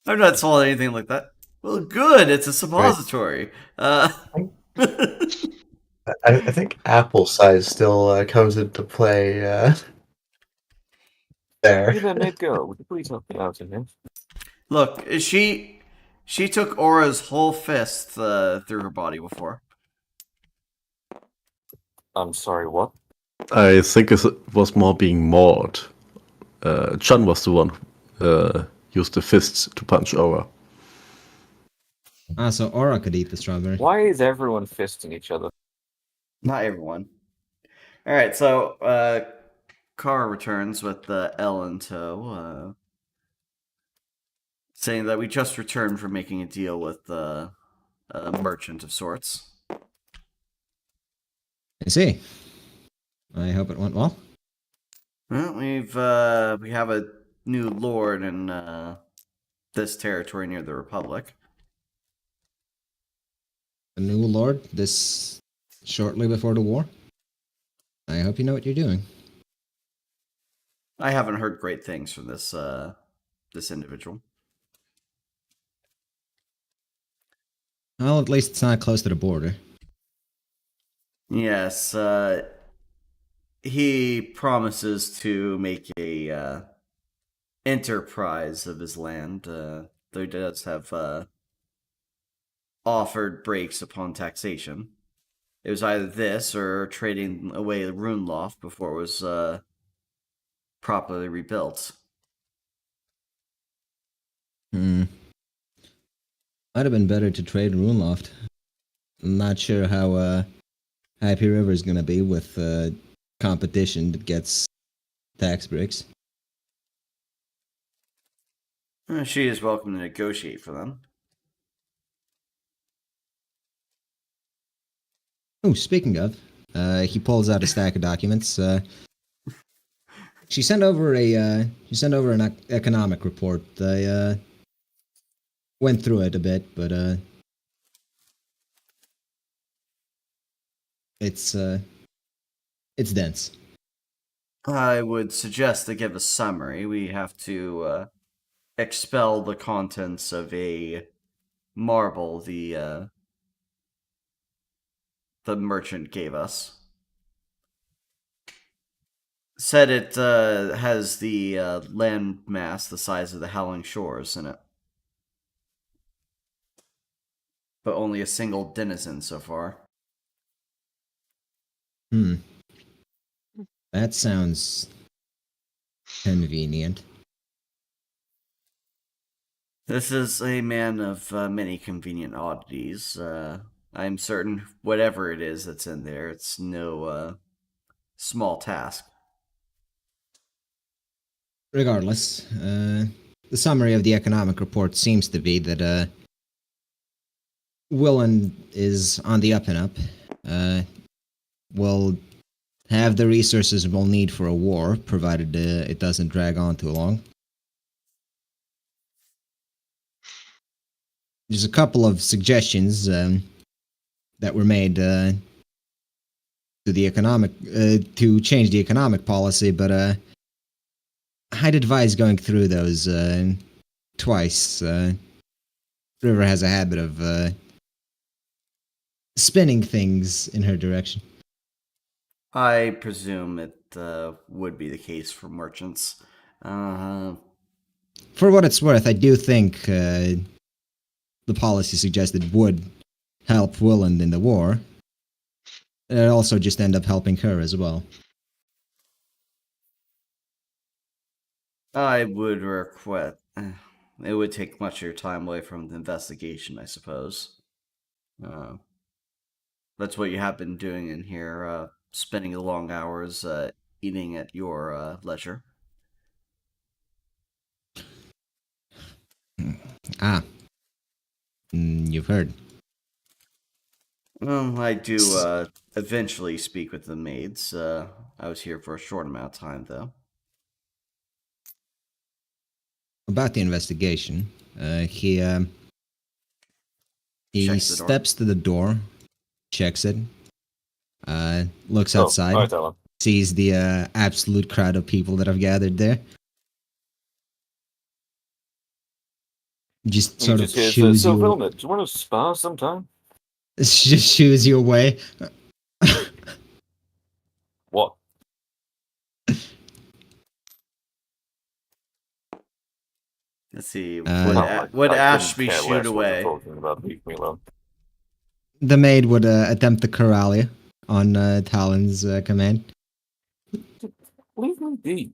I'm not swallowing anything like that. Well, good. It's a suppository. I think apple size still comes into play Where did there. that maid go? Would you please help me out in here? Look, she took Aura's whole fist through her body before. I'm sorry, what? I think it was more being mauled. John was the one who used the fists to punch Aura. Ah, so Aura could eat the strawberry. Why is everyone fisting each other? Not everyone. All right, so Kara returns with the L in tow, saying that we just returned from making a deal with a merchant of sorts. I see. I hope it went well. Well, we have a new lord in this territory near the Republic. A new lord, this shortly before the war. I hope you know what you're doing. I haven't heard great things from this individual. Well, at least it's not close to the border. Yes, he promises to make a enterprise of his land. Though he does have offered breaks upon taxation. It was either this or trading away the rune loft before it was properly rebuilt. Might have been better to trade Runeloft. I'm not sure how Happy River is gonna be with competition that gets tax breaks. She is welcome to negotiate for them. Oh, speaking of, he pulls out a stack of documents. She sent over an economic report. I went through it a bit, but it's dense. I would suggest to give a summary. We have to expel the contents of a marble the merchant gave us. Said it has the land mass the size of the Howling Shores in it. But only a single denizen so far. That sounds convenient. This is a man of many convenient oddities. I'm certain whatever it is that's in there, it's no small task. Regardless, the summary of the economic report seems to be that Willen is on the up and up. Will have the resources we'll need for a war, provided it doesn't drag on too long. there's a couple of suggestions that were made to the economic to change the economic policy, but I'd advise going through those twice. River has a habit of spinning things in her direction. I presume it would be the case for merchants. For what it's worth, I do think the policy suggested would help Willand in the war. It'd also just end up helping her as well. I would request. It would take much of your time away from the investigation, I suppose. That's what you have been doing in here, spending the long hours eating at your leisure. Ah. You've heard. Well, I do eventually speak with the maids. I was here for a short amount of time, though. About the investigation, he Checks the door. steps to the door, checks it, looks Oh, outside, alright, Alan. sees the absolute crowd of people that have gathered there. Just sort of shoos So, you, Vilna, do you want to spar sometime? just shoos you away. What? Let's see. Uh, Would I Ash couldn't be care shooed less what you're away? talking about. Leave me alone. The maid would attempt to corral you on Talon's command. Leave me be.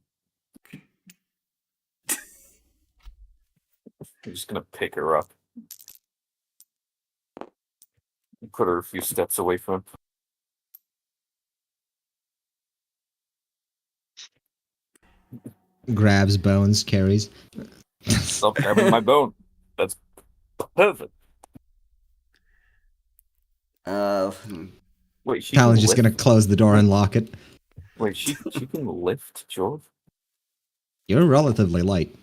I'm just gonna pick her up. Put her a few steps away from him. Grabs Bones, carries. Stop grabbing my bone. That's perfect. Wait, she Talon's can just lift? gonna close the door and lock it. Wait, she can lift, George? You're relatively light.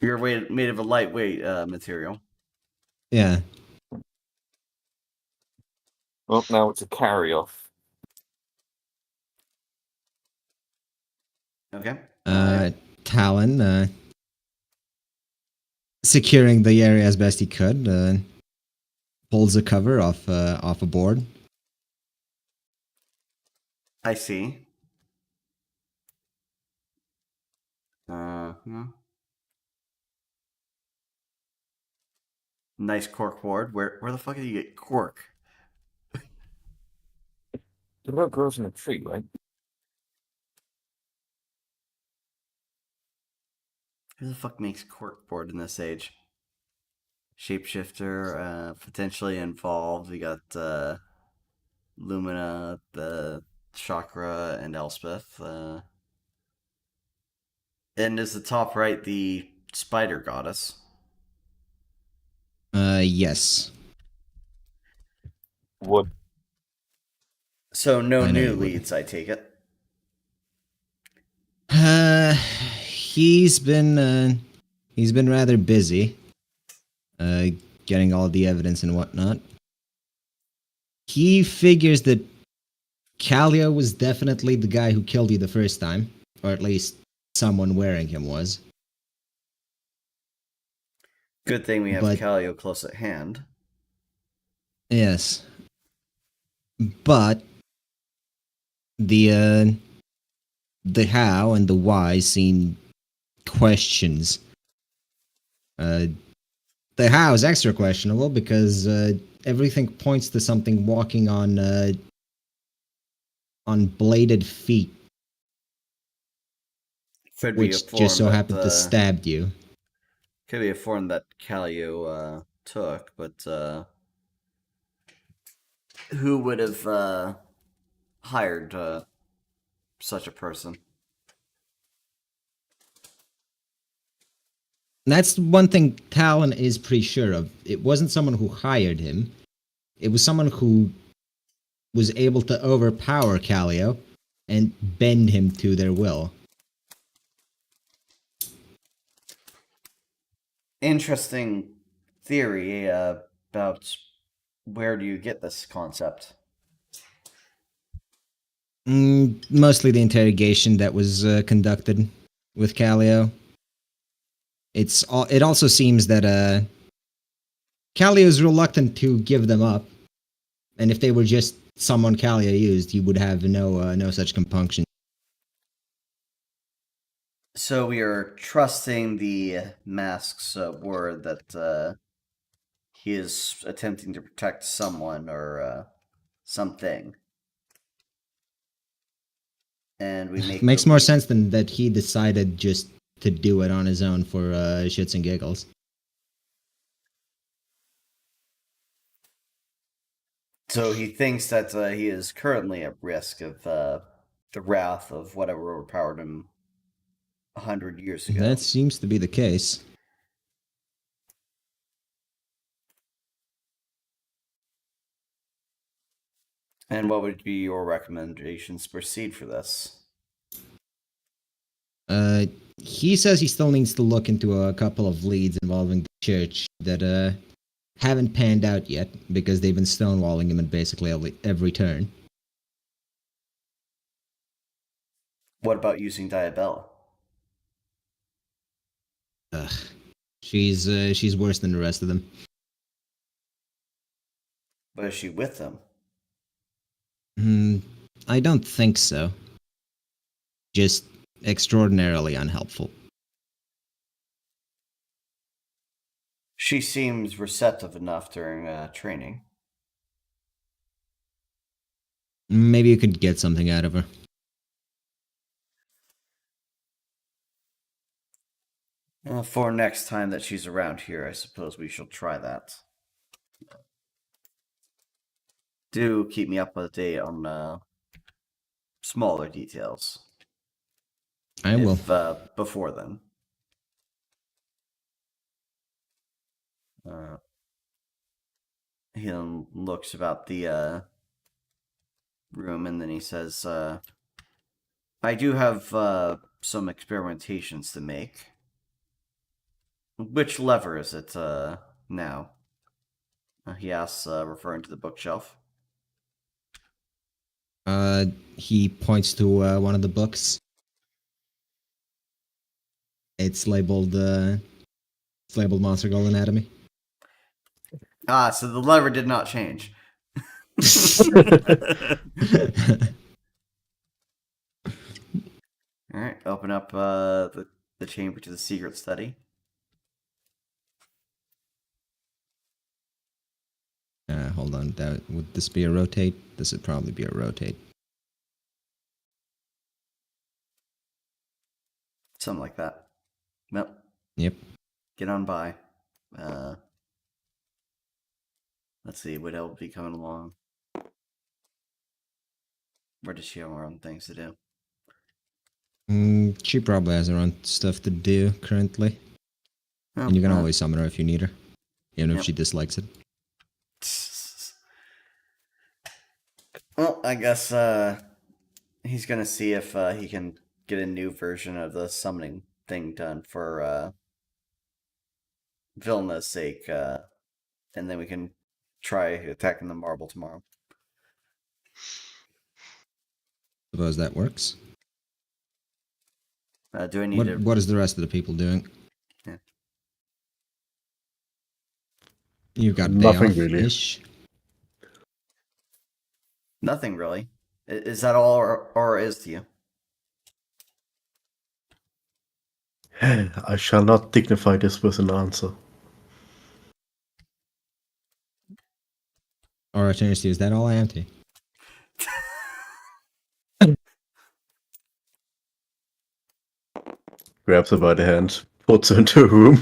You're made of a lightweight material. Yeah. Well, now it's a carry-off. Okay. Talon, securing the area as best he could, pulls the cover off a board. I see. Nice cork board. Where the fuck did you get cork? The rope grows in a tree, right? Who the fuck makes cork board in this age? Shapeshifter, potentially involved. We got Lumina, the Chakra, and Elspeth. And is the top right the spider goddess? Yes. What? So no I know new you wouldn't. leads, I take it. He's been rather busy, getting all the evidence and whatnot. He figures that Callio was definitely the guy who killed you the first time, or at least someone wearing him was. Good thing we have But- Callio close at hand. Yes. But the how and the why seem questions. The how is extra questionable because everything points to something walking on bladed feet, Could be a which form just so that, happened to stab you. Could be a form that Callio took, but who would have hired such a person? That's one thing Talon is pretty sure of. It wasn't someone who hired him. It was someone who was able to overpower Callio and bend him to their will. interesting theory about where do you get this concept? Mostly the interrogation that was conducted with Callio. It also seems that Callio is reluctant to give them up, and if they were just someone Callio used, he would have no such compunction. So we are trusting the mask's word that he is attempting to protect someone or something. And we make Makes more believe- sense than that he decided just to do it on his own for shits and giggles. So he thinks that he is currently at risk of the wrath of whatever overpowered him 100 years ago. That seems to be the case. And what would be your recommendations to proceed for this? He says he still needs to look into a couple of leads involving the church that haven't panned out yet because they've been stonewalling him at basically every turn. What about using Diabella? Ugh. She's worse than the rest of them. But is she with them? I don't think so. Just extraordinarily unhelpful. She seems receptive enough during training. Maybe you could get something out of her. For next time that she's around here, I suppose we shall try that. Do keep me up to date on smaller details. I will. Before then. He then looks about the room and then he says, I do have some experimentations to make. Which lever is it now? He asks, referring to the bookshelf. He points to one of the books. It's labeled Monster Gold Anatomy. Ah, so the lever did not change. Alright, open up the chamber to the secret study. Hold on. Would this be a rotate? This would probably be a rotate. Something like that. Nope. Yep. Get on by. Let's see, would Elle be coming along? Or does she have her own things to do? She probably has her own stuff to do currently. Oh, And you can always summon her if you need her. Even Yep. if she dislikes it. Well, I guess he's gonna see if he can get a new version of the summoning thing done for Vilna's sake, and then we can try attacking the marble tomorrow. Suppose that works. Do I need to... What is the rest of the people doing? Yeah. You've got Nothing really. ish. Nothing really. Is that all Aura is to you? I shall not dignify this with an answer. Or is that all empty? Grabs her by the hand, puts her into a room.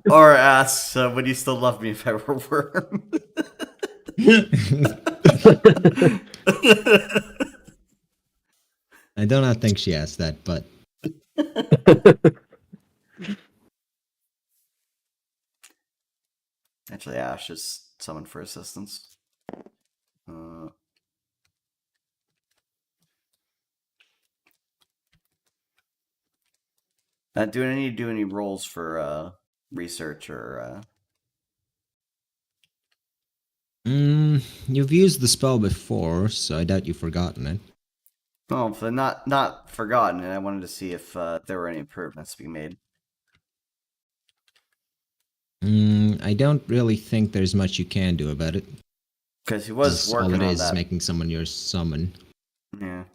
Or asks, would you still love me if I were a worm? I do not think she asked that, but Actually, Ash is summoned for assistance. Do I need to do any rolls for research or? You've used the spell before, so I doubt you've forgotten it. Oh, but not forgotten. And I wanted to see if there were any improvements to be made. I don't really think there's much you can do about it. Because he was 'Cause working all it on is that. making someone your summon. Yeah.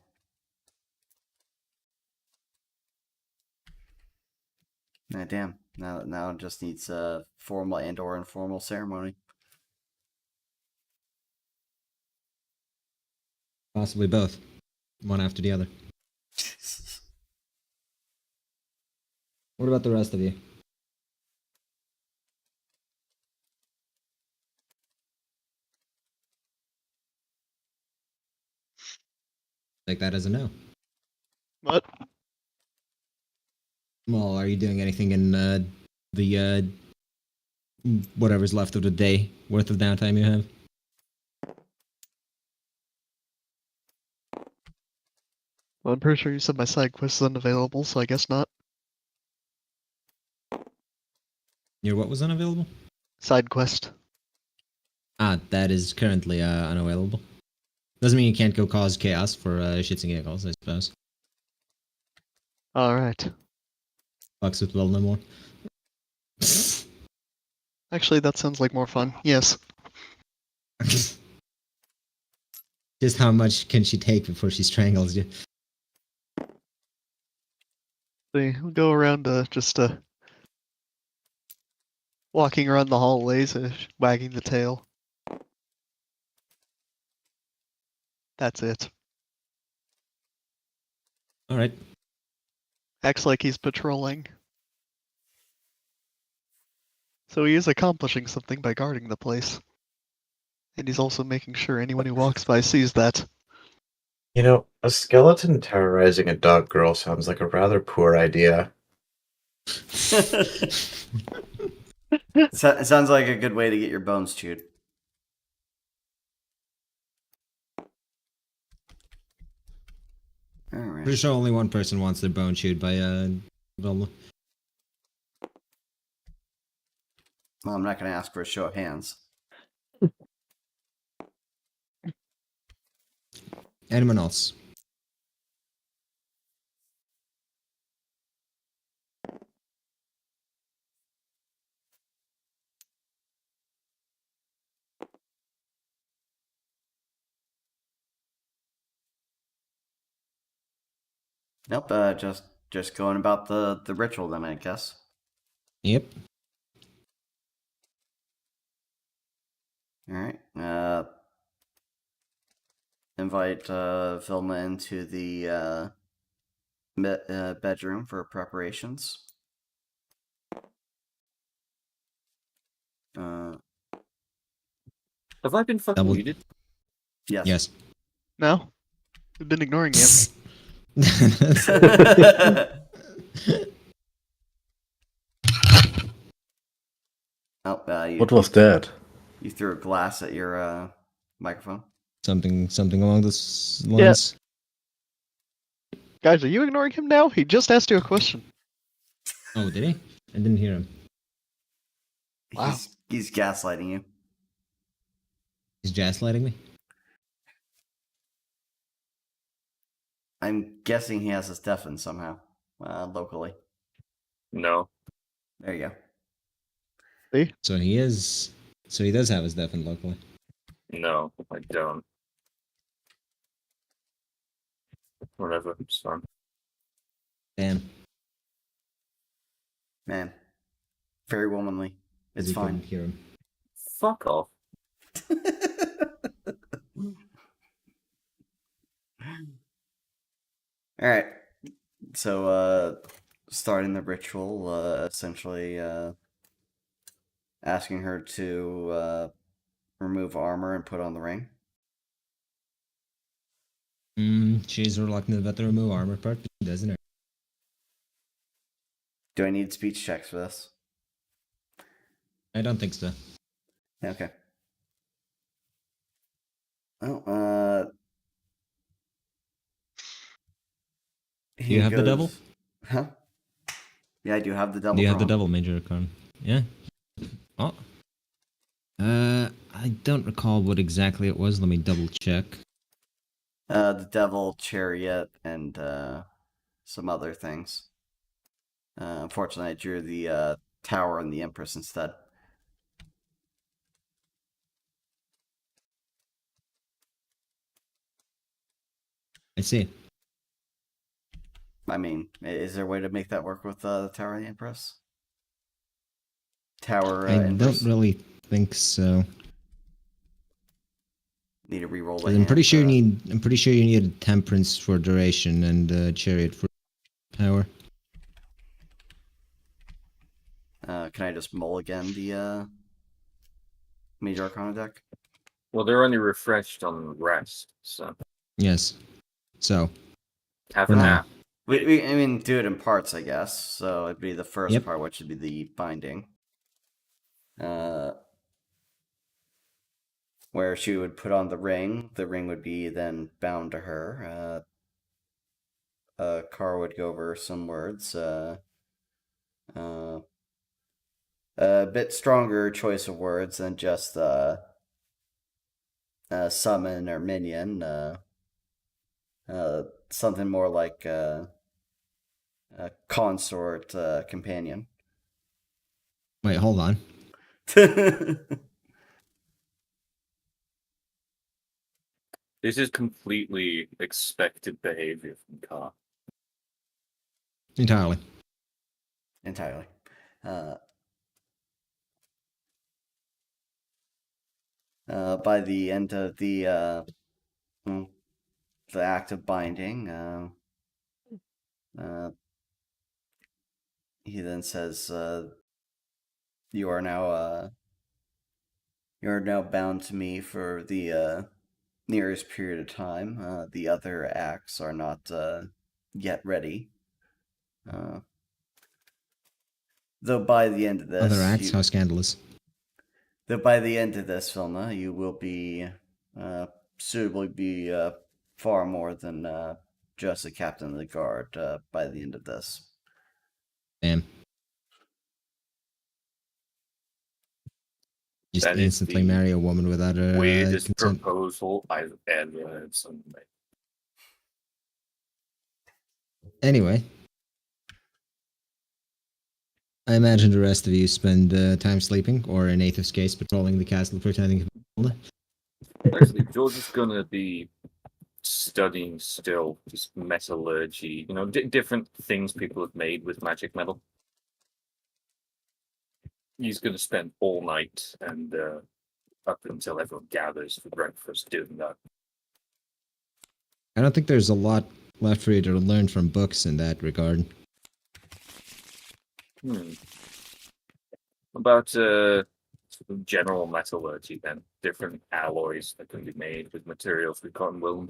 Damn. Now it just needs a formal and/or informal ceremony. Possibly both. One after the other. What about the rest of you? Take that as a no. What? Well, are you doing anything in the whatever's left of the day worth of downtime you have? Well, I'm pretty sure you said my side quest is unavailable, so I guess not. Your what was unavailable? Side quest. Ah, that is currently unavailable. Doesn't mean you can't go cause chaos for shits and giggles, I suppose. Alright. Fucks with will no more. Actually, that sounds like more fun. Yes. Just how much can she take before she strangles you? See, we'll go around just walking around the hallways and wagging the tail. That's it. Alright. Acts like he's patrolling. So he is accomplishing something by guarding the place. And he's also making sure anyone who walks by sees that. You know, a skeleton terrorizing a dog girl sounds like a rather poor idea. It sounds like a good way to get your bones chewed. Alright. Pretty sure only one person wants their bone chewed by Velma. Well, I'm not going to ask for a show of hands. Anyone else? Nope. Just going about the ritual then, I guess. Yep. All right. Invite Vilma into the bedroom for preparations. Have I been fucking Double- muted? Yes. Yes. No? We've been ignoring him. Oh, What was that? you threw a glass at your microphone. something along those lines. Guys, are you ignoring him now? He just asked you a question. Oh, did he? I didn't hear him. Wow. He's gaslighting you. He's gaslighting me. I'm guessing he has us deafened somehow, locally. No. There you go. See? So he is. So he does have his deafened locally. No, I don't. Whatever, it's fine. Damn. Man. Very womanly. It's You fine. couldn't hear him. Fuck off. Alright. So, starting the ritual, essentially, asking her to, remove armor and put on the ring. She's reluctant about the remove armor part, but she doesn't. Do I need speech checks for this? I don't think so. Okay. Oh, Do you have the double? Huh? Yeah, I do have the devil. Do you have the drawn. double major arcana? Yeah. Oh. I don't recall what exactly it was. Let me double check. The devil, chariot, and some other things. Unfortunately, I drew the tower and the empress instead. I see. I mean, is there a way to make that work with the tower and the empress? Tower I empress. don't really think so. Need to re-roll the 'Cause hand. I'm pretty sure you need. I'm pretty sure you need temperance for duration and chariot for power. Can I just mulligan the Major Arcana deck? Well, they're only refreshed on rest, so Yes. So half For and now. half. I mean, do it in parts, I guess. So it'd be the first Yep. part, which would be the binding. Where she would put on the ring. The ring would be then bound to her. Car would go over some words. A bit stronger choice of words than just summon or minion. Something more like a consort companion. wait, hold on. This is completely expected behavior from Car. Entirely. Entirely. By the end of the act of binding, he then says, "You are now bound to me for the nearest period of time. The other acts are not yet ready. Though by the end of this, Other acts? How scandalous. though by the end of this, Vilna, you will be suitably be far more than just a captain of the guard by the end of this." Damn. Just That is instantly the marry a woman without her Weirdest consent. proposal I've ever heard someone make. Anyway. I imagine the rest of you spend time sleeping, or in Aeth's case, patrolling the castle pretending to be Actually, George is gonna be studying still, just metallurgy, different things people have made with magic metal. He's gonna spend all night and up until everyone gathers for breakfast doing that. I don't think there's a lot left for you to learn from books in that regard. About general metallurgy then, different alloys that can be made with materials we can't will.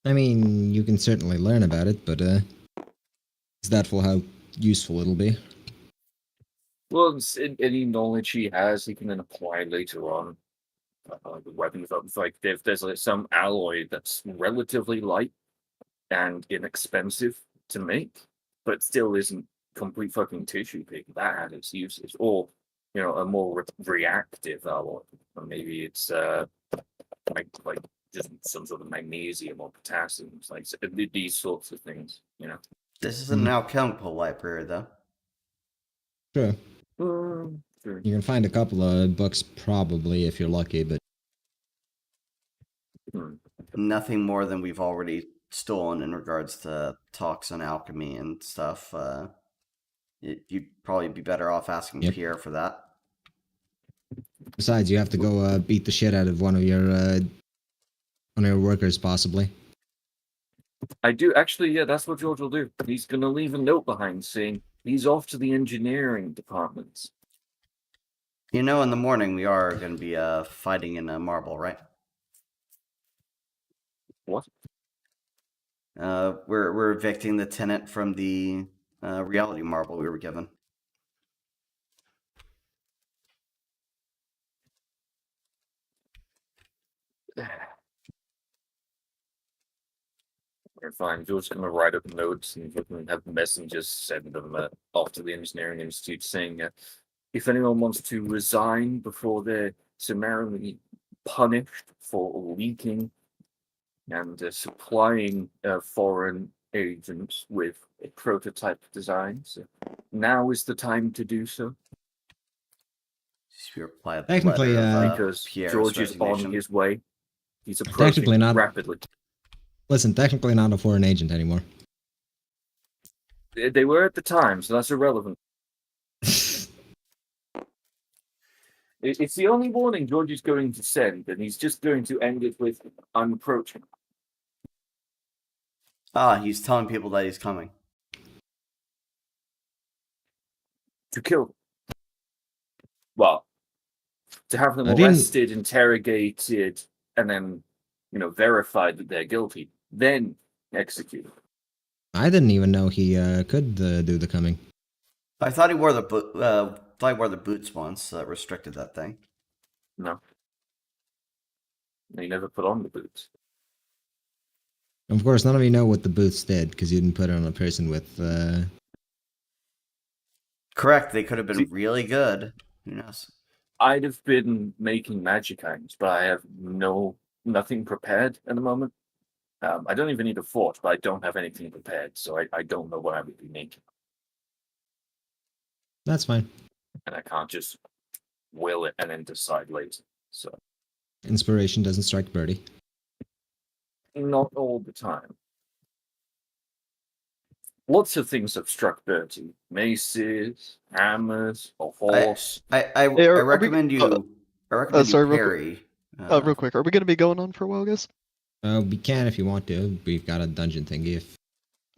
I mean, you can certainly learn about it, but is that for how useful it'll be? Well, any knowledge he has, he can then apply later on. The weapons, like if there's like some alloy that's relatively light and inexpensive to make, but still isn't complete fucking tissue paper, that had its uses. Or a more reactive alloy, or maybe it's like just some sort of magnesium or potassium, like these sorts of things. This is an alchemical library, though. Sure. Sure. You can find a couple of books probably if you're lucky, but Nothing more than we've already stolen in regards to talks on alchemy and stuff. You'd probably be better off asking Yep. Pierre for that. besides, you have to go beat the shit out of one of your workers, possibly. I do actually, yeah, that's what George will do. He's gonna leave a note behind saying he's off to the engineering department. In the morning we are going to be fighting in a marble, right? What? We're evicting the tenant from the reality marble we were given. Fine. George's going to write up notes and have messengers send them off to the Engineering Institute saying if anyone wants to resign before they're summarily punished for leaking and supplying foreign agents with prototype designs, now is the time to do so. Technically, Because Pierre's George is on resignation. his way. He's Technically approaching not. rapidly. Listen, technically not a foreign agent anymore. They were at the time, so that's irrelevant. It's the only warning George is going to send, and he's just going to end it with, I'm approaching. He's telling people that he's coming. To kill them. Well, to have them I didn't- arrested, interrogated, and then, verified that they're guilty. Then executed. I didn't even know he could do the coming. I thought he wore the boots once that restricted that thing. No. He never put on the boots. Of course, none of you know what the boots did because you didn't put it on a person with. Correct. They could have been See- really good. Who knows? I'd have been making magic items, but I have nothing prepared at the moment. I don't even need a fort, but I don't have anything prepared, so I don't know what I would be making. That's fine. And I can't just will it and then decide later. So Inspiration doesn't strike Birdie. not all the time. Lots of things have struck Bertie. Maces, hammers, a horse. I Hey, are we- recommend you. I recommend sorry, you real parry. Real quick, are we going to be going on for a while, guys? We can if you want to. We've got a dungeon thingy. If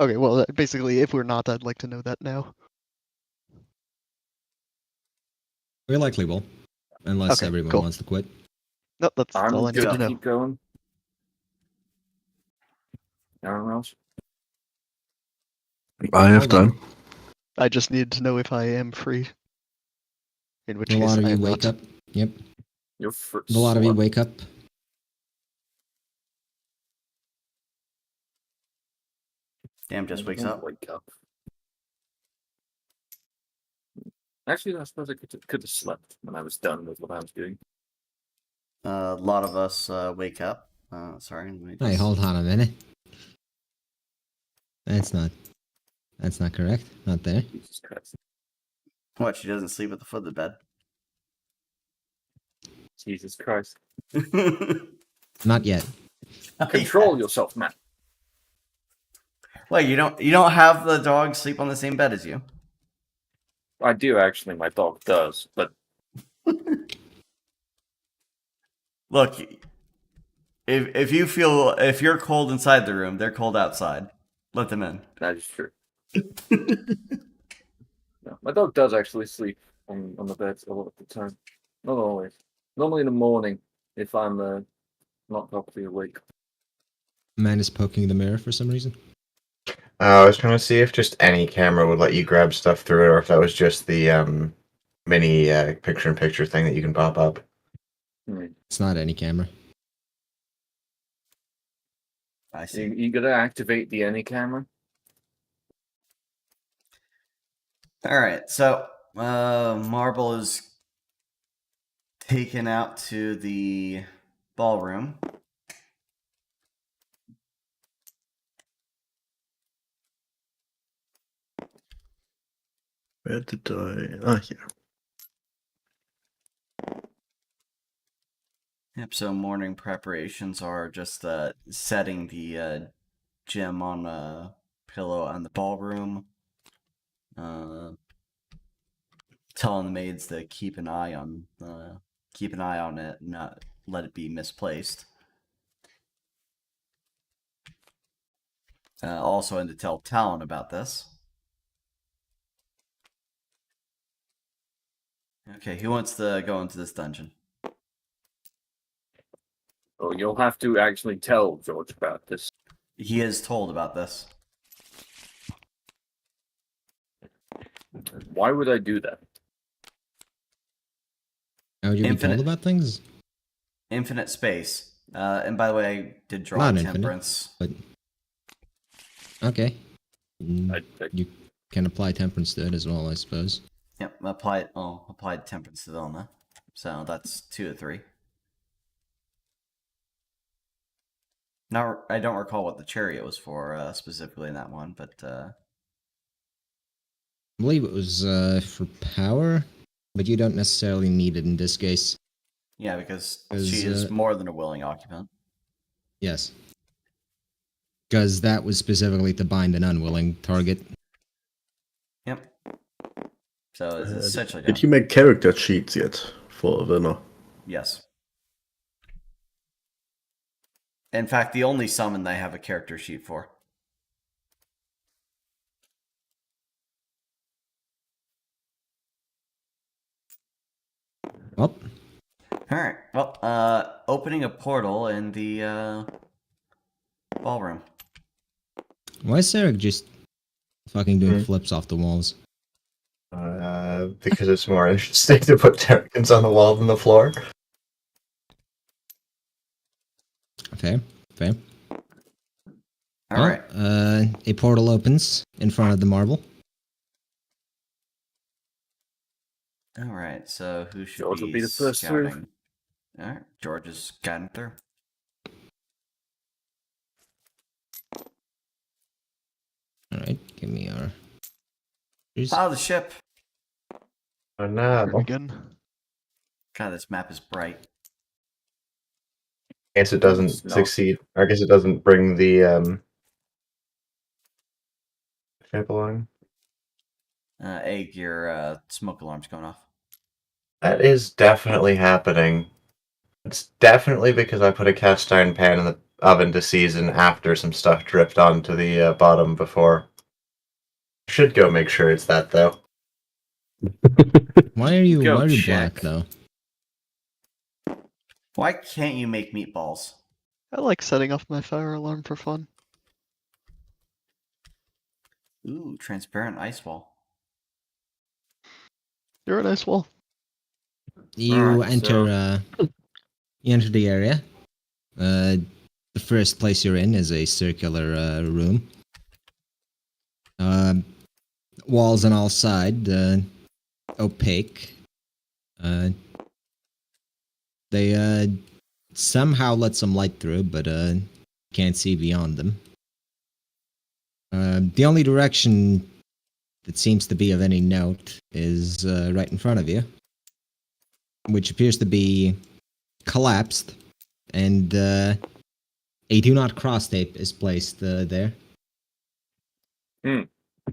Okay, well, basically, if we're not, I'd like to know that now. we likely will, unless Okay, everyone cool. wants to quit. No, that's I'm all I need gonna to know. keep going. Anyone else? I have Hold on. time. I just need to know if I am free. In which A case, lot of I you am wake not. up. Yep. You're first. A lot of you wake up. Damn, just wakes up. Wake up. Actually, I suppose I could have slept when I was done with what I was doing. A lot of us wake up. Sorry. Let me Hey, just- hold on a minute. That's not correct. Not there. Jesus Christ. What? She doesn't sleep at the foot of the bed. Jesus Christ. Not yet. Control yourself, man. Wait, you don't have the dog sleep on the same bed as you? I do actually. My dog does, but Look, if you're cold inside the room, they're cold outside. Let them in. that is true. No, my dog does actually sleep on the bed a lot of the time. Not always. Normally in the morning, if I'm not properly awake. Man is poking the mirror for some reason. I was trying to see if just any camera would let you grab stuff through it, or if that was just the mini picture-in-picture thing that you can pop up. It's not any camera. I see. You gotta activate the any camera. All right, so Marble is taken out to the ballroom. Where did I? Ah, here. Yep. So morning preparations are just setting the gem on a pillow on the ballroom. Telling the maids to keep an eye on it, and not let it be misplaced. Also, and to tell Talon about this. Okay, who wants to go into this dungeon? Oh, you'll have to actually tell George about this. He is told about this. Why would I do that? How would you be Infinite. told about things? Infinite space. And by the way, I did draw Not infinite, Temperance. but Okay. I You can apply temperance to it as well, I suppose. Yep, applied temperance to Vilna. So that's 2 of 3. Now, I don't recall what the chariot was for specifically in that one, but I believe it was for power, but you don't necessarily need it in this case. yeah, because 'Cause, she is more than a willing occupant. Yes. Because that was specifically to bind an unwilling target. Yep. So it's essentially Did done. you make character sheets yet for Venner? Yes. In fact, the only summon I have a character sheet for. Well, Alright, well, opening a portal in the ballroom. why is Sarah just fucking doing flips off the walls? Because it's more interesting to put terracins on the wall than the floor. Fair, fair. Alright. Well, a portal opens in front of the marble. Alright, so who should George will be the first through. scouting? Alright, George is scouting through. Alright, give me our... Oh, the ship! Oh no. Again. God, this map is bright. I guess it doesn't It's not. succeed. I guess it doesn't bring the ship along. Egg, your smoke alarm's going off. That is definitely happening. It's definitely because I put a cast iron pan in the oven to season after some stuff dripped onto the bottom before. Should go make sure it's that though. Why are you Go black, check. though? Why can't you make meatballs? I like setting off my fire alarm for fun. Ooh, transparent ice wall. You're a nice wall. You Alright, enter you enter the area. The first place you're in is a circular room. Walls on all sides, opaque. They somehow let some light through, but can't see beyond them. The only direction that seems to be of any note is right in front of you, which appears to be collapsed, and a do not cross tape is placed there.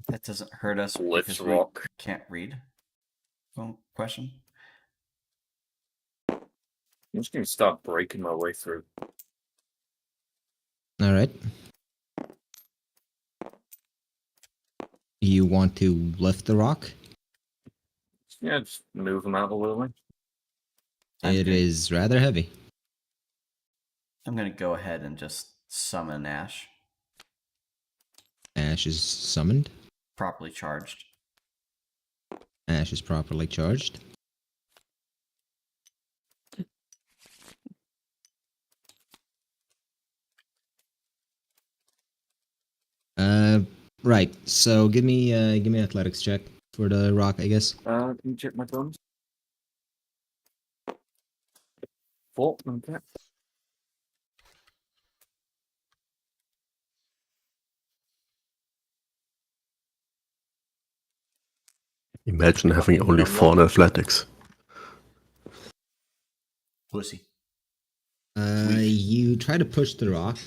That doesn't hurt us Let's because we rock. can't read. Well, question? I'm just gonna start breaking my way through. All right. You want to lift the rock? Yeah, just move them out a little bit. It is rather heavy. I'm gonna go ahead and just summon Ash, Ash is summoned. properly charged. Ash is properly charged. Right. So give me an athletics check for the rock, I guess. Can you check my thumbs? 4, okay. Imagine having only 4 in athletics. Pussy. You try to push the rock,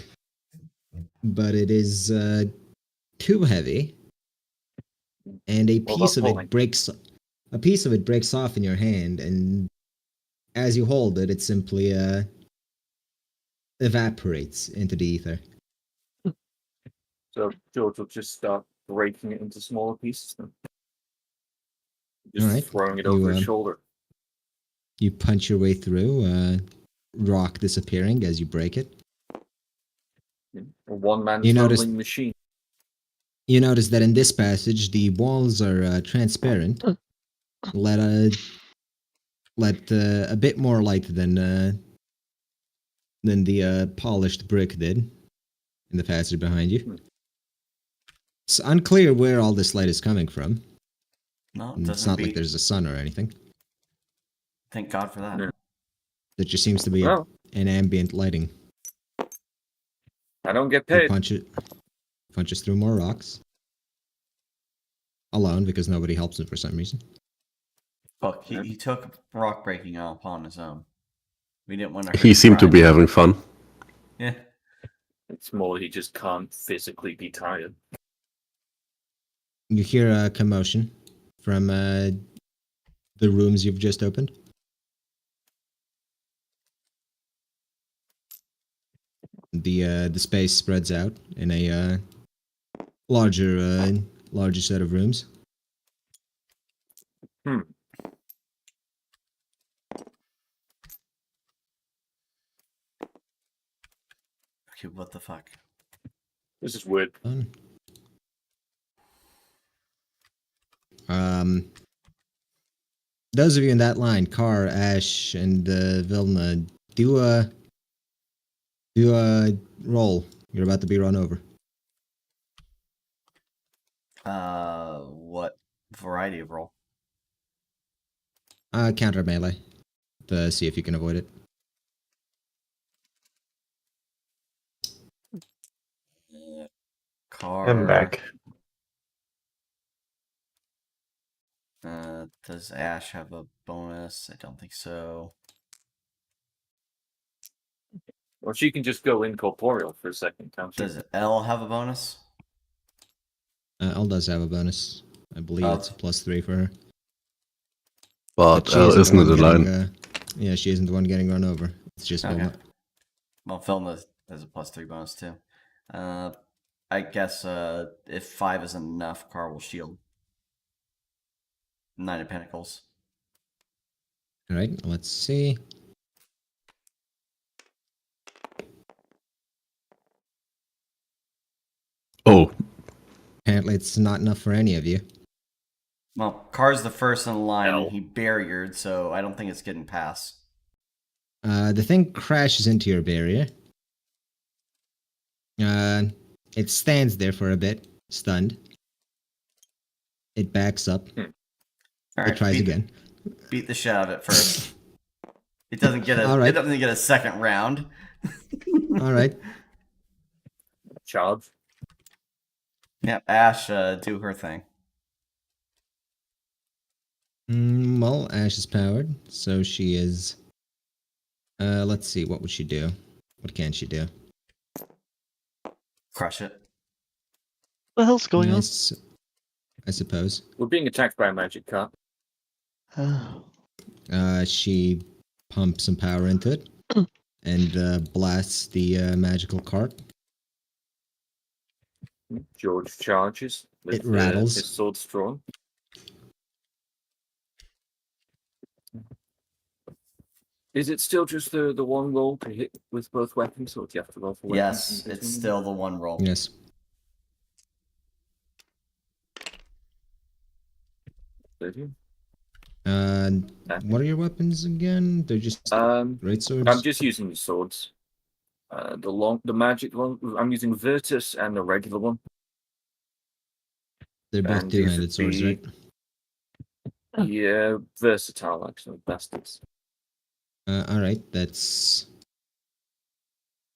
but it is too heavy, and a What piece of about it pulling? breaks. A piece of it breaks off in your hand, and as you hold it, it simply evaporates into the ether. So George will just start breaking it into smaller pieces then. Just Alright, throwing it you, over his shoulder. You punch your way through, rock disappearing as you break it. A one-man You notice- tumbling machine. You notice that in this passage, the walls are transparent. Let a bit more light than the polished brick did in the passage behind you. It's unclear where all this light is coming from. No, it It's doesn't not be. like there's a sun or anything. Thank God for that. Yeah. There just seems to be Well, an ambient lighting. I don't get He paid. punches through more rocks. Alone, because nobody helps him for some reason. Fuck, he took rock breaking all upon his own. We didn't want to hurt He his seemed to pride. be having fun. Yeah. It's more he just can't physically be tired. You hear a commotion from the rooms you've just opened. The space spreads out in a larger set of rooms. Okay, what the fuck? This is weird. Those of you in that line, Carr, Ash, and Vilna, do a roll. You're about to be run over. What variety of roll? Counter melee to see if you can avoid it. Car. I'm back. Does Ash have a bonus? I don't think so. Or she can just go incorporeal for a second, can't she? Does L have a bonus? Elle does have a bonus. I believe it's a +3 for her. But she L isn't isn't the in one the line. yeah, she isn't the one getting run over. It's just Okay. Vilna. Well, Vilna has a +3 bonus too. I guess if 5 isn't enough, Car will shield. 9 of Pentacles. All right, let's see. Oh, Apparently, it's not enough for any of you. Well, Car's the first in the line, L. and he barriered, so I don't think it's getting past. The thing crashes into your barrier. It stands there for a bit, stunned. It backs up. All It right, tries again. Beat the shit out of it first. It doesn't get a. All right. It doesn't get a second round. All right. Charge. Yeah, Ash, do her thing. Well, Ash is powered, so she is. Let's see. What would she do? What can she do? Crush it. What the hell's going Nice, I suppose. We're being attacked by a magic car. on? She pumps some power into it and blasts the magical cart. George charges. With, It rattles. his sword drawn. Is it still just the one roll to hit with both weapons, or do you have to roll for weapons? Yes, it's still the one roll. Yes. What are your weapons again? They're just great swords. I'm just using the swords. The magic one. I'm using Virtus and the regular one. They're both and these two-handed would swords, be- right? Yeah, versatile actually, bastards. All right, that's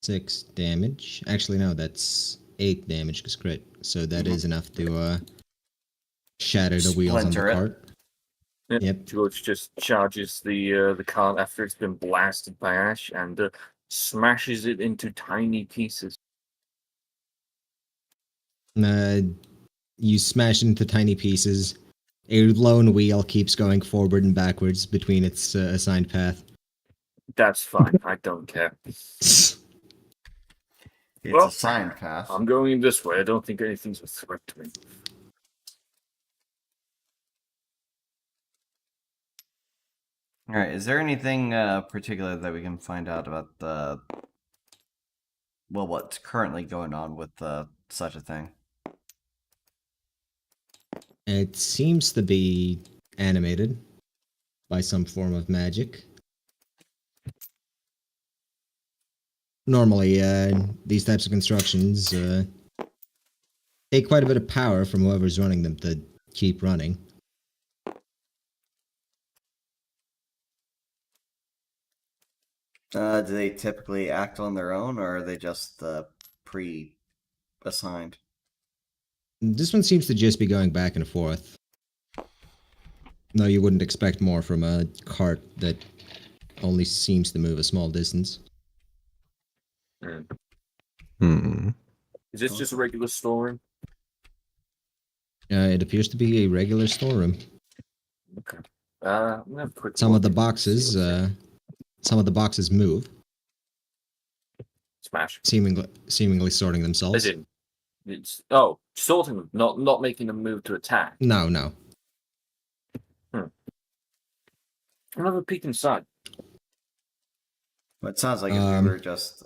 6 damage. Actually, no, that's 8 damage because crit. So that is enough to shatter the wheels on the Splinter it. cart. Yep. George just charges the cart after it's been blasted by Ash and smashes it into tiny pieces. You smash into tiny pieces. A lone wheel keeps going forward and backwards between its assigned path. That's fine. I don't care. It's Well, a signed path. I'm going this way. I don't think anything's a threat to me. All right. Is there anything particular that we can find out about the what's currently going on with such a thing? It seems to be animated by some form of magic. Normally, these types of constructions take quite a bit of power from whoever's running them to keep running. Do they typically act on their own, or are they just pre-assigned? This one seems to just be going back and forth. No, you wouldn't expect more from a cart that only seems to move a small distance. Hmm. Is this just a regular storeroom? It appears to be a regular storeroom. Okay. I'm gonna have a quick Some of look the and boxes, see what's there. some of the boxes move, Smash. seemingly sorting As themselves. in, it's sorting them, not making them move to attack. No. I'll have a peek inside. Well, it sounds like if we were just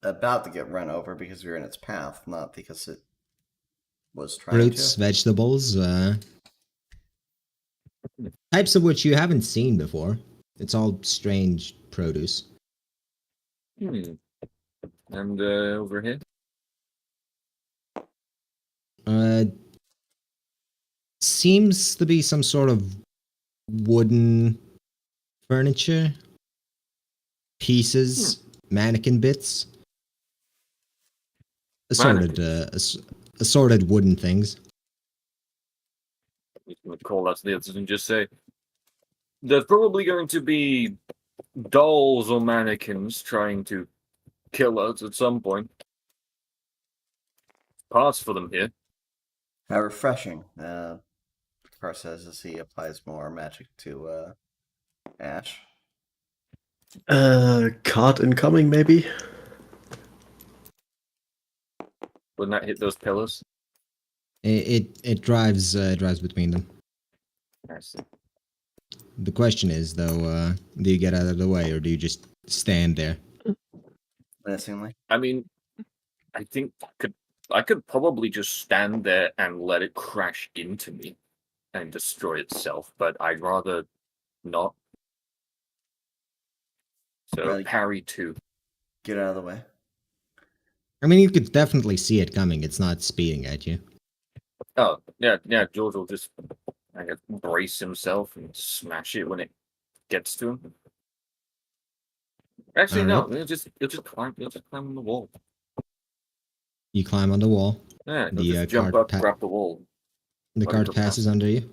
about to get run over because we were in its path, not because it was trying Fruits, to. vegetables, types of which you haven't seen before. It's all strange produce. And over here. Seems to be some sort of wooden furniture, pieces, mannequin bits, assorted wooden things. You can call out to the others and just say, there's probably going to be dolls or mannequins trying to kill us at some point. Parts for them here. How refreshing. Car says as he applies more magic to Ash. Cart incoming, maybe? Wouldn't that hit those pillars? It drives between them. I see. The question is though, do you get out of the way or do you just stand there? Menacingly. I mean, I think I could probably just stand there and let it crash into me and destroy itself, but I'd rather not. So Really? parry 2. Get out of the way. I mean, you could definitely see it coming. It's not speeding at you. Oh, yeah, George will just brace himself and smash it when it gets to him. Actually, no, Alright. he'll just climb on the wall. You climb on the wall. Yeah, he'll The just jump cart up, grab the wall. The Let it cart go passes past. under you.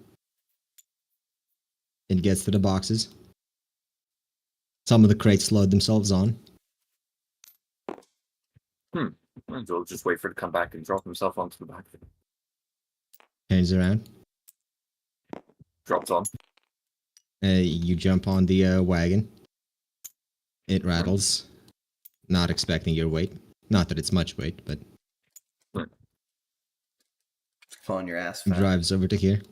It gets to the boxes. Some of the crates load themselves on. And George just wait for it to come back and drop himself onto the back of it. Turns around. Drops on. You jump on the wagon. It rattles. Not expecting your weight. Not that it's much weight, but Pulling your ass fat. drives over to here.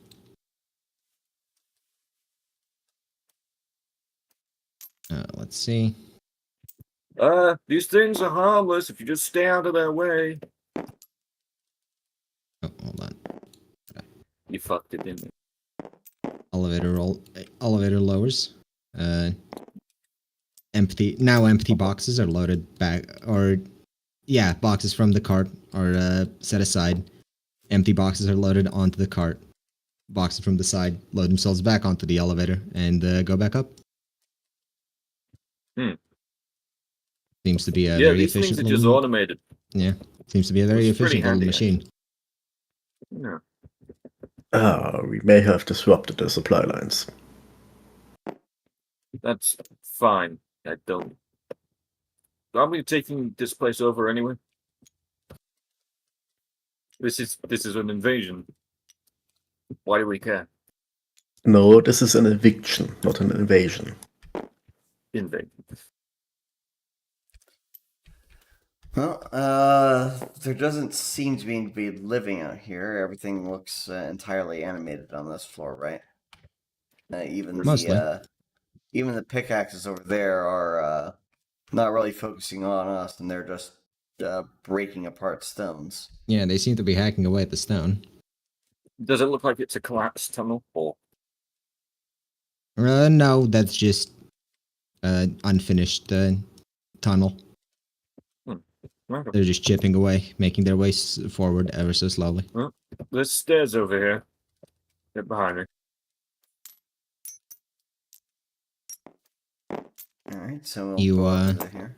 Let's see. These things are harmless if you just stay out of their way. Oh, hold on. You fucked it, didn't you? Elevator lowers. Empty boxes are loaded back, or yeah, boxes from the cart are set aside. Empty boxes are loaded onto the cart. Boxes from the side load themselves back onto the elevator and go back up. Seems to be a very these efficient things are just little, automated. seems to be a very It's pretty efficient little handy, machine. Yeah. We may have disrupted the supply lines. That's fine. I don't. Aren't we taking this place over anyway? This is an invasion. Why do we care? No, this is an eviction, not an invasion. Invade. Well, there doesn't seem to be living out here. Everything looks entirely animated on this floor, right? Mostly. Even the pickaxes over there are not really focusing on us, and they're just breaking apart stones. Yeah, they seem to be hacking away at the stone. Does it look like it's a collapsed tunnel? Or No, that's just unfinished tunnel. Okay. They're just chipping away, making their way forward ever so slowly. There's stairs over here. Get behind me. Alright, so we'll You, go up to here.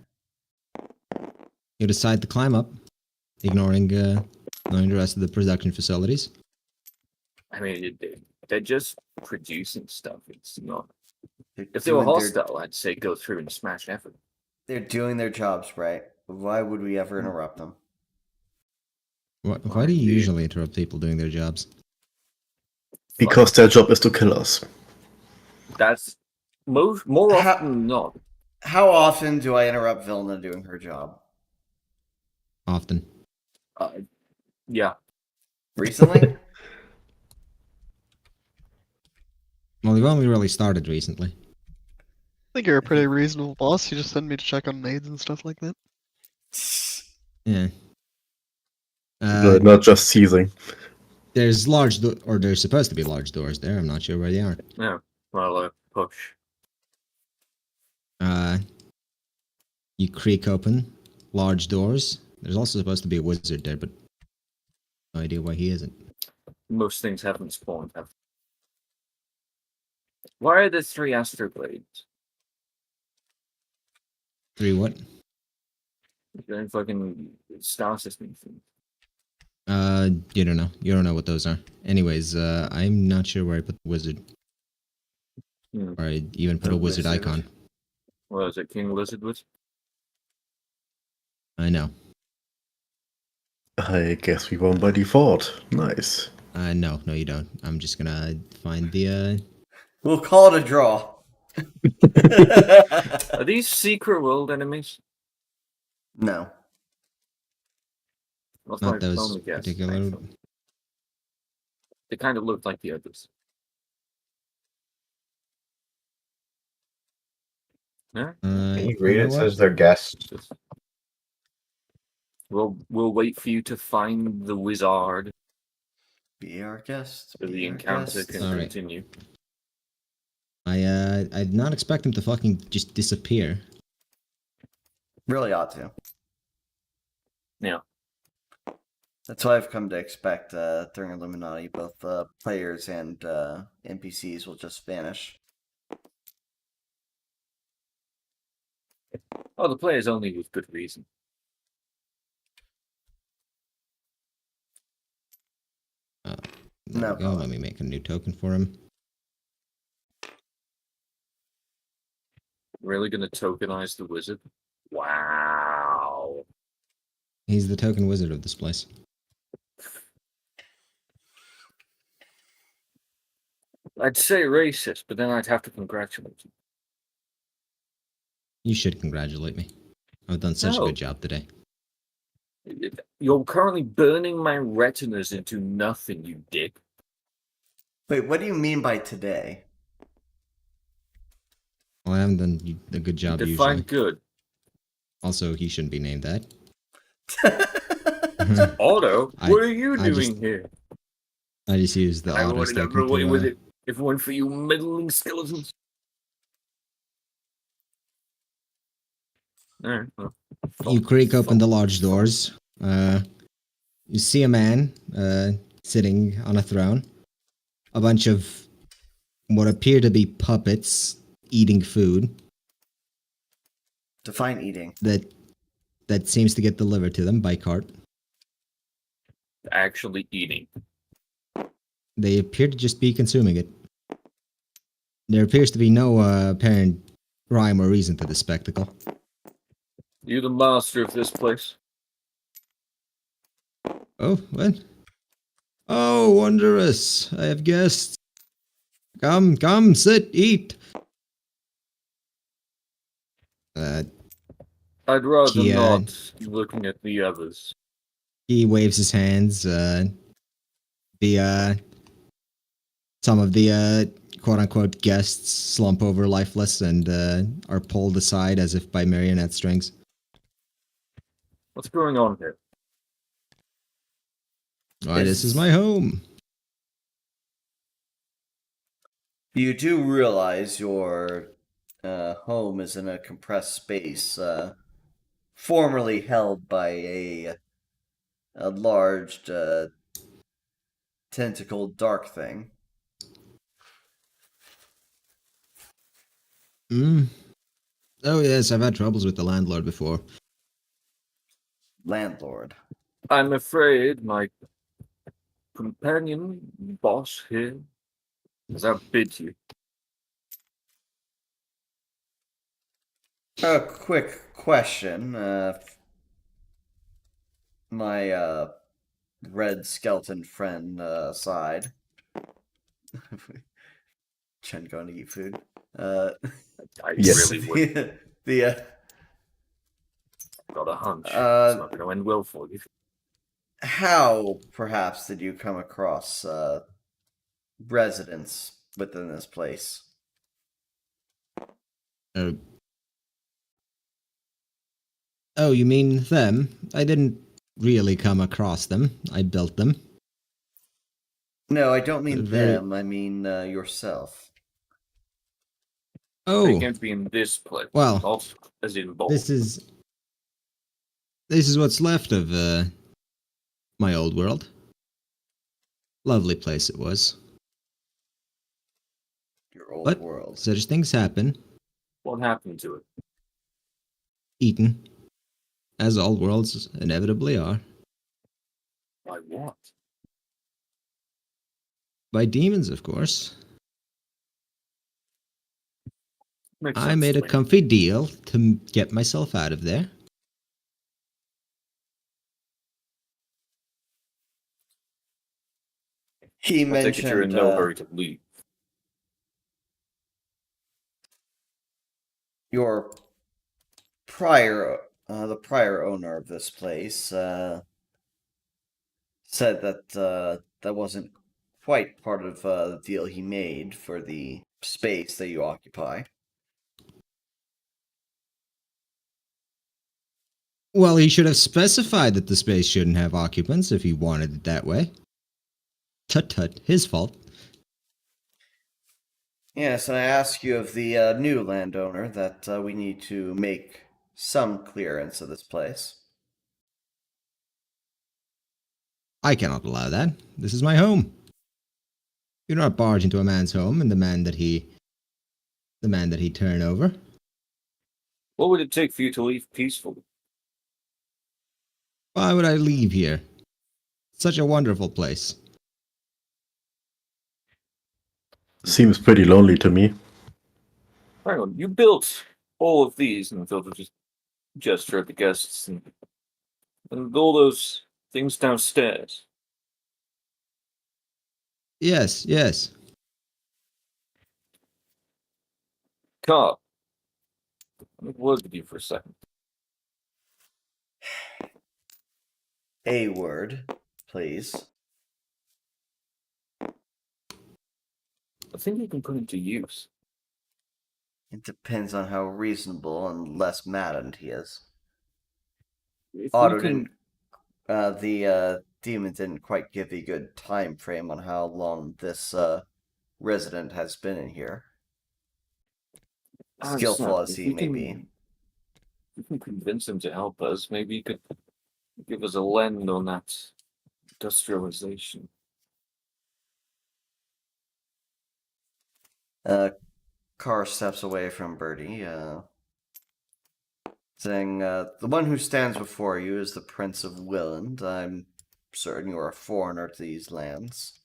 You decide to climb up, ignoring the rest of the production facilities. I mean, they're just producing stuff. It's not. They're If they were doing their- hostile, I'd say go through and smash everything. They're doing their jobs right. Why would we ever interrupt them? Why do you usually interrupt people doing their jobs? Because their job is to kill us. That's more How- often than not. How often do I interrupt Vilna doing her job? Often. Yeah. Recently? Well, we've only really started recently. I think you're a pretty reasonable boss. You just send me to check on maids and stuff like that. Yeah. Not just seizing. There's there's supposed to be large doors there. I'm not sure where they are. Yeah. Well, push. You creak open large doors. There's also supposed to be a wizard there, but no idea why he isn't. Most things haven't spawned. Why are there 3 astroblades? 3 what? They're in fucking star system thing. You don't know. You don't know what those are. Anyways, I'm not sure where I put the wizard. Or I even put The a wizard wizard. icon. What is it, King Lizard Wizard? I know. I guess we won by default. Nice. No, you don't. I'm just gonna find the, We'll call it a draw. Are these secret world enemies? No. That's Not my those only guess. particular- actually. They kind of look like the others. Yeah. Can you read know it? what? Says they're guests. Just... We'll wait for you to find the wizard Be our guest. so the be our encounter guest. can Alright. continue. I did not expect him to fucking just disappear. Really ought to. Yeah. That's what I've come to expect during Illuminati. Both players and NPCs will just vanish. Oh, the players only with good reason. There No we go. problem. Let me make a new token for him. Really gonna tokenize the wizard? Wow. He's the token wizard of this place. I'd say racist, but then I'd have to congratulate you. You should congratulate me. I've done such a No. good job today. You're currently burning my retinas into nothing, you dick. Wait, what do you mean by today? Well, I haven't done a good job Define usually. good. Also, he shouldn't be named that. Otto, I- what are you I doing just- here? I just used the I Otto's would have token got away with to, it if it weren't for you meddling skeletons. Alright, well, You creak open the large doors. You see a man sitting on a throne. A bunch of what appear to be puppets eating food Define eating. that seems to get delivered to them by cart. actually eating. They appear to just be consuming it. There appears to be no apparent rhyme or reason to the spectacle. You the master of this place? Oh, what? Oh, wondrous! I have guests. Come, sit, eat. I'd rather He, not, looking at the others. He waves his hands. Some of the quote-unquote guests slump over lifeless and are pulled aside as if by marionette strings. What's going on here? Why, this is my home. You do realize your home is in a compressed space formerly held by a large tentacled dark thing. Hmm. Oh yes, I've had troubles with the landlord before. Landlord. I'm afraid my companion boss here has outbid you. A quick question. My red skeleton friend aside. Chen going to eat food. I Yes. really would. the Got a hunch. It's uh, not going to end well for you. how perhaps did you come across residents within this place? Uh, oh, you mean them? I didn't really come across them. I built them. No, I don't mean Very- them. I mean yourself. They Oh, can't be in this place. well, Not as in bold. this is what's left of my old world. Lovely place it was. Your old But world. such things happen. What happened to it? Eaten, as all worlds inevitably are, By what? by demons, of course. Makes I sense made to a me. comfy deal to get myself out of there. He I take it you're in mentioned no hurry to leave. your prior, the prior owner of this place, said that that wasn't quite part of the deal he made for the space that you occupy. Well, he should have specified that the space shouldn't have occupants if he wanted it that way. Tut tut, his fault. Yes, and I ask you of the new landowner that we need to make some clearance of this place. I cannot allow that. This is my home. You do not barge into a man's home and the man that he turn over. What would it take for you to leave peacefully? Why would I leave here? Such a wonderful place. Seems pretty lonely to me. Hang on, you built all of these and thought of just gesture at the guests and all those things downstairs. Yes, yes. Carl, let me word with you for a second. A word, please. I think you can put it to use. It depends on how reasonable and less maddened he is. If Otto we can, didn't. The demon didn't quite give a good time frame on how long this resident has been in here. I Skillful understand. as If he we may can- be. if we can convince him to help us, maybe he could give us a lend on that industrialization. Carr steps away from Bertie, saying, "The one who stands before you is the Prince of Willand. I'm certain you are a foreigner to these lands.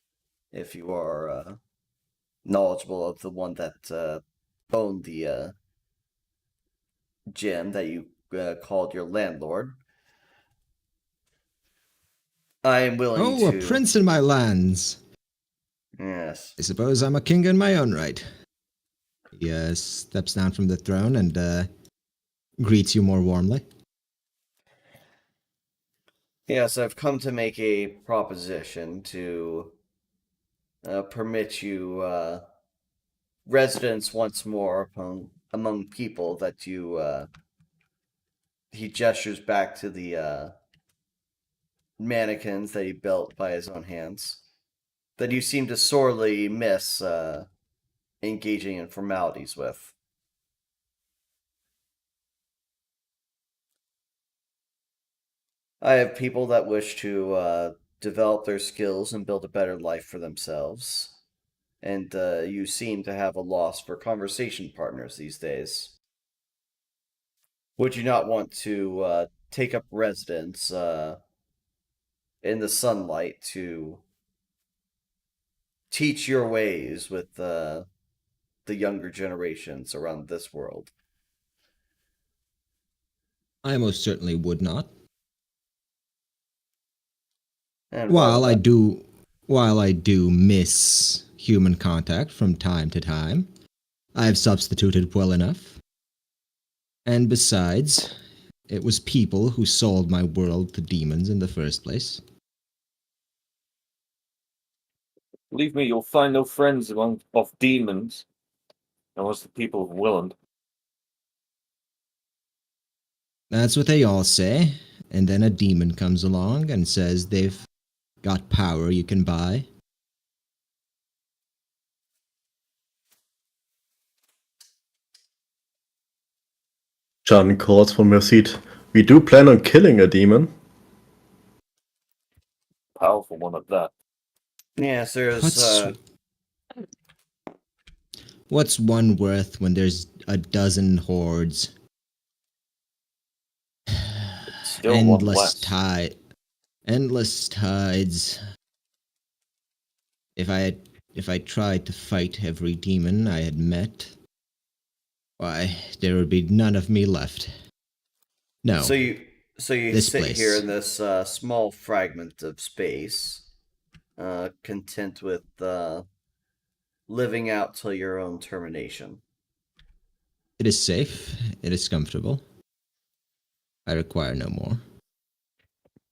If you are knowledgeable of the one that owned the gym that you called your landlord, I am willing Oh, to." a prince in my lands. Yes. I suppose I'm a king in my own right. He steps down from the throne and greets you more warmly. Yes, I've come to make a proposition to permit you residence once more among people that you. He gestures back to the mannequins that he built by his own hands. That you seem to sorely miss engaging in formalities with. I have people that wish to develop their skills and build a better life for themselves. And you seem to have a loss for conversation partners these days. Would you not want to take up residence in the sunlight to teach your ways with the younger generations around this world? I most certainly would not. And why would While I do miss human contact from time to time, I have substituted well enough. And besides, it was people who sold my world to demons in the first place. Believe me, you'll find no friends of demons, unless the people of Willand. That's what they all say. And then a demon comes along and says they've got power you can buy. John calls from your seat. We do plan on killing a demon. Powerful one at that. Yes, there's What's one worth when there's a dozen hordes? Still one less. Endless tides. If I tried to fight every demon I had met, why, there would be none of me left. No. So you This sit place. here in this small fragment of space, content with living out till your own termination. It is safe. It is comfortable. I require no more.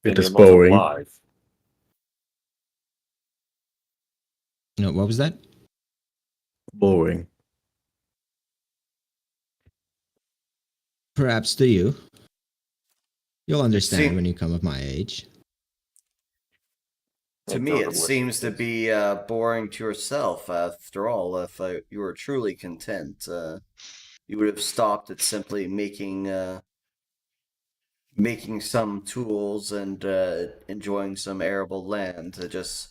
It And is you're not boring. alive. No, what was that? Boring. Perhaps to you. You'll understand See- when you come of my age. To And me, throw it the list seems to is- be boring to yourself. After all, if you were truly content, you would have stopped at simply making some tools and enjoying some arable land to just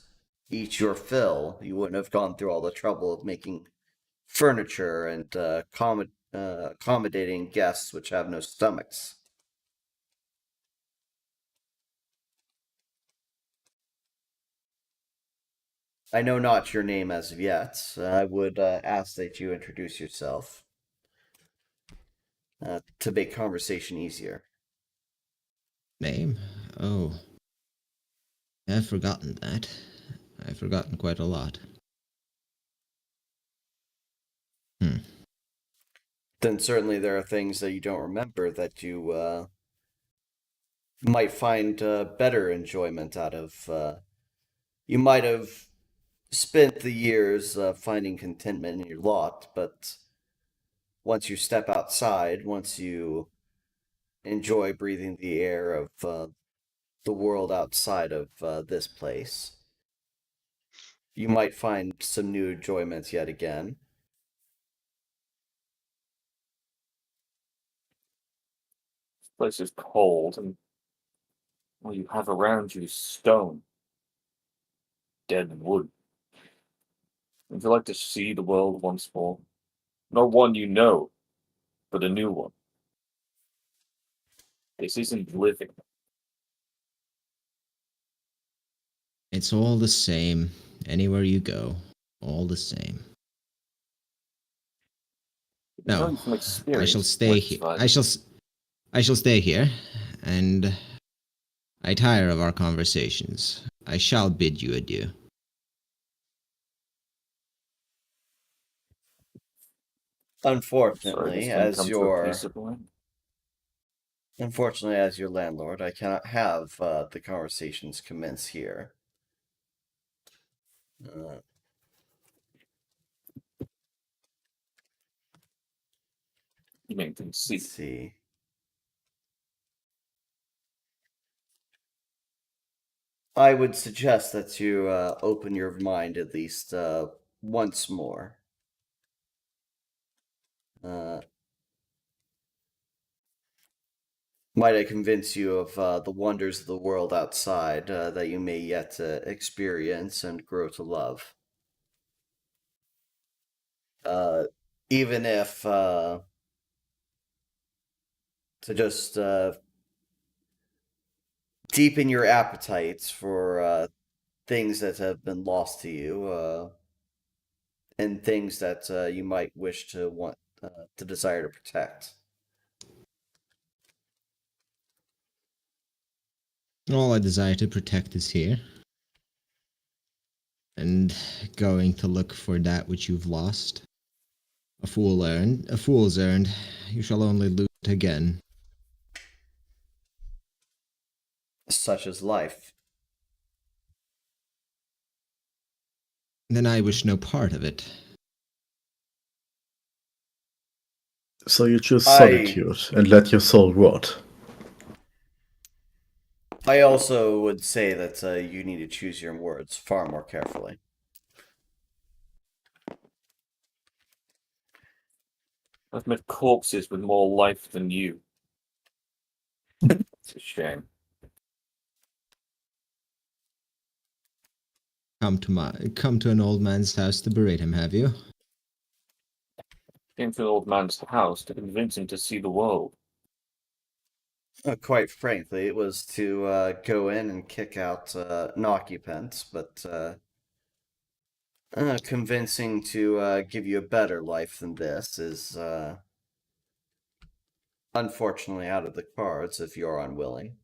eat your fill. You wouldn't have gone through all the trouble of making furniture and accommodating guests which have no stomachs. I know not your name as of yet. I would ask that you introduce yourself to make conversation easier. Name? Oh. I've forgotten that. I've forgotten quite a lot. Then certainly there are things that you don't remember that you might find better enjoyment out of. You might have spent the years finding contentment in your lot, but once you step outside, once you enjoy breathing the air of the world outside of this place, you might find some new enjoyments yet again. This place is cold, and all you have around you is stone, dead wood. Would you like to see the world once more? Not one you know, but a new one. This isn't living. It's all the same. Anywhere you go, all the same. No, Knowing from I experience, shall stay what's here. fine. I shall stay here, and I tire of our conversations. I shall bid you adieu. Sorry, Unfortunately, this can as come to a your peaceable end. unfortunately as your landlord, I cannot have the conversations commence here. You mean conceit. Let's see. I would suggest that you open your mind at least once more. Might I convince you of the wonders of the world outside that you may yet experience and grow to love? Even if to just deepen your appetites for things that have been lost to you, and things that you might wish to want to desire to protect. All I desire to protect is here. And going to look for that which you've lost. A fool's earned. You shall only lose it again. Such is life. Then I wish no part of it. So you choose I- solitude and let your soul rot. I also would say that you need to choose your words far more carefully. I've met corpses with more life than you. It's a shame. Come to an old man's house to berate him, have you? Came to an old man's house to convince him to see the world. Quite frankly, it was to go in and kick out an occupant, but convincing to give you a better life than this is unfortunately out of the cards if you're unwilling.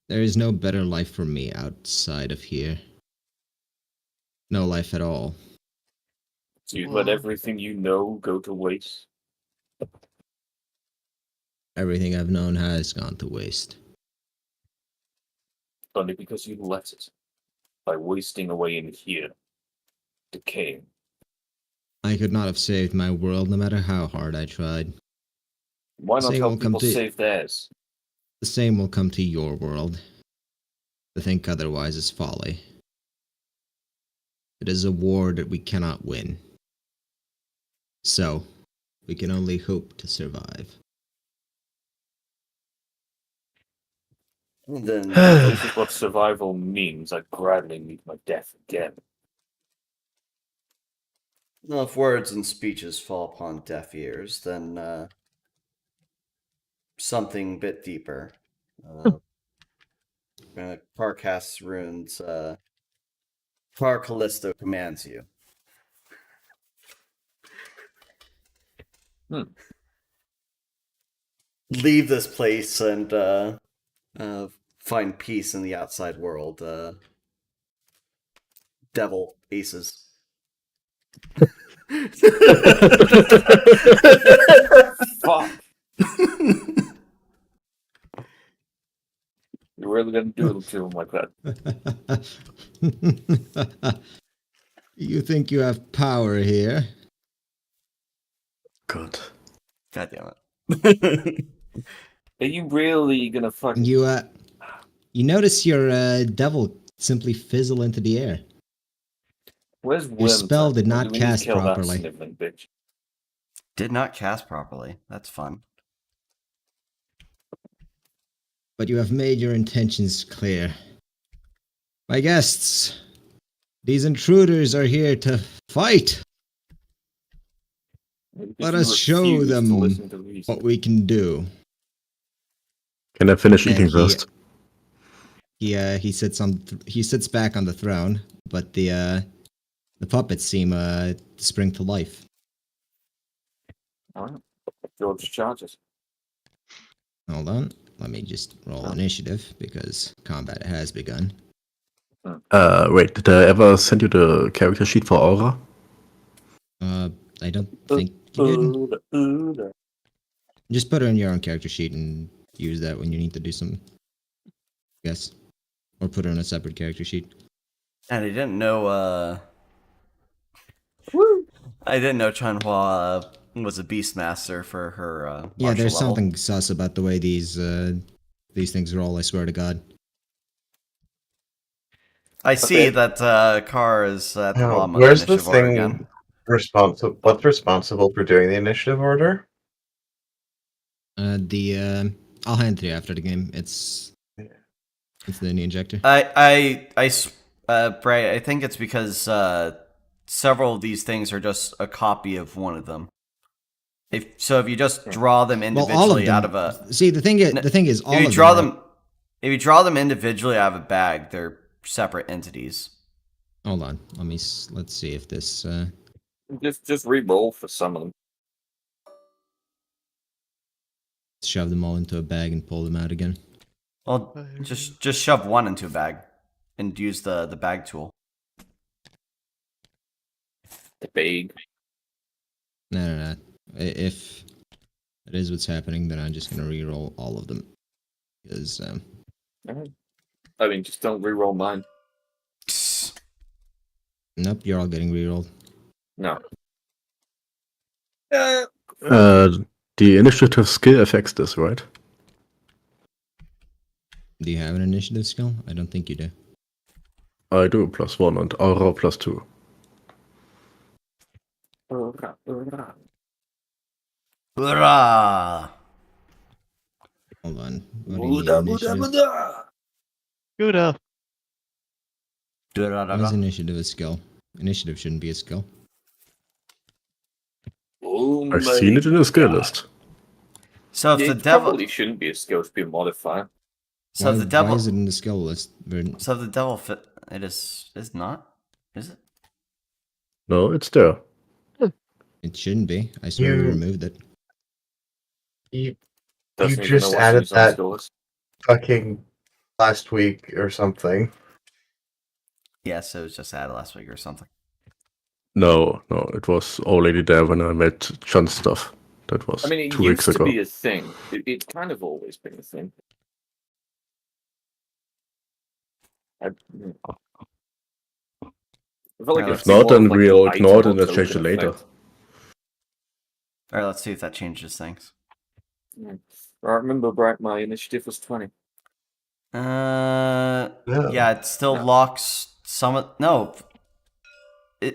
There is no better life for me outside of here. No life at all. So you'd let everything you know go to waste? Everything I've known has gone to waste. Only because you let it. By wasting away in here. Decaying. I could not have saved my world no matter how hard I tried. Why not Same help will come people to- save theirs? The same will come to your world. To think otherwise is folly. It is a war that we cannot win. So, we can only hope to survive. Then If this is what survival means, I'd gladly meet my death again. well, if words and speeches fall upon deaf ears, then something a bit deeper. Parcast's runes. Par Callisto commands you. Leave this place and find peace in the outside world. Devil aces. Fuck! You're really gonna do it to him like that? You think you have power here? God. God damn it. Are you really gonna fucking... You notice your devil simply fizzle into the air. Where's Your Worm's spell at? did Or not do we need to cast kill that properly. sniveling bitch? Did not cast properly. That's fun. But you have made your intentions clear. My guests, these intruders are here to fight. Because Let you us show refuse to them listen to reason. what we can do. Can I finish And eating first? He sits back on the throne, but the puppets seem to spring to life. Alright. George charges. Hold on, let me just roll initiative because combat has begun. Wait, did I ever send you the character sheet for Aura? I don't think you did. Just put her in your own character sheet and use that when you need to do some. Yes, or put her on a separate character sheet. And I didn't know, I didn't know Chanhua was a beastmaster for her, Yeah, there's martial level. something sus about the way these things roll. I swear to God. I see Okay. that Car is at the Now, bottom of where's the this initiative order thing again. what's responsible for doing the initiative order? I'll hand it to you after the game. It's the new injector. Bray, I think it's because several of these things are just a copy of one of them. If you just draw them individually all of them, out of a see the thing is all if you of draw them. If you draw them individually out of a bag, they're separate entities. Hold on, let's see if this. Just re-roll for some of them. Shove them all into a bag and pull them out again. Well, just shove one into a bag and use the bag tool. The bag. No. If that is what's happening, then I'm just gonna re-roll all of them. Because I mean, just don't re-roll mine. Nope, you're all getting re-rolled. No. The initiative skill affects this, right? Do you have an initiative skill? I don't think you do. I do, +1, and Aura +2. Hurrah! Hold on. What do you need initiative? Good. Why is initiative a skill? Initiative shouldn't be a skill. Oh I've seen it in the skill list. So if it the devil probably shouldn't be a skill, it should be a modifier. So if the devil Why is it in the skill list? Vernon? So if the devil fit it is not? Is it? No, it's there. It shouldn't be. I swear we removed it. You Doesn't even just know what's added used on the that skill list. fucking last week or something. Yeah, so it was just added last week or something. No, it was already there when I met John's stuff. That was I mean, it 2 used weeks to ago. be a thing. It's kind of always been a thing. I feel like If it's not, more then of like we'll an ignore it item and or change it token later. effect. Alright, let's see if that changes things. Yeah. I remember, Bright, my initiative was 20. Yeah, it still No. locks some of no.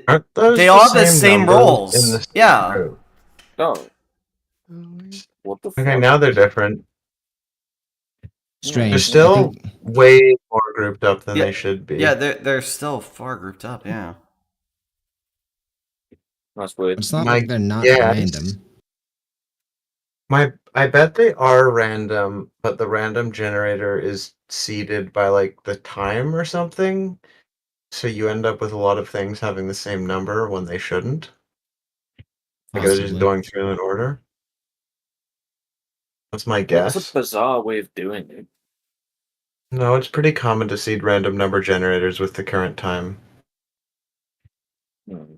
Aren't those They all have the same numbers rolls. in the same Yeah. group? Oh, what the fuck? Okay, now they're different. Strange. They're I still think- way more grouped up than Yeah, they should be. Yeah, they're still far grouped up, yeah. That's weird. It's not My like they're not guess- random. I bet they are random, but the random generator is seeded by like the time or something. So you end up with a lot of things having the same number when they shouldn't. Like they're just Possibly. going through in order. That's my That's guess. a bizarre way of doing it. No, it's pretty common to seed random number generators with the current time. Hmm.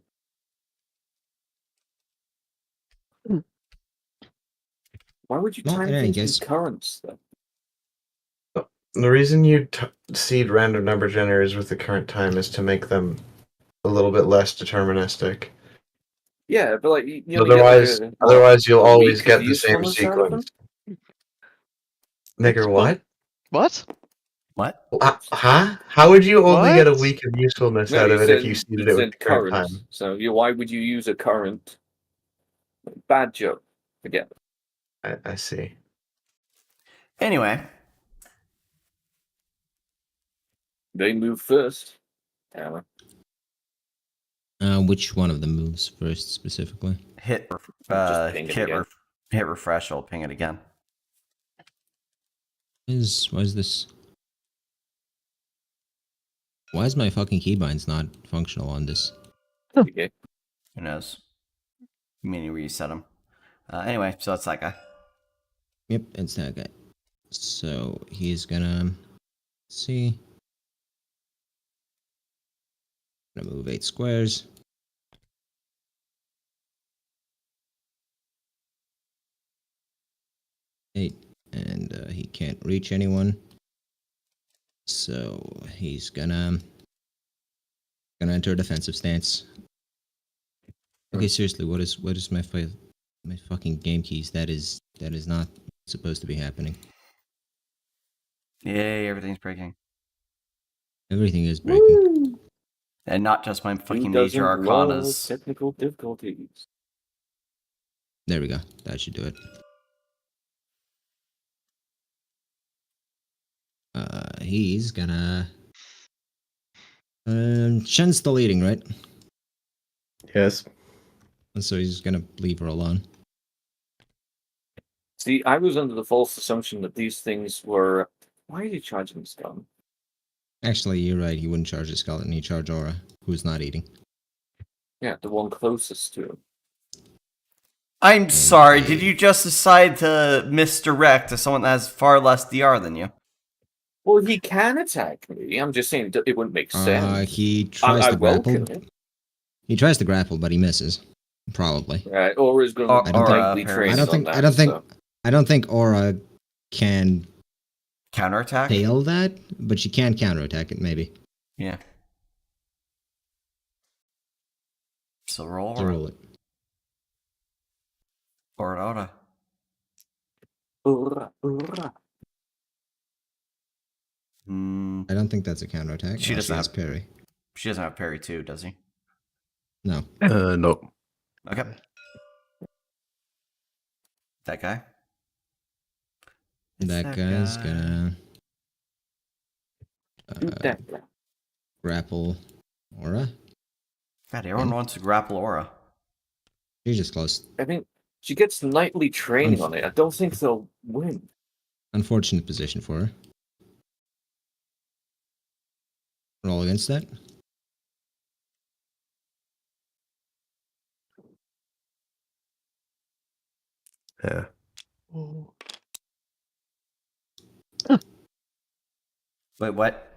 Why would you Well, time in any things case- in currents, then? The reason you seed random number generators with the current time is to make them a little bit less deterministic. Yeah, but like, you only get, like, Otherwise you'll a always week get of the same usefulness out of them? sequence. Nigger, what? What? What? Huh? How would you only get a What? week of usefulness No, out you of it said, if you seeded you it with said the current current. time? So why would you use a current? Bad joke. Forget it. I see. Anyway, They move first. Damn it. Which one of them moves first specifically? hit ping it again. hit refresh, I'll ping it again. Why is this? Why is my fucking keybinds not functional on this? Okay. Who knows? You mean you reset them. Anyway, so that's that guy. Yep, it's that guy. So he's gonna see. Gonna move 8 squares. And he can't reach anyone. So he's gonna enter a defensive stance. Okay, seriously, what is my fucking game keys? That is not supposed to be happening. Yay, everything's breaking. Everything is breaking. And not just my Who fucking major doesn't love arcanas. technical difficulties? There we go. That should do it. he's gonna. Shen's still eating, right? Yes. And so he's gonna leave her alone. See, I was under the false assumption that these things were. Why are you charging this gun? Actually, you're right. He wouldn't charge a skeleton. He'd charge Aura, who's not eating. Yeah, the one closest to him. I'm sorry, did you just decide to misdirect to someone that has far less DR than you? Well, he can attack me. I'm just saying it wouldn't make sense. He tries to grapple. welcome it. He tries to grapple, but he misses. Probably. Right, Aura's going Or- to Aura, tightly apparently. trained I don't think. on I that, don't think. so. I don't think Aura can Counterattack? fail that, but she can counterattack it. Maybe. Yeah. So roll So roll it. Aura. Aura. I don't think that's a counterattack. She doesn't has have- parry. She doesn't have parry too, does he? No. No. Okay. That guy? That guy's gonna That guy. grapple Aura. God, everyone wants to grapple Aura. She's just close. I think she gets nightly training on it. I don't think they'll win. Unfortunate position for her. Roll against that. Yeah. Wait, what?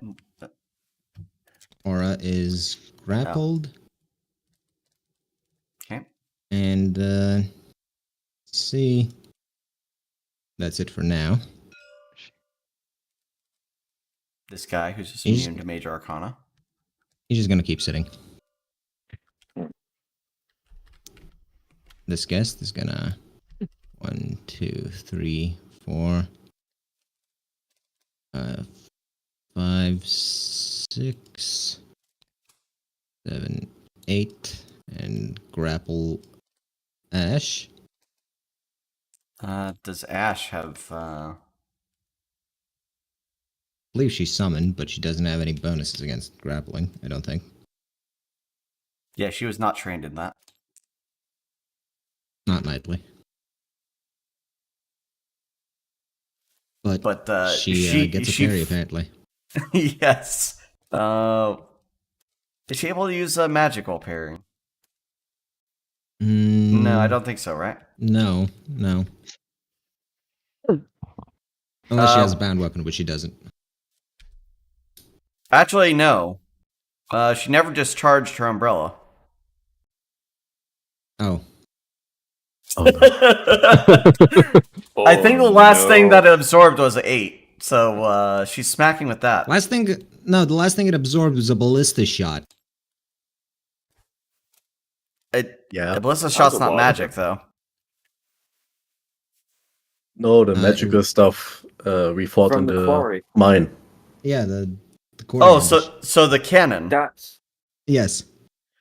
Aura is grappled. Okay. And let's see. That's it for now. This guy who's just He's- immune to Major Arcana. He's just gonna keep sitting. This guest is gonna 1, 2, 3, 4, 5, 6, 7, 8, and grapple Ash. Does Ash have, I believe she's summoned, but she doesn't have any bonuses against grappling, I don't think. Yeah, she was not trained in that. Not nightly. But, she gets a parry, apparently. Yes. Is she able to use magic while parrying? No, I don't think so, right? No. Unless she has a bound weapon, which she doesn't. Actually, no. She never discharged her umbrella. Oh. I think the last thing that it absorbed was 8. So she's smacking with that. The last thing it absorbed was a ballista shot. Yeah. The ballista shot's a not lot. magic, though. No, the magical stuff we fought From in the the quarry. mine. Yeah, the core. Oh, damage. so the cannon. That's Yes.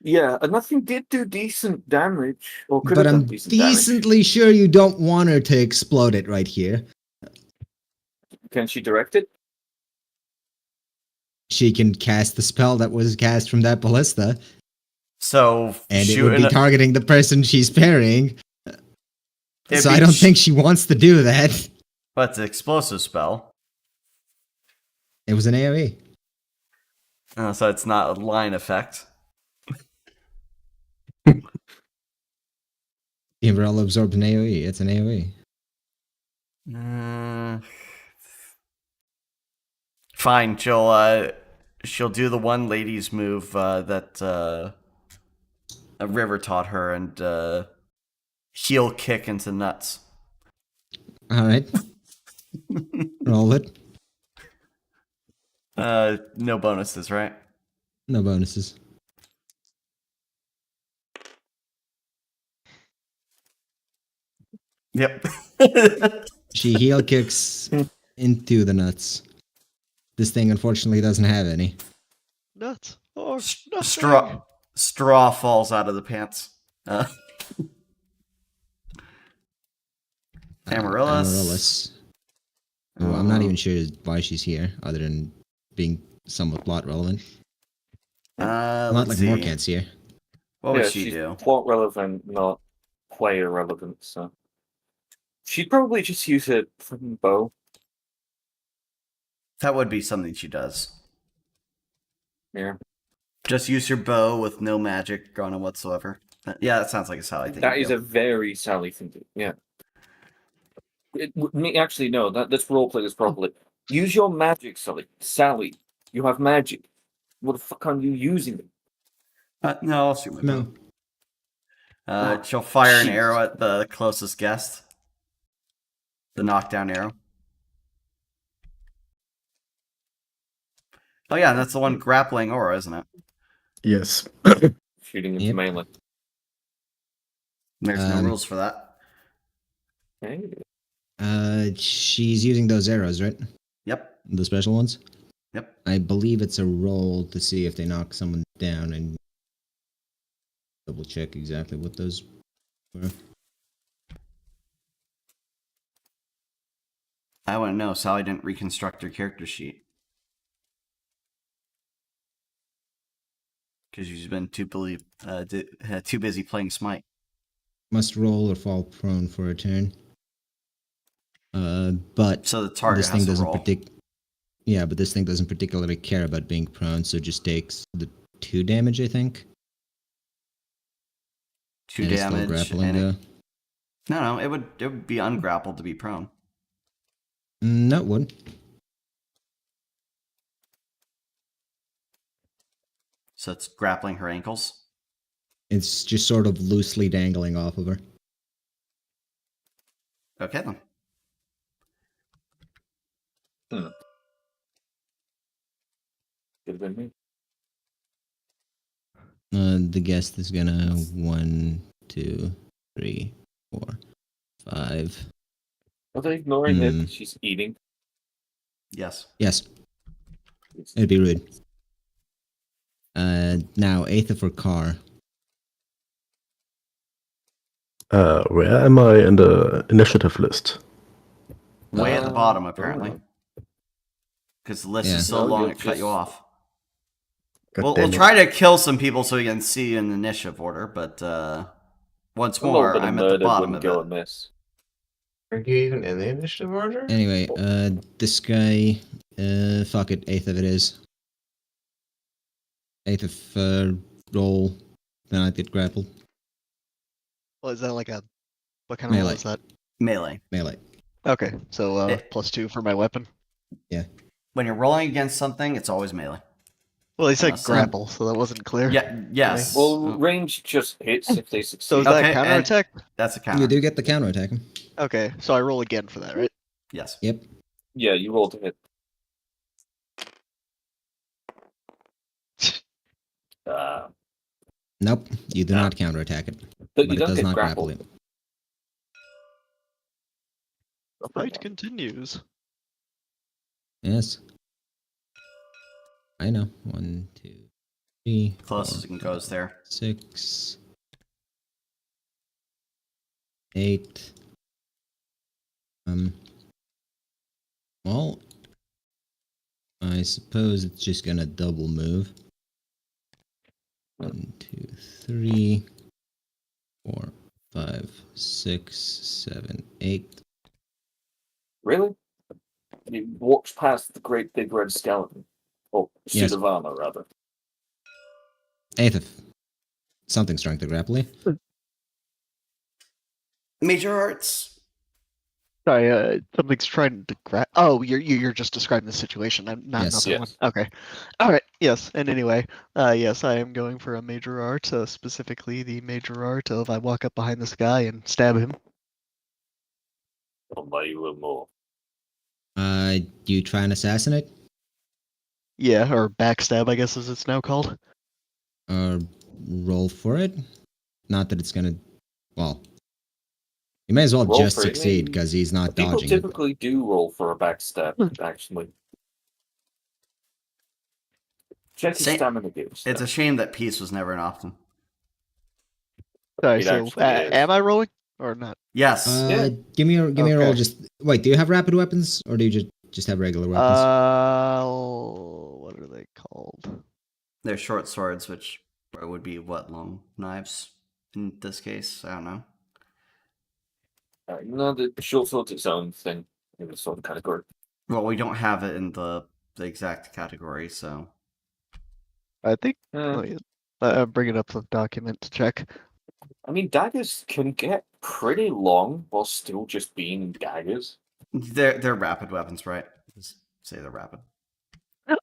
yeah, and nothing did do decent damage, or could But have I'm done decent damage. decently sure you don't want her to explode it right here. Can she direct it? She can cast the spell that was cast from that ballista, So and it would be targeting the person she's parrying. It'd So be I don't think she wants to do that. But it's an explosive spell. It was an AoE. So it's not a line effect. The umbrella absorbed an AoE. It's an AoE. Fine, she'll do the one lady's move that a River taught her and heel kick into nuts. All right. Roll it. No bonuses, right? No bonuses. Yep. She heel kicks into the nuts. This thing unfortunately doesn't have any. Nuts. Or nothing. Straw falls out of the pants. Amaryllis. Amaryllis. Oh, I'm not even sure why she's here, other than being somewhat plot relevant. Let's Not like see. Morkant's here. What would Yeah, she she's do? plot relevant, not player relevant. So she'd probably just use a fucking bow. That would be something she does. Yeah, Just use your bow with no magic on it whatsoever. Yeah, that sounds like a Sally thing. that to is do. a very Sally thing to do. Yeah. Actually, no. Let's roleplay this properly. Use your magic, Sally. Sally, you have magic. What the fuck are you using it? No, I'll shoot my bow. No. She'll fire an Jeez. arrow at the closest guest. The knockdown arrow. Oh yeah, that's the one grappling aura, isn't it? Yes. Shooting into Yep. melee. There's no rules for that. Okay. She's using those arrows, right? Yep. The special ones? Yep. I believe it's a roll to see if they knock someone down and double check exactly what those were. I wouldn't know. Sally didn't reconstruct her character sheet. Because she's been too busy playing Smite. Must roll or fall prone for a turn. But So the target this thing has to doesn't roll. Yeah, but this thing doesn't particularly care about being prone, so just takes the 2 damage, I think. 2 And it's still damage. grappling, And though. no, it would be ungrappled to be prone. No, it wouldn't. So it's grappling her ankles. It's just sort of loosely dangling off of her. Okay then. Could have been me. The guest is gonna 1, 2, 3, 4, 5. Are they ignoring her Hmm. 'cause she's eating? Yes. Yes, it'd be rude. Now, Aether for car. Where am I in the initiative list? Way at the bottom, apparently. Because the list Yeah. is so No, long you're it cut you just- off. God We'll damn it. try to kill some people so we can see in the initiative order, but once A little more, bit of I'm at the murder bottom wouldn't of go it. amiss. Are you even in the initiative order? Anyway, this guy, fuck it, 8th of it is. 8th of, roll, then I get grappled. Well, is that like a what kind of roll Melee. is that? Melee. Melee. Okay, so It- +2 for my weapon. When you're rolling against something, it's always melee. Well, he said Unless- grapple, so that wasn't clear. Yeah. Yes. Well, range just hits if they So succeed. is that Okay, counterattack? That's a You counter. do get the counterattack him. Okay, so I roll again for that, right? Yes. Yep. Yeah, you rolled to hit. Nope, you do not counterattack it. But But you it don't does get not grapple grappled. you. The fight continues. Yes. I know. 1, 2, 3. Closest you can go is there. 6. 8. Well, I suppose it's just gonna double move. 1, 2, 3, 4, 5, 6, 7, 8. Really? He walks past the great big red skeleton. Or suit Yes. of armor, rather. 8th of. Something's trying to grapple you. Major arts. Sorry, something's trying to grab. Oh, you're just describing the situation. I'm not Yes. another one. Okay. All right. Yes. And anyway, yes, I am going for a major art, specifically the major art of I walk up behind this guy and stab him. I'll buy you a more. Do you try and assassinate? Yeah, or backstab, I guess as it's now called. Roll for it? Not that it's gonna. Well, you may as well Roll just for it, succeed maybe. because he's not People dodging it. typically do roll for a backstab, actually. Check his Sa- stamina gauge. It's a shame that peace was never an option. Sorry, It so actually is. am I rolling or not? Yes. Yeah. Give me a roll. Okay. Just wait. Do you have rapid weapons or do you just have regular weapons? They're short swords, which would be what, long knives in this case? I don't know. No, the short sword's its own thing in the sword category. Well, we don't have it in the exact category, so. I think. Uh, Let me I'm bringing up the document to check. I mean, daggers can get pretty long while still just being daggers. They're rapid weapons, right? Just say they're rapid.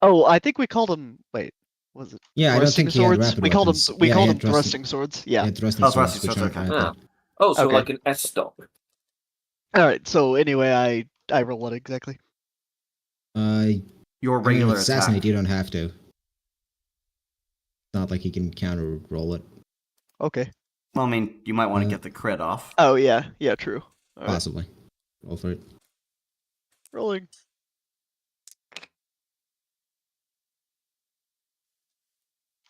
Oh, I think we called them. Wait, was it? Yeah, I don't thrusting think he had swords? rapid We called weapons. them. We Yeah, called he them had thrusting swords. Yeah. Yeah, thrusting Oh, swords, thrusting which swords, aren't okay. rapid. Oh, so Okay. like an S stock. All right. So anyway, I roll it exactly. Your I mean, regular with assassinate, attack. you don't have to. It's not like you can counter roll it. Okay. Well, I mean, you might want to Uh, get the crit off. Oh yeah, yeah, true. All right. Possibly. Roll for it. Rolling.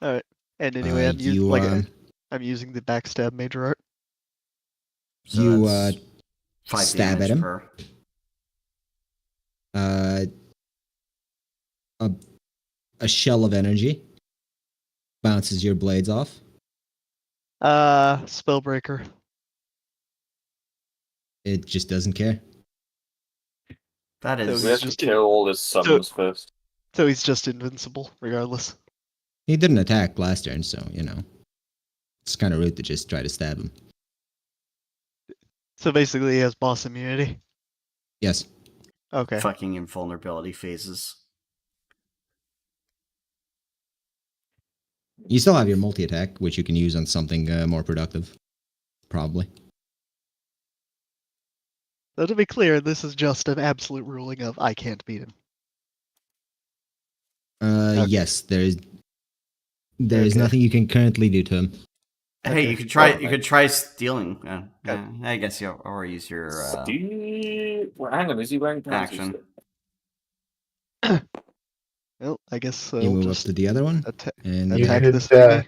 All right. And anyway, I'm using I'm using the backstab major art. So you that's 5 stab damage at him. per. A shell of energy bounces your blades off. Spellbreaker. It just doesn't care. That So is. We have to kill all his summons first. So he's just invincible, regardless. He didn't attack last turn, so, you know. It's kind of rude to just try to stab him. So basically, he has boss immunity. Yes. Okay. Fucking invulnerability phases. You still have your multi-attack, which you can use on something more productive. Probably. So to be clear, this is just an absolute ruling of I can't beat him. Okay. Yes, there's Okay. nothing you can currently do to him. Hey, Okay. you could try. Oh, You could try stealing. Okay. I guess you or use your Well, hang on, is he wearing pants? action. Well, I guess You we'll move up just to the other one and You attack could, this thingy.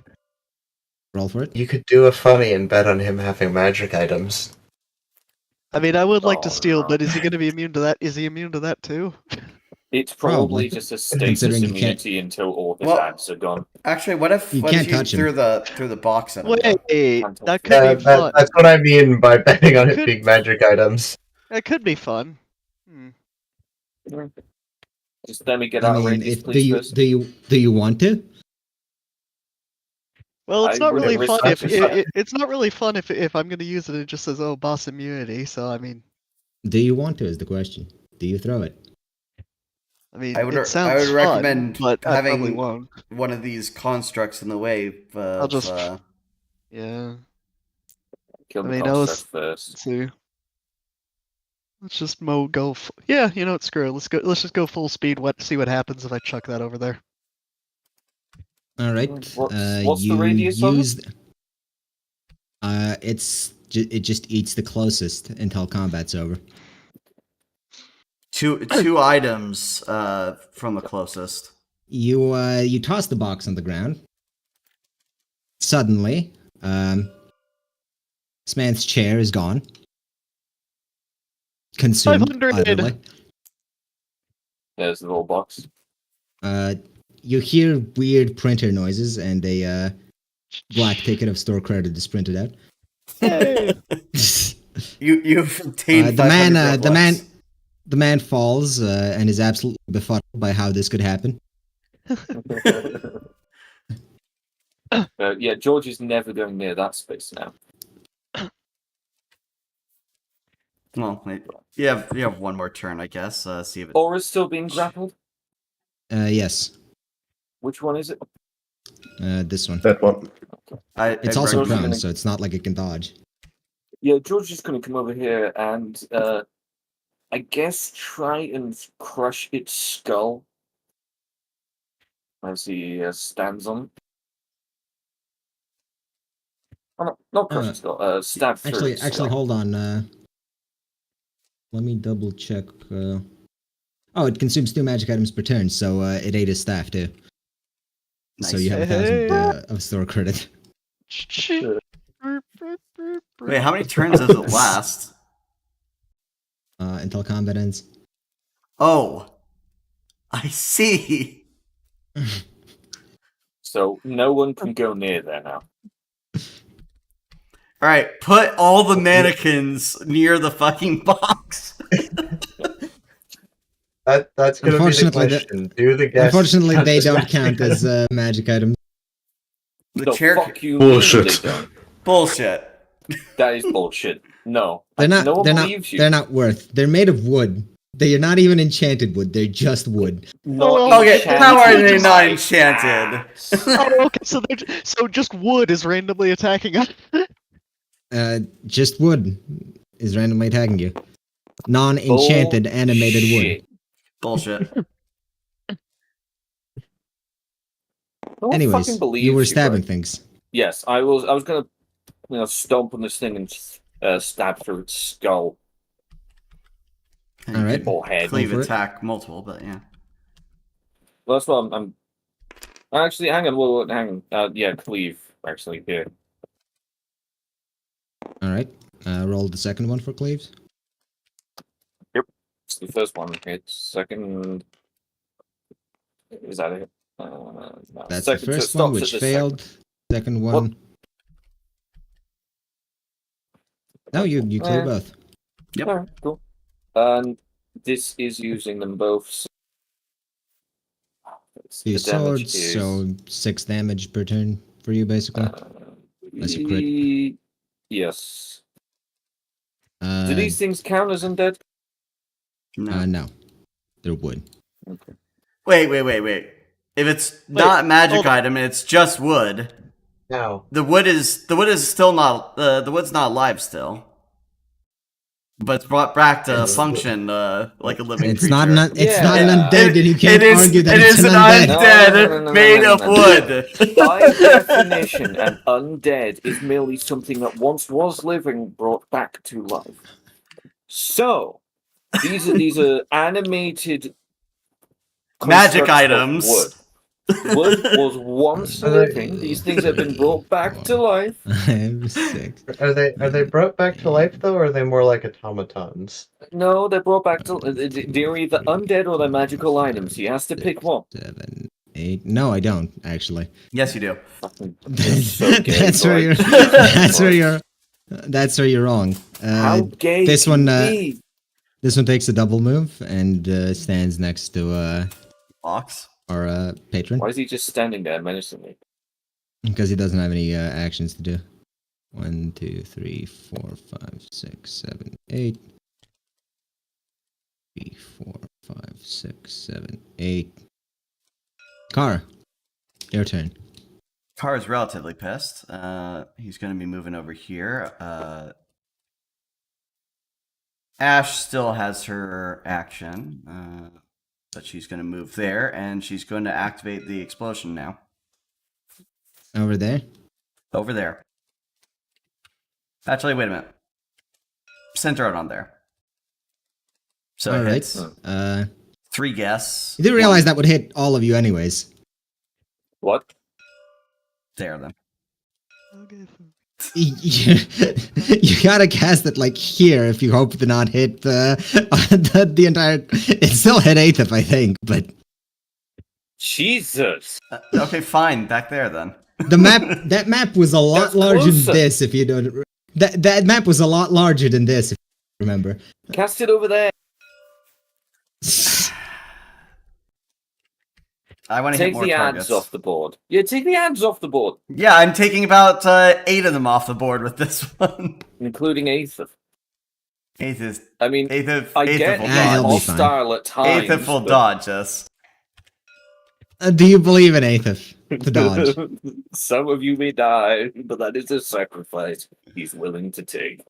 roll for it. You could do a funny and bet on him having magic items. I mean, I would like to Oh, steal, no. but is he going to be immune to that? Is he immune to that too? It's Probably. probably just a status Considering you can't- immunity until all his Well- ads are gone. Actually, what if You what can't if you touch him. threw the box at him? though? Wait, Can't that touch could Yeah, be fun. that's what I mean by betting on it Could- being magic items. That could be fun. Just let me get I out of mean, radius, if please, first. do you want to? Well, it's I not would really fun if respect it's not really fun if I'm going to use it. It just says, "Oh, boss immunity." So I mean, Do you want to is the question. Do you throw it? it sounds fun, recommend but I probably having won't. one of these constructs in the way. I'll just- of, Yeah. Kill I the mean, construct first. Let's see. Let's just go. Yeah, you know what? Screw it. Let's go. Let's just go full speed. See what happens if I chuck that over there. All right. What's the you radius of it? use. It just eats the closest until combat's over. two items from the closest. You toss the box on the ground. Suddenly, this man's chair is gone. Consumed 500. utterly. There's the little box. You hear weird printer noises, and a black ticket of store credit is printed out. Hey. You've obtained the 500 man, Robux. the man falls and is absolutely befuddled by how this could happen. Yeah, George is never going near that space now. Well, you have one more turn, I guess. See if it. Aura's still being grappled. Yes, Which one is it? this one. That one. It's I'd also recommend- prone, so it's not like it can dodge. Yeah, George is going to come over here and, I guess, try and crush its skull as he stands on it. Oh, not crush its skull. Stab through. Actually, its skull. hold on. Let me double check. Oh, it consumes 2 magic items per turn, so it ate his staff too. So Nice. you have 1,000 of store credit. Wait, how many turns does it last? Until combat ends. Oh, I see. So no one can go near there now. Alright, put all the mannequins near the fucking box. That's gonna be the question. Do the guests? Unfortunately, count they as don't magic count items? as magic items. The chair. Fuck you. Bullshit. They don't. Bullshit. That is bullshit. No. They're not. No one they're not. believes you. They're not worth. They're made of wood. They are not even enchanted wood. They're just wood. Not Okay, enchanted. how are they not enchanted? Oh, okay. So just wood is randomly attacking us. Just wood is randomly attacking you. Non-enchanted animated wood. Bullshit. Bullshit. No one Anyways, fucking believes you were right? stabbing things. Yes, I was gonna, stomp on this thing and stab through its skull And All you right. could or head. Cleave Go for it. attack multiple, but yeah. Well, that's what I'm. Actually, hang on. Well, hang on. Yeah, cleave. Actually, here. All right. Roll the second one for cleaves. It's the first one. It's second. Is that it? No. That's Second, the so it first one, stops which at the failed. Second one. No, you clear both. Yep. Alright, cool. And this is using them both. So Two the damage swords, is, so 6 damage per turn for you, basically. Unless you crit. Yes. Uh, Do these things count as undead? No. no. They're wood. Okay. Wait. If it's not a magic hold on. item and it's just wood, No. the wood is still not the wood's not alive still. But it's brought back to function like a living It's creature. not an Yeah. undead, and you can't It is- argue that it it's is an an undead. undead No, made no, of no. wood. By definition, an undead is merely something that once was living brought back to life. So, these are animated Magic constructs of items. Wood. Wood was once living. These things have been brought back to life. I'm sick. Are they brought back to life though, or are they more like automatons? No, they're brought back to. They're either undead or they're magical items. He has to pick one. 7, 8. No, I don't actually. Yes, you do. Fucking- you're so gay, That's where boy. you're. That's where you're wrong. How gay this can one, you be? This one takes a double move and stands next to Ox. our patron Why is he just standing there menacingly? because he doesn't have any actions to do. 1, 2, 3, 4, 5, 6, 7, 8. 3, 4, 5, 6, 7, 8. Car, your turn. Car is relatively pissed. He's going to be moving over here. Ash still has her action, but she's going to move there, and she's going to activate the explosion now. Over there. Over there. Actually, wait a minute. Center it on there. So All it right. hits 3 guess. You did realize that would hit all of you anyways. What? There then. You gotta cast it like here if you hope to not hit the entire. It still hit Aethif, I think, but Jesus. Okay, fine. Back there then. that map was a lot That's larger closer. than this. If you don't, that map was a lot larger than this. If you remember. Cast it over there. I want to hit Take more the targets. ads off the board. Yeah, take the ads off the board, Yeah, I'm taking about 8 of them off the board with this one. including Aethif. Aethif, I mean, Aethif, I Aethif get will Ah, he'll dodge. be fine. hostile at times. Aethif will but- dodge us. Do you believe in Aethif to dodge? Some of you may die, but that is a sacrifice he's willing to take.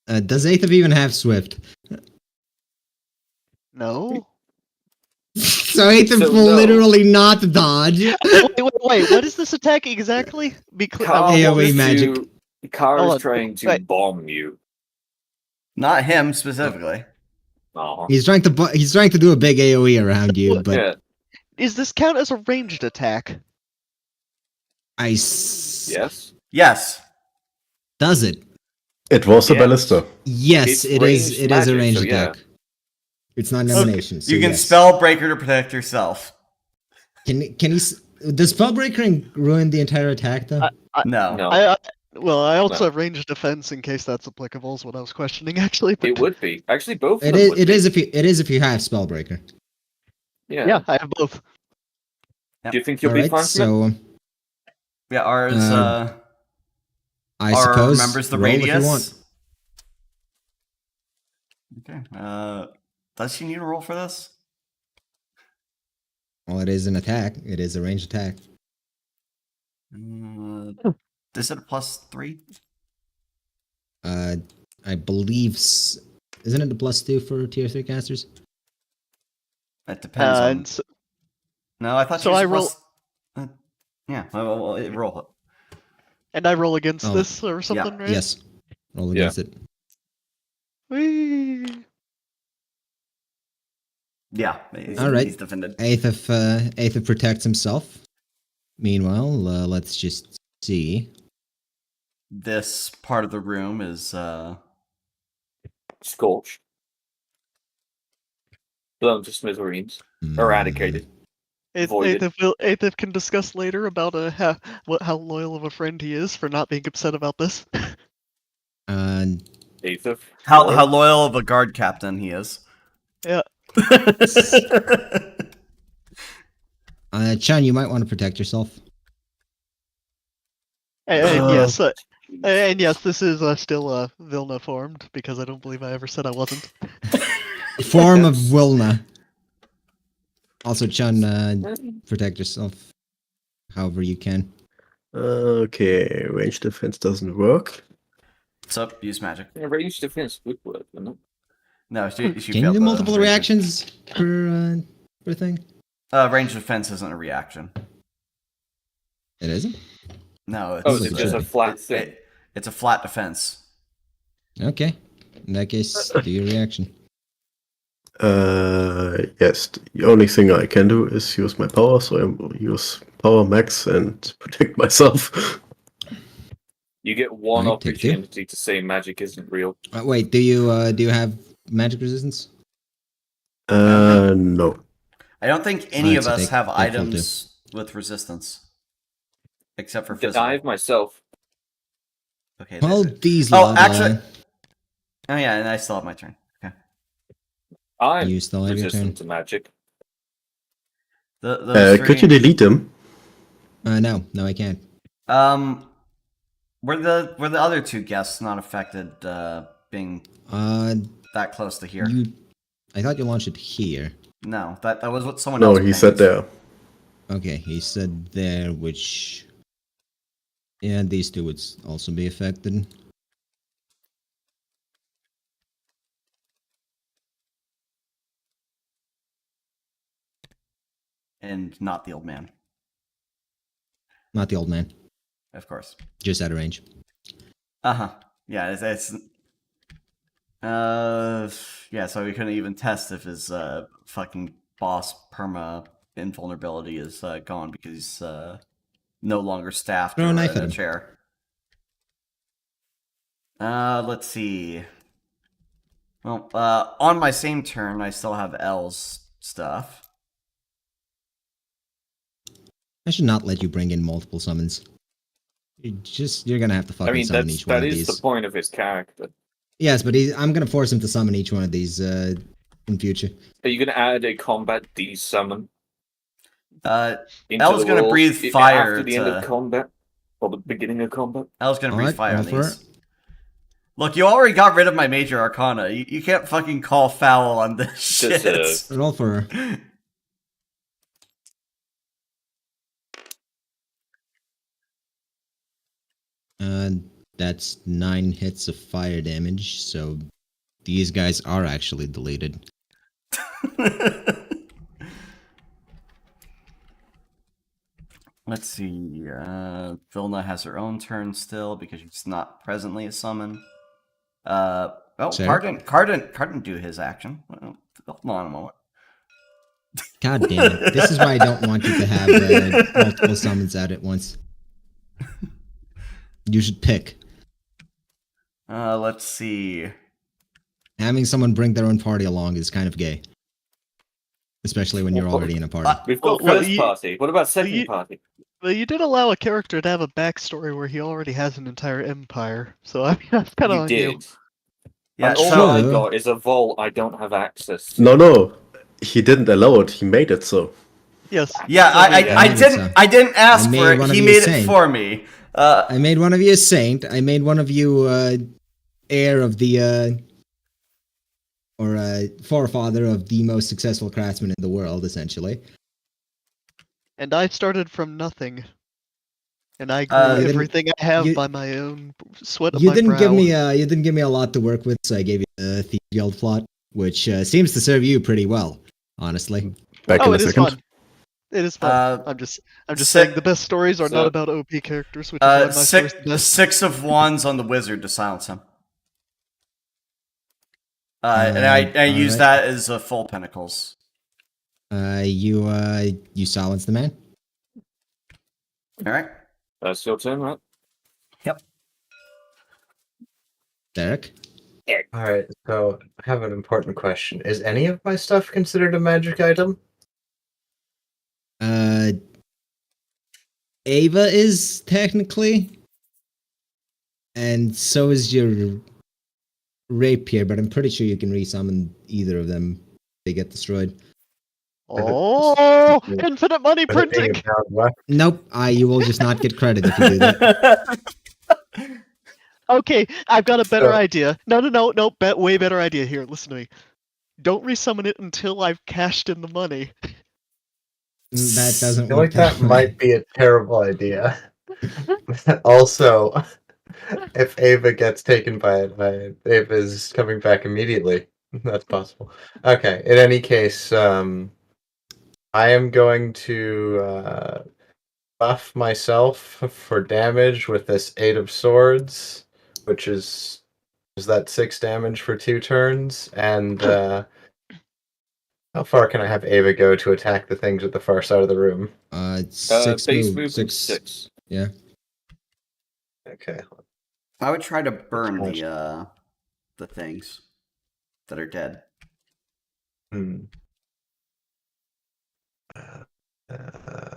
Does Aethif even have Swift? No. So Aethif So, will no. literally not dodge. Wait. What is this attack exactly? Be clear. Carl AoE wants magic. to- Carl Hold is on, trying to wait. bomb you. Not him specifically. Oh. He's trying to do a big AOE around you, but Yeah. Is this count as a ranged attack? Yes. Yes. Does it? It was a Yes. ballista. Yes, It's it is. ranged It is a magic, ranged so yeah. attack. It's not an emanation. So You can yes. spell breaker to protect yourself. Can he? Does Spellbreaker ruin the entire attack though? No. No, I also No. have ranged defense in case that's applicable. Is what I was questioning actually. But it would be. Actually, both of It them is. would It be. is if you have Spellbreaker. Yeah. I have both. Do you think you'll All be right. fine from it? So Yeah, ours I our suppose remembers the roll if you radius. want. Okay. Does she need a roll for this? Well, it is an attack. It is a ranged attack. Is it a +3? I believe. Isn't it a +2 for tier 3 casters? It depends on. And No, I thought so she was I a roll- yeah, well, roll it. and I roll against Oh, this or something, right? Yes. Roll Yeah. against it. Whee! Yeah, All right. he's defended. Aether protects himself. Meanwhile, let's just see. This part of the room is Scorched. Blown to smithereens. Hmm. Eradicated. Voided. Aethif can discuss later about how loyal of a friend he is for not being upset about this. Aether. how loyal of a guard captain he is. Yeah. Chan, you might want to protect yourself. And yes, and yes, this is still Vilna formed because I don't believe I ever said I wasn't. Form of Wilna. Also, Chan, protect yourself however you can. Okay, range defense doesn't work. What's up? Use magic. Yeah, ranged defense would work, wouldn't it? No, she Can you failed do the multiple range. reactions per thing? Range defense isn't a reaction. It isn't? No, it's, Oh, is it It's just a- a flat thing? it's a flat defense. Okay. In that case, do your reaction. Yes, the only thing I can do is use my power, so I will use power max and protect myself. You get one Alright, take two. opportunity to say magic isn't real. Wait, do you have magic resistance? No. I don't think any Alright, of so us take- have take full items with resistance. Except for physical. I have myself. Okay. Well, there- these Oh, lot, actually- Oh yeah, and I still have my turn. Okay. I'm you still have your turn. resistant to magic. Those Could you three- delete them? No, I can't. Were the other two guests not affected being that close to here? I thought you launched it here. No, that was what someone No, else he said pinged. there. Okay, he said there, which... Yeah, these two would also be affected. And not the old man, Not the old man, of course. just out of range. Yeah, it's yeah. So we couldn't even test if his fucking boss perma invulnerability is gone because he's no longer staffed Throw a or knife in at a him. chair. Let's see. Well, on my same turn, I still have L's stuff. I should not let you bring in multiple summons. You're gonna have to fucking I mean, summon each one that of is these. the point of his character. Yes, but I'm gonna force him to summon each one of these in future. Are you going to add a combat D-summon? L's Into gonna rolls breathe fire after the end of to- combat? Or the beginning of combat? L's gonna breathe Alright, fire roll on for these. it. Look, you already got rid of my major arcana. You can't fucking call foul on this shit. Roll for... That's 9 hits of fire damage, so these guys are actually deleted. Let's see. Vilna has her own turn still because she's not presently a summon. Sarah? Cardin do his action. Well, hold on a moment. God damn it. This is why I don't want you to have multiple summons out at once. You should pick. Let's see. Having someone bring their own party along is kind of gay. especially when you're already in a party. We've got Well, first party. What about second you- party? Well, you did allow a character to have a backstory where he already has an entire empire, so I mean that's kind of You on did. you. Yeah, And all true. I got is a vault I don't have access to. No, he didn't allow it. He made it so. Yes. Yeah, so I, yeah. I, I made it didn't so. I didn't ask I made for it. one of He you made it saint. for me. I made one of you a saint. I made one of you heir of the or forefather of the most successful craftsman in the world, essentially. And I started from nothing. And I grew You didn't- everything I have you- by my own sweat of You my didn't brow. give me you didn't give me a lot to work with, so I gave you the Thief Guild plot, which seems to serve you pretty well, honestly. Back Oh, in it a is second. fun. It is fun. I'm just si- saying the best stories are so- not about OP characters, which is why my story's the best. 6 of wands on the wizard to silence him. And I use alright. that as full pentacles. You silence the man. All right. That's your turn, right? Derek. Alright, so I have an important question. Is any of my stuff considered a magic item? Ava is technically, and so is your rapier, but I'm pretty sure you can resummon either of them. They get destroyed. Oh, infinite money With it being printing! a bound weapon? Nope, you will just not get credit if you do that. Okay, I've got a better So- idea. No, way better idea here. Listen to me. Don't resummon it until I've cashed in the money. That doesn't I feel work like that way. might be a terrible idea. Also, if Ava gets taken by it, Ava's coming back immediately. That's possible. Okay, in any case, I am going to buff myself for damage with this 8 of swords, which is that 6 damage for 2 turns, and how far can I have Ava go to attack the things at the far side of the room? Six Base move, movement six. 6. Yeah. Okay. I would try to burn the things that are dead.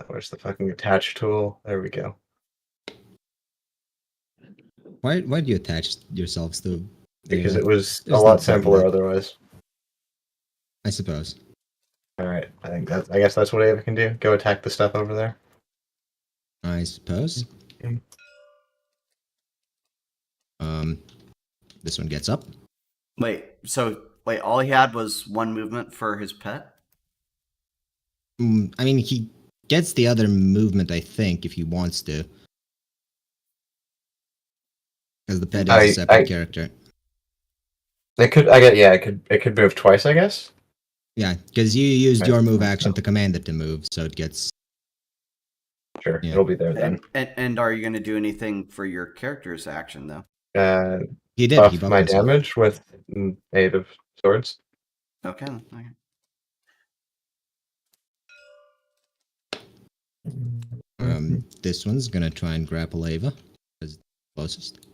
Where's the fucking attach tool? There we go. Why do you attach yourselves to? Because it was a there's lot no point in simpler that. otherwise. I suppose. All right, I guess that's what Ava can do. Go attack the stuff over there. I suppose. Okay. This one gets up. Wait, all he had was 1 movement for his pet? I mean, he gets the other movement, I think, if he wants to. Because the pet is a separate character. It could move twice, I guess. Yeah, because you used Right. your move action to command it to move, so it gets. Sure, Yeah. it'll be there then. And are you going to do anything for your character's action, though? He did. Buff He buffed my himself. damage with 8 of swords. Okay. Okay. This one's gonna try and grapple Ava as closest.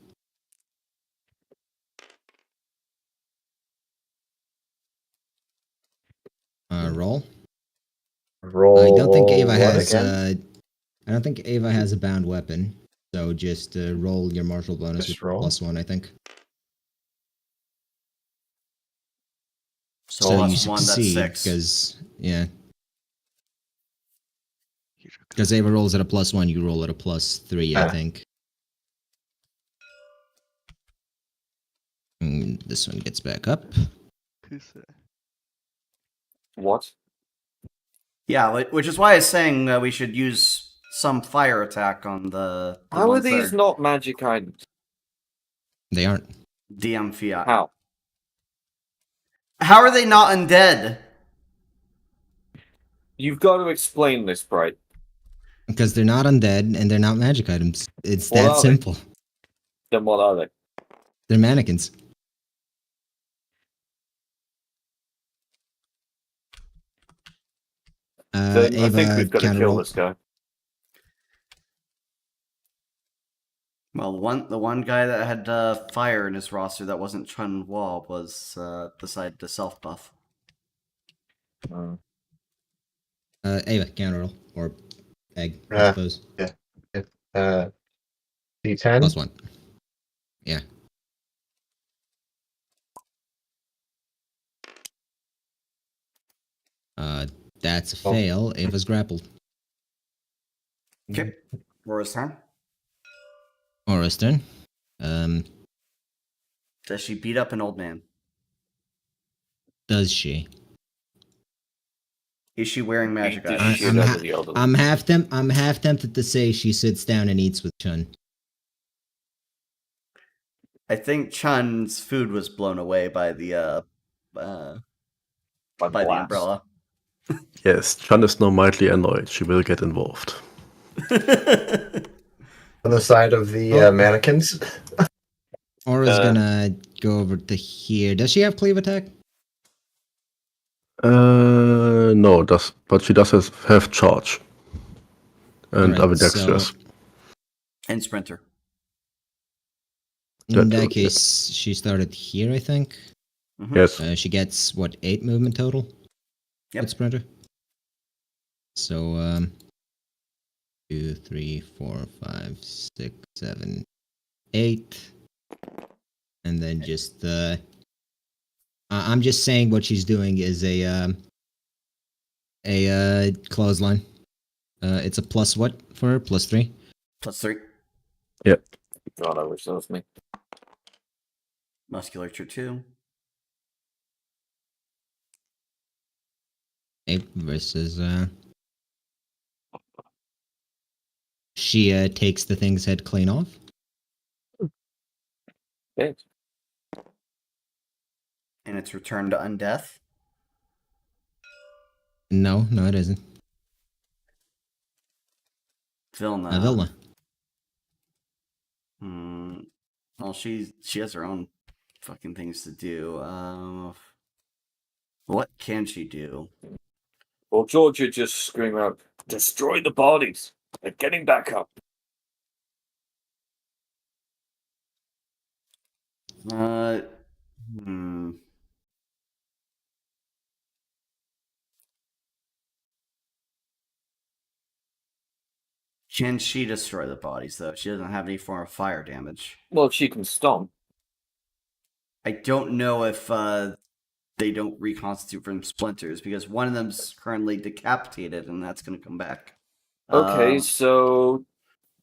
Roll. Roll. I don't think Ava what has. again? I don't think Ava has a bound weapon. So just roll your martial bonus Just with roll? +1, I think. So, you plus 1, that's succeed 6. because because Ava rolls at a +1, you roll at a +3, I Ah. think. This one gets back up. What? Yeah, which is why I was saying we should use some fire attack on the How are ones that these not magic items? They aren't. DM Fiat. How? How are they not undead? You've got to explain this, Bright. Because they're not undead and they're not magic items. It's What that are they? simple. Then what are they? They're mannequins. Then I think Ava we've got to counter kill roll. this guy. Well, the one guy that had fire in his roster that wasn't Chun Wall was decided to self buff. Ava, counter roll. Or egg, I Uh, suppose. D10. +1. Yeah. That's a Oh. fail. Ava's grappled. Okay. Rora's turn. Aura's turn. Does she beat up an old man? Does she? Is she wearing magic Beat the items? shit out of the elderly. I'm half tempted to say she sits down and eats with Chun. I think Chun's food was blown away by the by the blast. umbrella. Yes, Chan is now mildly annoyed. She will get involved. On the side of the mannequins. Aura's gonna go over to here. Does she have cleave attack? No, but she does have charge. And Alright, ambidextrous. And sprinter. In That that would- case, she started here, I think. Yes. She gets, what, 8 movement total? Yep. With sprinter. So, 2, 3, 4, 5, 6, 7, 8. And then just, I'm just saying what she's doing is a clothesline. It's a plus what for her? +3? +3. God, I wish that was me. Musculature 2. 8 versus, she, takes the thing's head clean off. Thanks. And it's returned to undeath. No, it isn't. Vilna. Vilna. Well, she has her own fucking things to do. What can she do? Well, Georgia just scream out, "Destroy the bodies! They're getting back up!" Can she destroy the bodies, though? She doesn't have any form of fire damage. Well, she can stomp. I don't know if they don't reconstitute from splinters, because one of them's currently decapitated, and that's going to come back. Okay, so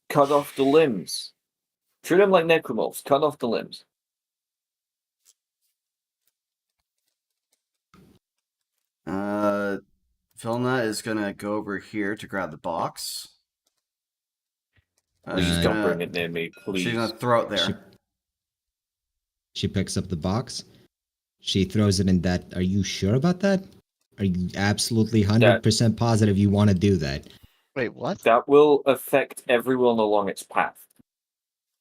cut off the limbs. Treat them like necromorphs. Cut off the limbs. Vilna is going to go over here to grab the box. Please she's don't gonna- bring it near me, please. She's going to throw it there. She picks up the box. She throws it in that. Are you sure about that? Are you absolutely 100% positive you want to do that? Wait, what? That will affect everyone along its path.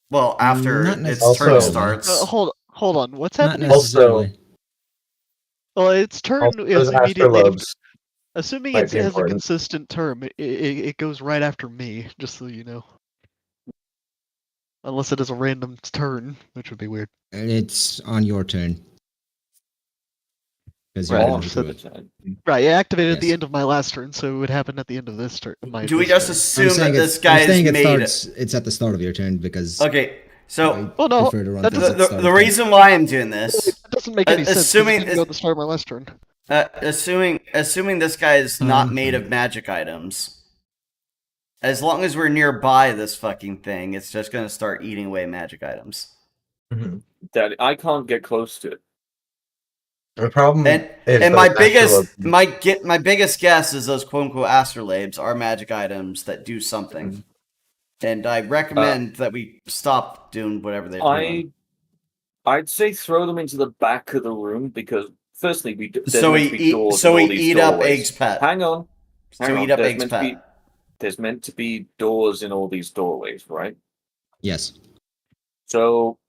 Well, after Not its necessarily. turn starts. Hold on. What's Not happening? necessarily. Well, its turn Also, is those immediately. astrolobes Assuming might it be has a important. consistent term, it goes right after me, just so you know. Unless it is a random turn, which would be weird. And it's on your turn. Because Right. you're All going to through the it. turn. Right, it activated at the Yes. end of my last turn, so it would happen at the end of this turn. Do we just assume that this guy I'm is saying made? it's at the start of your turn because Okay, so Oh, no, prefer to run that things doesn't- at the the, start the of turn. reason why I'm doing this, It doesn't make any sense. 'cause assuming it didn't go at the start of my last turn. assuming this guy is not made of magic items, as long as we're nearby this fucking thing, it's just gonna start eating away magic items. Daddy, I can't get close to it. The problem And is and my those biggest astrolobes- my biggest guess is those quote unquote astrolabes are magic items that do something. And I recommend that we stop doing whatever they're doing. I'd say throw them into the back of the room because firstly, there's So meant to be doors so in we all these eat up doorways. Egg's pet. Hang on. So eat up There's Egg's meant to be- pet. There's meant to be doors in all these doorways, right? yes. So,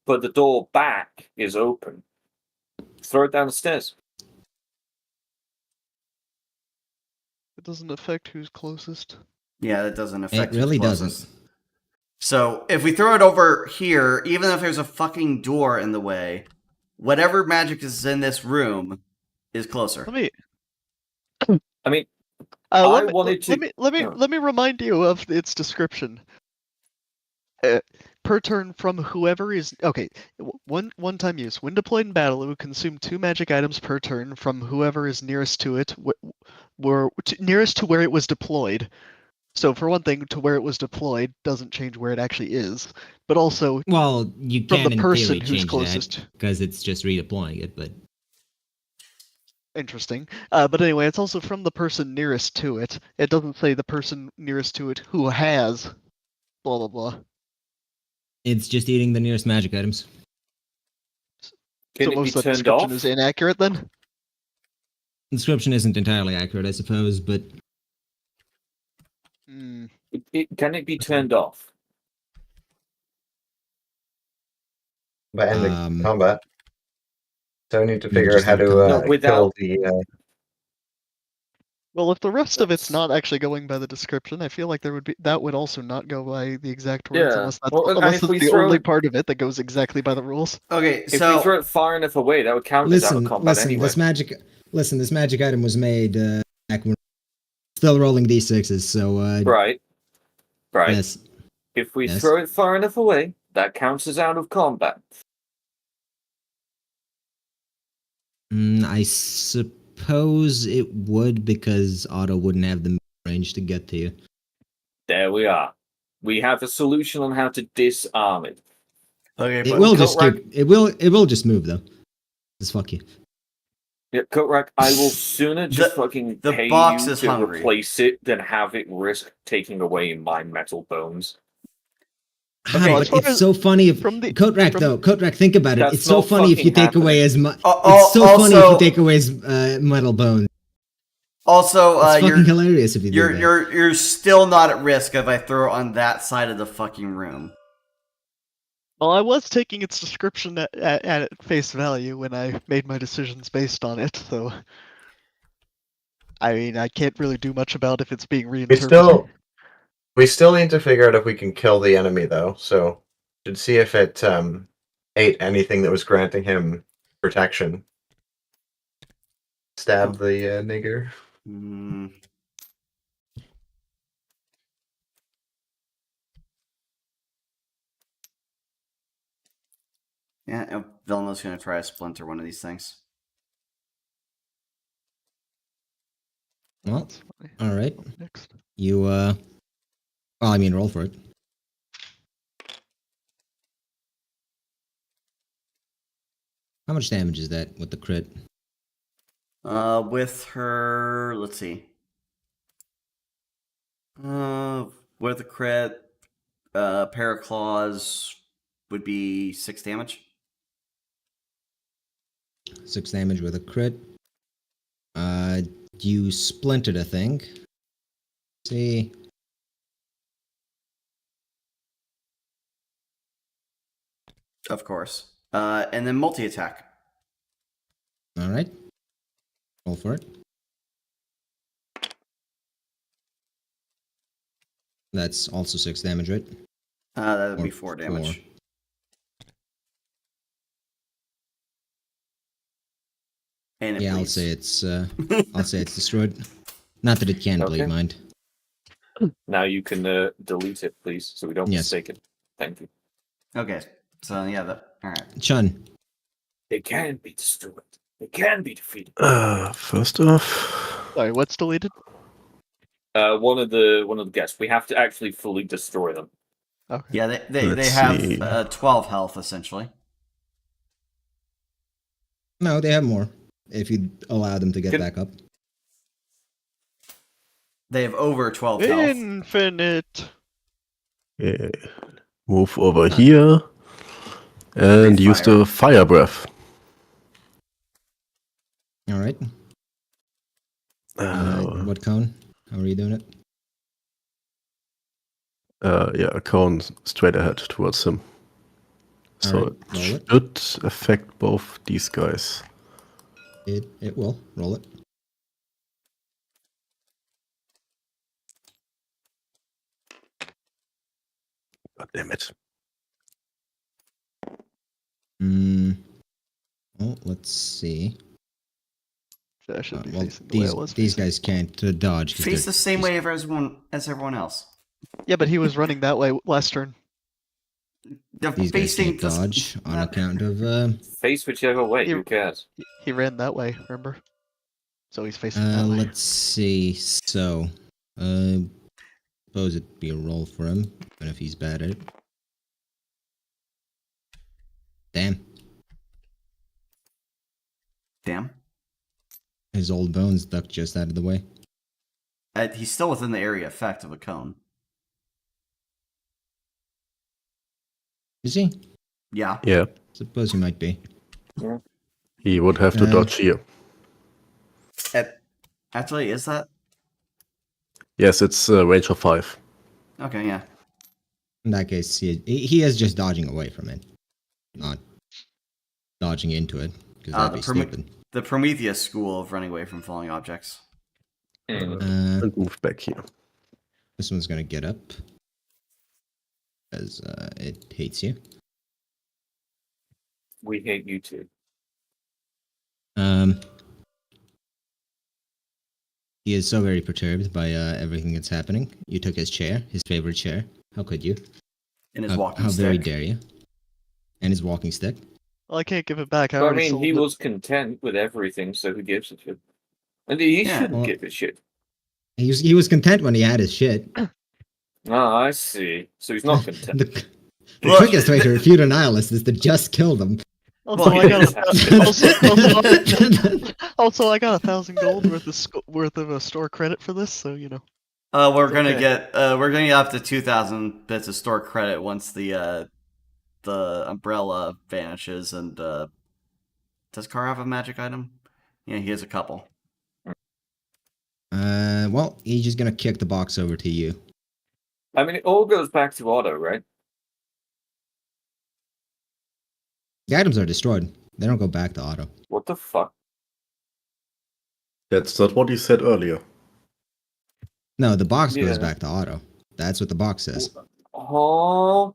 but the door back is open. Throw it down the stairs. It doesn't affect who's closest. Yeah, that doesn't affect It really who's closest. doesn't. So if we throw it over here, even if there's a fucking door in the way, whatever magic is in this room is closer. Let me. I mean, I wanted to. Let me remind you of its description. Per turn from whoever is okay. One time use. When deployed in battle, it would consume 2 magic items per turn from whoever is nearest to it, nearest to where it was deployed. So for one thing, to where it was deployed doesn't change where it actually is, but also Well, you from can the in person theory who's change closest. that because it's just redeploying it, but Interesting. But anyway, it's also from the person nearest to it. It doesn't say the person nearest to it who has blah blah blah. it's just eating the nearest magic items. Can So it be most of that turned description off? is inaccurate then? Inscription isn't entirely accurate, I suppose, but Hmm. Can it be turned off? By ending combat. So we need to No, figure out just how end to combat. No, kill without- the. Well, if the rest of it's That's- not actually going by the description, I feel like that would also not go by the exact words Yeah. unless that's, Well, and unless if it's we the throw only it- part of it that goes exactly by the rules. Okay, If we so throw it far enough away, that would count as out of listen, combat listen. anyway. This magic item was made back when still rolling d6s. So Right. yes, If we Yes. throw it far enough away, that counts as out of combat. I suppose it would because Otto wouldn't have the range to get to you. There we are. We have a solution on how to disarm it. okay, It but will just Coatrack- keep. It will just move though. Just fuck you. Yeah, Korak, I will sooner just The- fucking the pay box you is to hungry. replace it than have it risk taking away my metal bones. Okay, Well, but as far it's as- so funny if from the- Kotrack from- though. Kotrack, think about it. That's It's so not funny if you fucking take away as much. Al- It's so funny if also- you take away his metal bones. also It's fucking you're hilarious if you do that. you're still not at risk if I throw it on that side of the fucking room. Well, I was taking its description at face value when I made my decisions based on it, so I mean, I can't really do much about if it's being reinterpreted. We still need to figure out if we can kill the enemy though. So should see if it ate anything that was granting him protection. Stab the nigger. Hmm. Yeah, Vilna's gonna try to splinter one of these things. Well, That's fine. all right. Next. You well, I mean, roll for it. How much damage is that with the crit? With her, let's see. With a crit, pair of claws would be 6 damage. 6 damage with a crit. You splintered a thing. See. Of course. And then multi-attack. All right. Roll for it. That's also 6 damage, right? That would be Or 4 damage. 4. And it Yeah, bleeds. I'll say it's destroyed. Not that it can bleed, Okay. mind. Now you can delete it, please, so we don't Yes. mistake it. Thank you. Okay, so yeah, alright. Chun. They can be destroyed. They can be defeated. First off, Sorry, what's deleted? One of the guests. We have to actually fully destroy them. Okay. Yeah, they Let's have see. 12 health, essentially. No, they have more. If you allow them to get Can- back up. They have over 12 health. Infinite. yeah, move over here and Breathe use fire. the fire breath. All right. What cone? How are you doing it? Yeah, a cone straight ahead towards him. So Alright, roll it should affect both these guys. It will. Roll it. God damn it. Well, let's see. I should be Well, facing the way I was these facing. guys can't dodge. 'cause Face they're the same just- way as everyone else. Yeah, but he was running that way last turn. They're These guys facing can't dodge on account of. Face whichever way. You- Who cares? He ran that way, remember? So he's facing that way. Let's see. So, suppose it'd be a roll for him, even if he's bad at it. Damn, Damn. his old bones ducked just out of the way. He's still within the area effect of a cone. Is he? Yeah. Yeah, Suppose he might be. he would have to dodge here. Actually, is that? Yes, it's range of 5. Okay, yeah. In that case, he is just dodging away from it, not dodging into it, because that'd be stupid. The Prometheus school of running away from falling objects. And move back here. This one's gonna get up, because it hates you. We hate you too. He is so very perturbed by everything that's happening. You took his chair, his favorite chair. How could you? In his walking How stick. very dare you? And his walking stick. Well, I can't give it back. But, I mean, he was content with everything, so who gives a shit? And he Yeah, shouldn't well- give a shit. He was content when he had his shit. Ah, I see. So he's not content. The Look- quickest way to refute a nihilist is to just kill them. Also, Well, I got yeah. also, I got 1,000 gold worth of a store credit for this, so you know. We're It's gonna okay. get up to 2,000 bits of store credit once the umbrella vanishes. And does Carr have a magic item? Yeah, he has a couple. Well, he's just gonna kick the box over to you. I mean, it all goes back to Otto, right? The items are destroyed. They don't go back to Otto. What the fuck? That's not what you said earlier. No, the box goes Yeah. back to Otto. That's what the box says. Oh,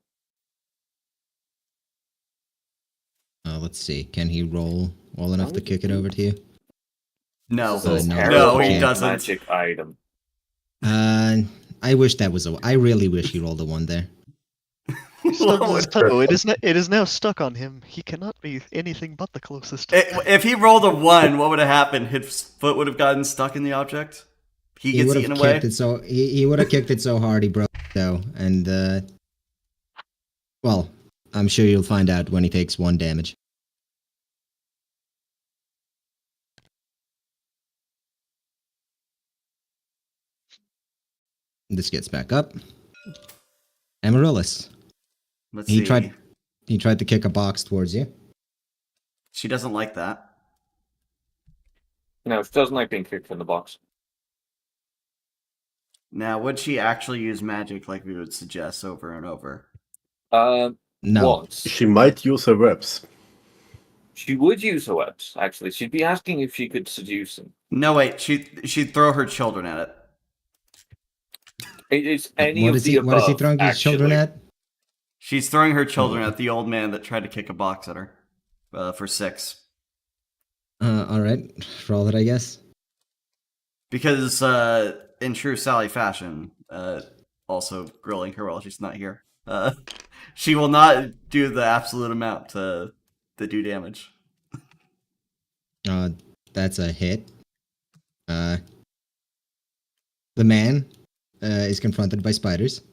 Let's see. Can he roll well enough to kick it over to you? No, this is a no, terrible he doesn't. magic item. I wish that was I really wish he rolled a 1 there. He stubbed his toe. It is now stuck on him. He cannot be anything but the closest. If he rolled a 1, what would have happened? His foot would have gotten stuck in the object. He gets would eaten have away. kicked it so he would have kicked it so hard he broke it though, and well, I'm sure you'll find out when he takes 1 damage. This gets back up. Amaryllis. Let's He see. tried to kick a box towards you. She doesn't like that. No, she doesn't like being kicked in the box. Now, would she actually use magic like we would suggest over and over? No. Once. She might use her webs. She would use her webs, actually. She'd be asking if she could seduce him. No, wait. She'd throw her children at it. It's any What of is the he? above, What is he throwing his children actually. at? She's throwing her children at the old man that tried to kick a box at her for 6. All right, roll it, I guess. Because in true Sally fashion, also grilling her while she's not here, she will not do the absolute amount to do damage. That's a hit. The man is confronted by spiders.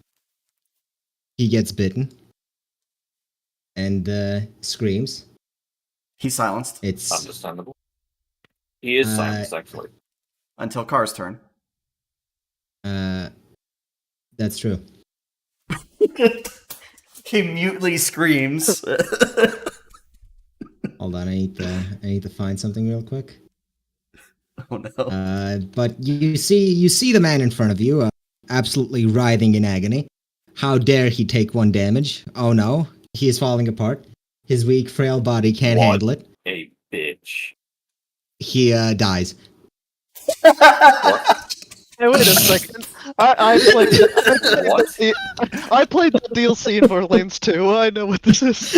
He gets bitten and screams. He's silenced It's Understandable. He is silenced, actually. until Car's turn. that's true. He mutely screams. Hold on, I need to find something real quick. Oh no. But you see the man in front of you, absolutely writhing in agony. How dare he take 1 damage? Oh no, he is falling apart. His weak, frail body can't What? handle it. A bitch. He dies. Hey, wait a second. I played. What? I played the DLC in Borderlands 2. I know what this is.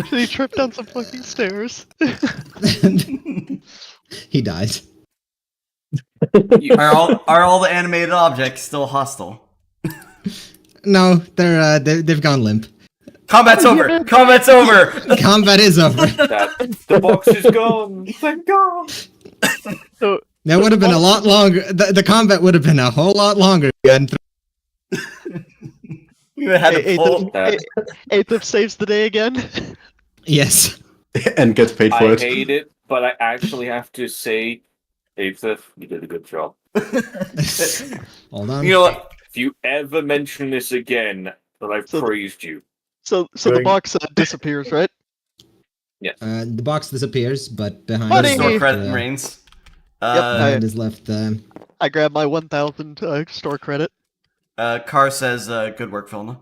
He tripped down some fucking stairs. He dies. Are all the animated objects still hostile? No, they've gone limp. Combat's over. Combat's over. Combat is over. The box is gone. Thank God. So That would have been a lot longer. The combat would have been a whole lot longer. if you hadn't We would have had to pull. Aethif saves the day again. Yes. And gets paid for I it. hate it, but I actually have to say, Aethif, you did a good job. Hold on. You know what? If you ever mention this again, that I've praised you. So the box disappears, right? Yes. The box disappears, but behind Money! it, Store credit reigns. behind is left. I grab my 1,000 store credit. Car says, "Good work, Filna."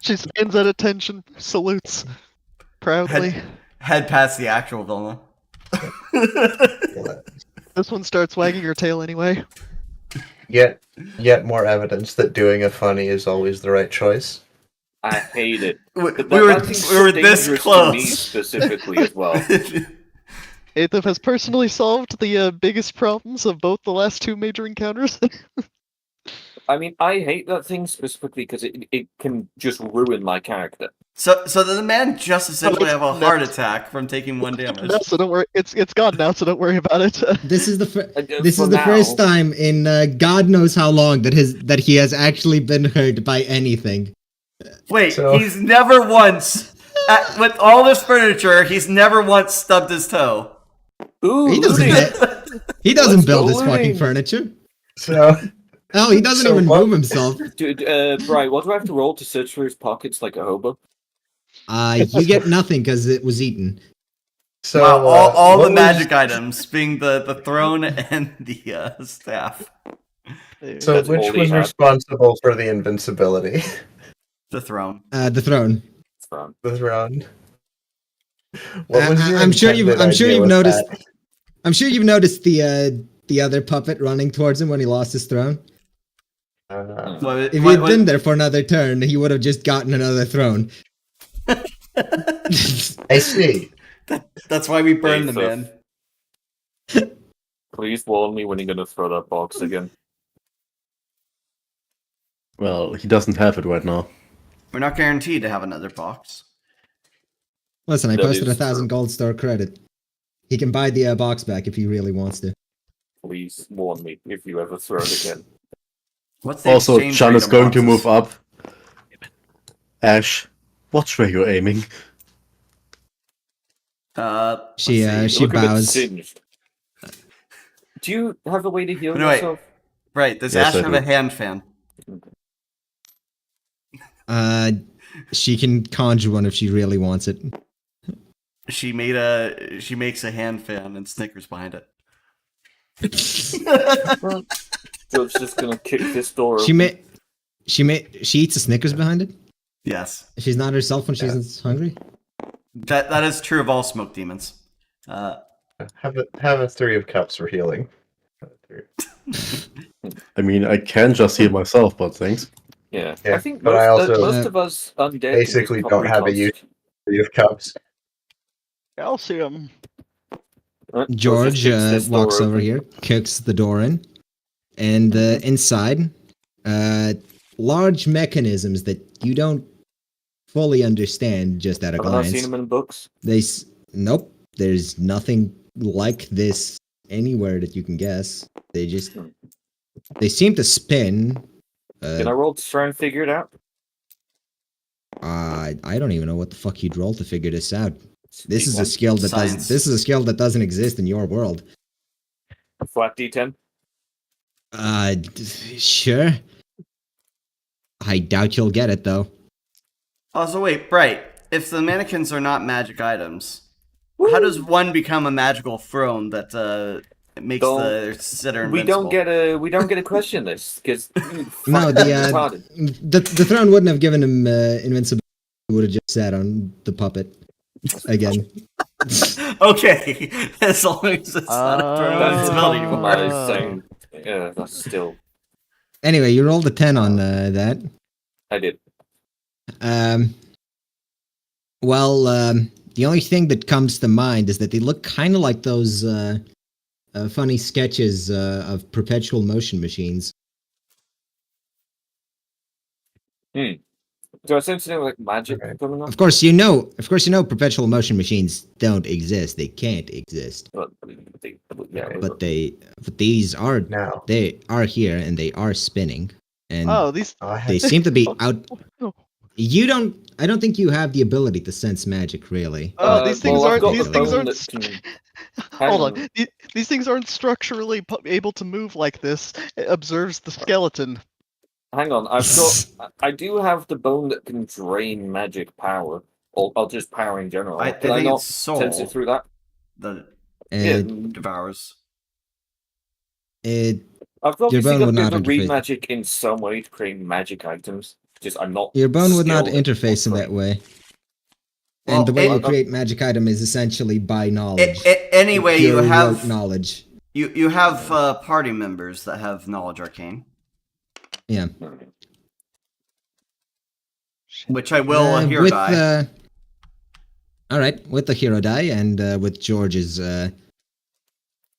She stands at attention, salutes proudly. Head past the actual Vilna. This one starts wagging her tail anyway. Yet more evidence that doing a funny is always the right choice. I hate it. We were That's we were this dangerous close. to me specifically as well. Aethif has personally solved the biggest problems of both the last two major encounters. I mean, I hate that thing specifically because it can just ruin my character. So the man just essentially have a heart attack from taking 1 damage. No, so don't worry. It's gone now, so don't worry about it. This is the this For is the now. first time in God knows how long that he has actually been hurt by anything. Wait, So- he's never once with all this furniture. He's never once stubbed his toe. Ooh, He doesn't. looting. He doesn't Let's build go his fucking looting. furniture. So Oh, he doesn't So even what- move himself. Dude, Brian, what do I have to roll to search for his pockets like a hobo? You get nothing because it was eaten. So Wow, all what the was- magic items, being the throne and the staff. So That's which all he was had. responsible for the invincibility? The throne. The throne. From. The throne. What was your I'm sure you've intended idea with noticed. that? I'm sure you've noticed the other puppet running towards him when he lost his throne. What, If what- he'd what- been there for another turn, he would have just gotten another throne. I see. That's why we burned the Aethif. man. Please warn me when you're gonna throw that box again. Well, he doesn't have it right now. We're not guaranteed to have another box. Listen, I That posted is 1,000 gold store credit. He can buy the box back if he really wants to. Please warn me if you ever throw it again. What's the Also, exchange Chan rate is on going to boxes? move up. Ash, watch where you're aiming. She let's see. she Look a bit bows. singed. Do you have a way to heal No, wait. yourself? Right, does Yes, Ash I have do. a hand fan? She can conjure one if she really wants it. She makes a hand fan and Snickers behind it. Joe's just gonna kick this door She open. she eats a Snickers behind it. Yes. She's not herself when she's hungry. That is true of all smoke demons. Have a 3 of cups for healing. I mean, I can just heal myself, but thanks. Yeah. Yeah, I think but most, I also- most of us undead can basically just don't have a use- 3 of cups. Calcium. George walks over here, kicks the door in, and inside, large mechanisms that you don't fully understand just at a Have I not glance. seen them in books? Nope, there's nothing like this anywhere that you can guess. They seem to spin. Can I roll to try and figure it out? I don't even know what the fuck you'd roll to figure this out. This is a D1? skill that Science. this is a skill that doesn't exist in your world. Flat D10. Sure. I doubt you'll get it though. Also, wait, Bright. If the mannequins are not magic items, how does one become a magical throne that makes Don't- the sitter We invincible? don't get a question this because No, the throne wouldn't have given him invincibility. He would have just sat on the puppet again. Okay, as long as it's not a throne That's invincibility not anymore. what I was saying. Yeah, that's still. Anyway, you rolled a 10 on that. I did. Well, The only thing that comes to mind is that they look kind of like those funny sketches of perpetual motion machines. Do I sense anything like magic Okay. coming up? Of course, you know perpetual motion machines don't exist. They can't exist. But these are Now, they are here and they are spinning, and Oh, these. I they have seem to be out. Oh, I don't think you have the ability to sense magic, really. these things well, I've aren't. got These the things bone aren't. that can- Hang Hold on. on. These things aren't structurally able to move like this. It observes the skeleton. Hang on, I do have the bone that can drain magic power, or just power in general. I Can I think not it's soul sense it through that? that And devours. it I've obviously bone got would to not read interface. magic in some way to create magic items. Just I'm not. Your bone would not skilled at interface in that offering. way. Well, And the way it- you create magic item is essentially by knowledge. Anyway, you Pure rote have knowledge. you have party members that have knowledge arcane, Yeah. which I will hero with die. all right, with the hero die and with George's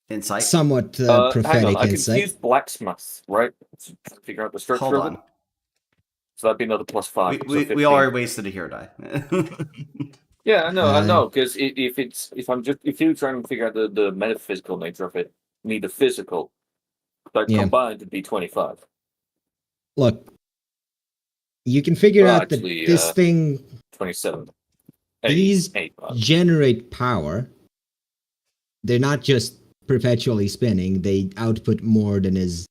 Insight. somewhat Hang on, prophetic I can insight. use blacksmith, right? To figure out the structure Hold of on. it. So that'd be another +5. We, so we 15. already wasted a hero die. Yeah, I Uh, know, because if you're trying to figure out the metaphysical nature of it, you need the physical. But Yeah. combined would be 25. Look, you can figure Well, out that actually, this thing 27. These 8. generate power. They're not just perpetually spinning, they output more than is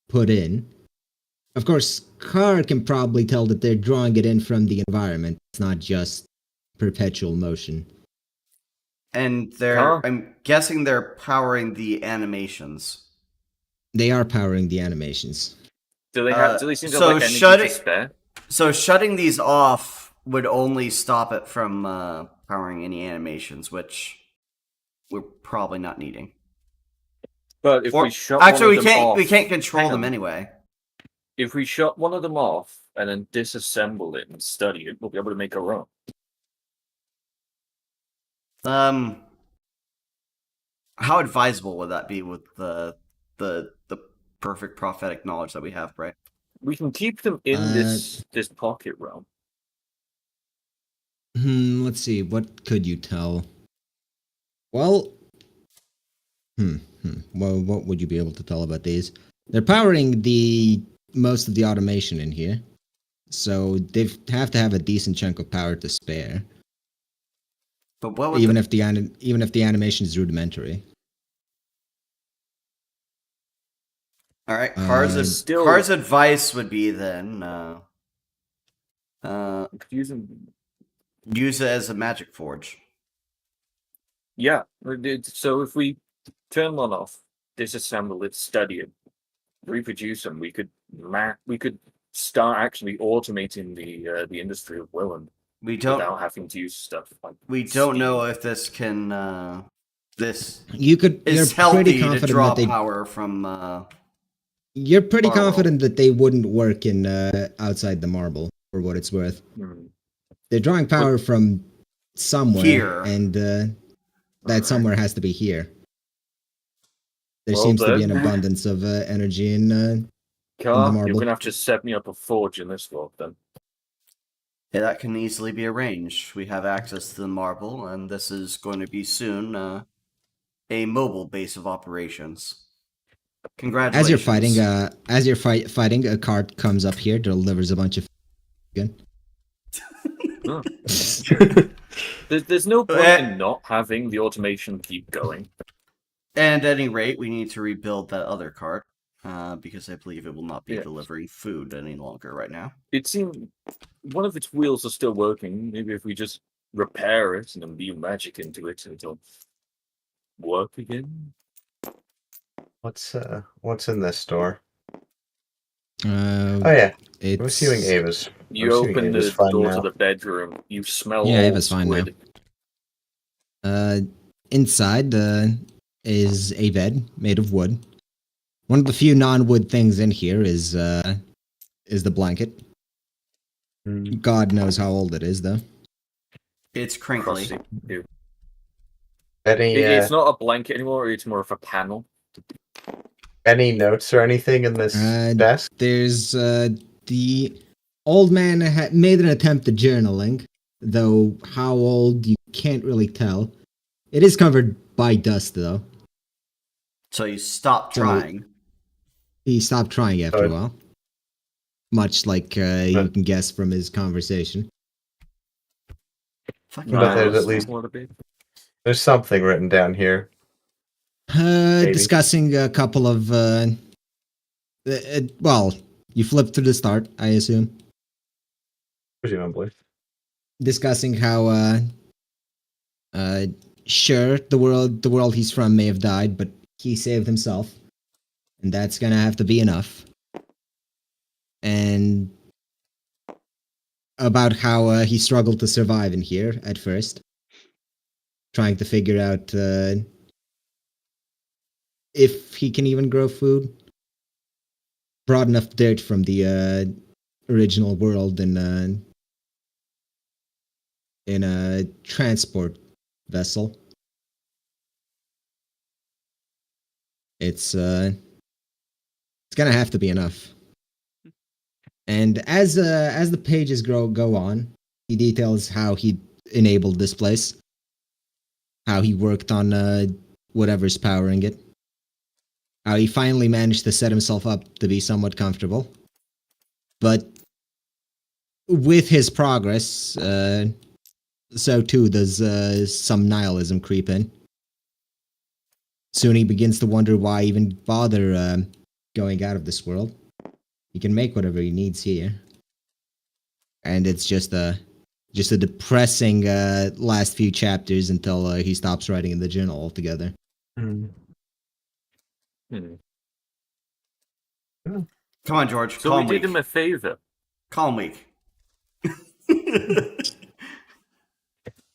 put in. Of course, Car can probably tell that they're drawing it in from the environment. It's not just perpetual motion. And Huh? I'm guessing they're powering the animations. They are powering the animations. Do they have? Do they seem to so have like energy shut to it- spare? So shutting these off would only stop it from powering any animations, which we're probably not needing. But if Or- we shut Actually, one we of them can't off, we can't control hang them on. anyway. If we shut one of them off and then disassemble it and study it, we'll be able to make our own. How advisable would that be with the perfect prophetic knowledge that we have, right? We can keep them in this pocket realm. Let's see. What could you tell? Well, Well, what would you be able to tell about these? They're powering most of the automation in here, so they have to have a decent chunk of power to spare. But what would Even if the animation is rudimentary. all right, still- Car's advice would be then Confusing. use it as a magic forge. Yeah. So if we turn one off, disassemble it, study it, reproduce them, we could start actually automating the industry of Willand We don't without having to use stuff like we don't know if this can this You're is pretty healthy to confident draw that they. power from You're pretty Marble. confident that they wouldn't work in outside the marble, for what it's worth. They're drawing power from somewhere, Here. and that Alright. somewhere has to be here. There Well, seems to be an then. abundance of energy in. Car, marble. you're gonna have to set me up a forge in this world then. Yeah, that can easily be arranged. We have access to the marble, and this is going to be soon a mobile base of operations. Congratulations. As you're fighting, a cart comes up here, delivers a bunch of. There's no point in not having the automation keep going. And at any rate, we need to rebuild that other cart, because I believe it will not be Yes. delivering food any longer right now. It seemed one of its wheels are still working. Maybe if we just repair it and then beam magic into it, it'll work again. What's in this store? Oh yeah, it's I'm assuming Ava's. You I'm assuming open the Ava's fine door now. to the bedroom. You smell. Yeah, old Ava's fine now. squid. Inside is a bed made of wood. One of the few non-wood things in here is the blanket. God knows how old it is, though. It's crinkly. crusty. Ew. Any It's not a blanket anymore. It's more of a panel. any notes or anything in this desk? There's the old man made an attempt at journaling, though how old you can't really tell. It is covered by dust, though. So you stop So- trying. He stopped trying after a Good. while, much like you can guess from his conversation. Fucking But there's gross. at least- What a bit. There's something written down here. Maybe. Discussing a couple of well, you flipped to the start, I assume. Presumably. Discussing how sure the world he's from may have died, but he saved himself, and that's gonna have to be enough. And about how he struggled to survive in here at first, trying to figure out if he can even grow food. Brought enough dirt from the original world in a transport vessel. It's gonna have to be enough. And as the pages go on, he details how he enabled this place, how he worked on whatever's powering it, how he finally managed to set himself up to be somewhat comfortable. But with his progress, so too does some nihilism creep in. Soon he begins to wonder why even bother going out of this world. He can make whatever he needs here. And it's just a depressing last few chapters until he stops writing in the journal altogether. Hmm. Come on, George. So Calm we did week. him a favor. Calm week.